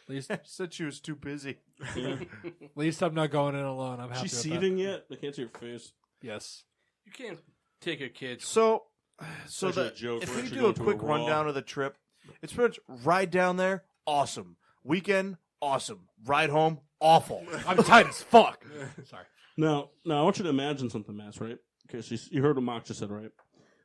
Speaker 5: At least,
Speaker 6: Said she was too busy.
Speaker 2: Yeah.
Speaker 5: at least I'm not going in alone. I'm happy
Speaker 2: She's
Speaker 5: with
Speaker 2: seething yet? I can't see her face.
Speaker 5: that. Yes.
Speaker 4: You can't take your kids.
Speaker 6: So
Speaker 2: Actually, a joke.
Speaker 6: if
Speaker 2: We're
Speaker 6: we
Speaker 2: actually
Speaker 6: do a
Speaker 2: going to
Speaker 6: quick
Speaker 2: Raw.
Speaker 6: rundown of the trip, it's pretty much ride down there, awesome. Weekend, awesome. Ride home, awful.
Speaker 5: I'm tight as fuck. Sorry.
Speaker 2: Now, I want you to imagine something, Mass, right? Okay, so you heard what Mock just said, right?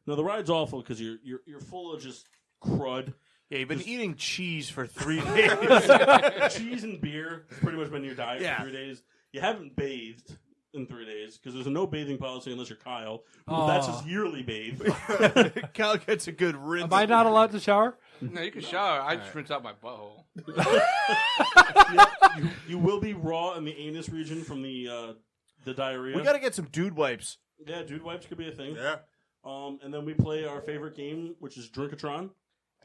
Speaker 2: Now, the ride's awful because you're full of just crud.
Speaker 6: Yeah, you've been eating cheese for 3 days.
Speaker 2: Cheese and beer has pretty much been your diet for 3 days. You haven't bathed in 3 days because there's a no bathing policy unless you're Kyle. That's his yearly bathe.
Speaker 6: Kyle gets a good rinse.
Speaker 5: Am I not allowed to shower?
Speaker 4: No, you can shower. I just rinse out my butthole.
Speaker 2: You will be raw in the anus region from the diarrhea.
Speaker 6: We got to get some dude wipes.
Speaker 2: Yeah, dude wipes could be a thing.
Speaker 3: Yeah.
Speaker 2: And then we play our favorite game, which is Drinkatron.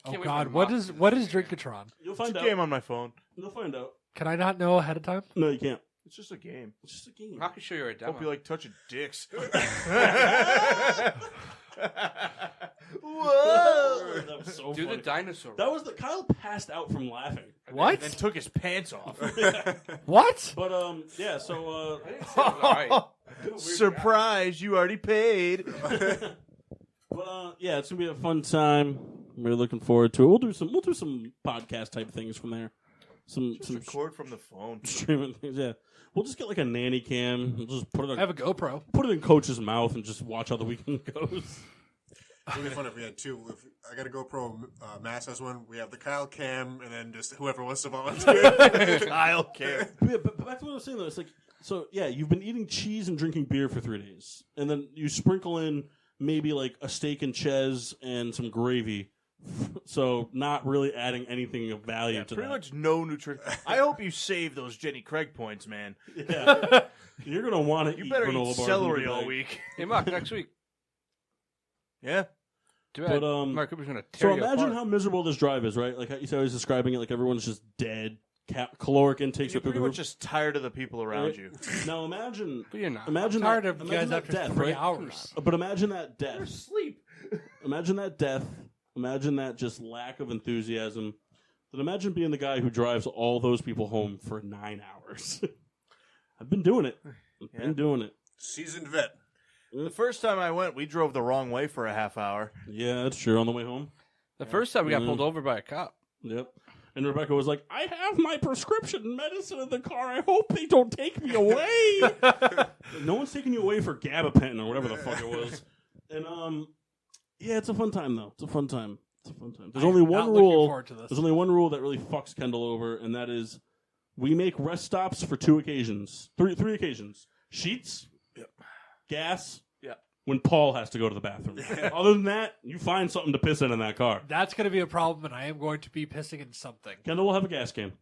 Speaker 5: Oh
Speaker 4: Can't wait
Speaker 5: God,
Speaker 4: for
Speaker 5: what
Speaker 4: Mock
Speaker 5: is
Speaker 4: to do
Speaker 5: what
Speaker 4: this
Speaker 5: is
Speaker 4: year.
Speaker 5: Drinkatron?
Speaker 2: You'll
Speaker 6: It's
Speaker 2: find
Speaker 6: a
Speaker 2: out.
Speaker 6: game on my phone.
Speaker 2: You'll find out.
Speaker 5: Can I not know ahead of time?
Speaker 2: No, you can't.
Speaker 6: It's just a game.
Speaker 2: It's just a game.
Speaker 4: I can show you a demo.
Speaker 6: Hope you like touching dicks.
Speaker 2: Whoa! That was so
Speaker 4: Do
Speaker 2: funny.
Speaker 4: the dinosaur.
Speaker 2: That was Kyle passed out from laughing.
Speaker 5: What?
Speaker 6: And took his pants off.
Speaker 5: What?
Speaker 2: But yeah, so
Speaker 4: I didn't say it was all right.
Speaker 6: Surprise, you already paid.
Speaker 2: but yeah, it's gonna be a fun time. We're looking forward to it. We'll do some podcast type things from there. Some
Speaker 6: Record from the phone.
Speaker 2: streaming things. Yeah, we'll just get like a nanny cam. We'll just put it
Speaker 5: I have a GoPro.
Speaker 2: put it in Coach's mouth and just watch how the weekend goes.
Speaker 3: It would be fun if we had two. If I got a GoPro, Mass has one. We have the Kyle cam, and then just whoever wants to volunteer.
Speaker 6: Kyle care.
Speaker 2: Yeah, but back to what I was saying though, it's like, so yeah, you've been eating cheese and drinking beer for 3 days, and then you sprinkle in maybe like a steak and ches and some gravy, so not really adding anything of value to
Speaker 6: Pretty
Speaker 2: that.
Speaker 6: much no nutrition. I hope you save those Jenny Craig points, man.
Speaker 2: Yeah, you're gonna want to
Speaker 6: You
Speaker 2: eat
Speaker 6: better
Speaker 2: granola
Speaker 6: eat
Speaker 2: bars
Speaker 6: celery
Speaker 2: in the
Speaker 6: all
Speaker 2: bag.
Speaker 6: week.
Speaker 4: Hey, Mark, next week.
Speaker 6: Yeah.
Speaker 4: Too bad.
Speaker 2: But,
Speaker 4: Mark Cooper's going to
Speaker 2: So
Speaker 4: tear you
Speaker 2: imagine
Speaker 4: apart.
Speaker 2: how miserable this drive is, right? Like how you said, I was describing it, like everyone's just dead. Caloric intakes
Speaker 6: You're
Speaker 2: are through
Speaker 6: pretty
Speaker 2: the
Speaker 6: much just tired of the people around you.
Speaker 2: Now imagine,
Speaker 4: But you're not.
Speaker 2: imagine
Speaker 5: Tired
Speaker 2: that,
Speaker 5: of you
Speaker 2: imagine
Speaker 5: guys
Speaker 2: that
Speaker 5: after
Speaker 2: death,
Speaker 5: 3
Speaker 2: right?
Speaker 5: hours.
Speaker 2: But imagine that death.
Speaker 6: Sleep.
Speaker 2: Imagine that death. Imagine that just lack of enthusiasm. Then imagine being the guy who drives all those people home for 9 hours. I've been doing it. I've been doing it.
Speaker 3: Seasoned vet.
Speaker 6: The first time I went, we drove the wrong way for a half hour.
Speaker 2: Yeah, that's true. On the way home.
Speaker 4: The first time we got pulled over by a cop.
Speaker 2: Yep. And Rebecca was like, I have my prescription medicine in the car. I hope they don't take me away. No one's taking you away for gabapentin or whatever the fuck it was. And, yeah, it's a fun time, though. It's a fun time. There's only one
Speaker 5: not looking
Speaker 2: rule.
Speaker 5: forward to this.
Speaker 2: There's only one rule that really fucks Kendall over, and that is we make rest stops for 2 occasions. Three occasions. Sheets.
Speaker 6: Yep.
Speaker 2: Gas.
Speaker 6: Yep.
Speaker 2: When Paul has to go to the bathroom. Other than that, you find something to piss in that car.
Speaker 5: That's going to be a problem, and I am going to be pissing in something.
Speaker 2: Kendall will have a gas can.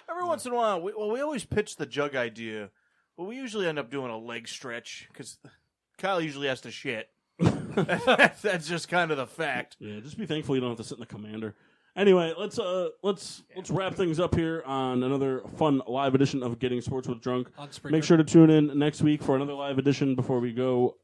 Speaker 6: Every once in a while, we always pitch the jug idea, but we usually end up doing a leg stretch because Kyle usually has to shit. That's just kind of the fact.
Speaker 2: Yeah, just be thankful you don't have to sit in the commander. Anyway, let's wrap things up here on another fun live edition of Getting Sports with Drunk.
Speaker 5: On Spreaker.
Speaker 2: Make sure to tune in next week for another live edition before we go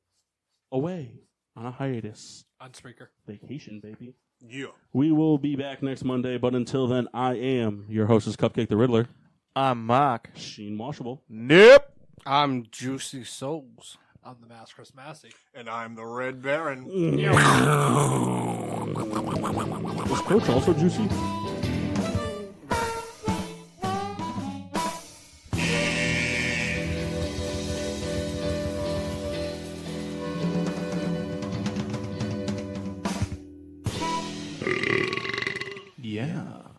Speaker 2: away on a hiatus.
Speaker 5: On Spreaker.
Speaker 2: Vacation, baby.
Speaker 3: Yeah.
Speaker 2: We will be back next Monday, but until then, I am your hostess, Cupcake the Riddler.
Speaker 6: I'm Mark.
Speaker 2: Sheen Washable.
Speaker 6: Nope.
Speaker 4: I'm Juicy Souls.
Speaker 5: I'm the Mask Chris Massey.
Speaker 3: And I'm the Red Baron.
Speaker 2: Was Coach also juicy?
Speaker 6: Yeah.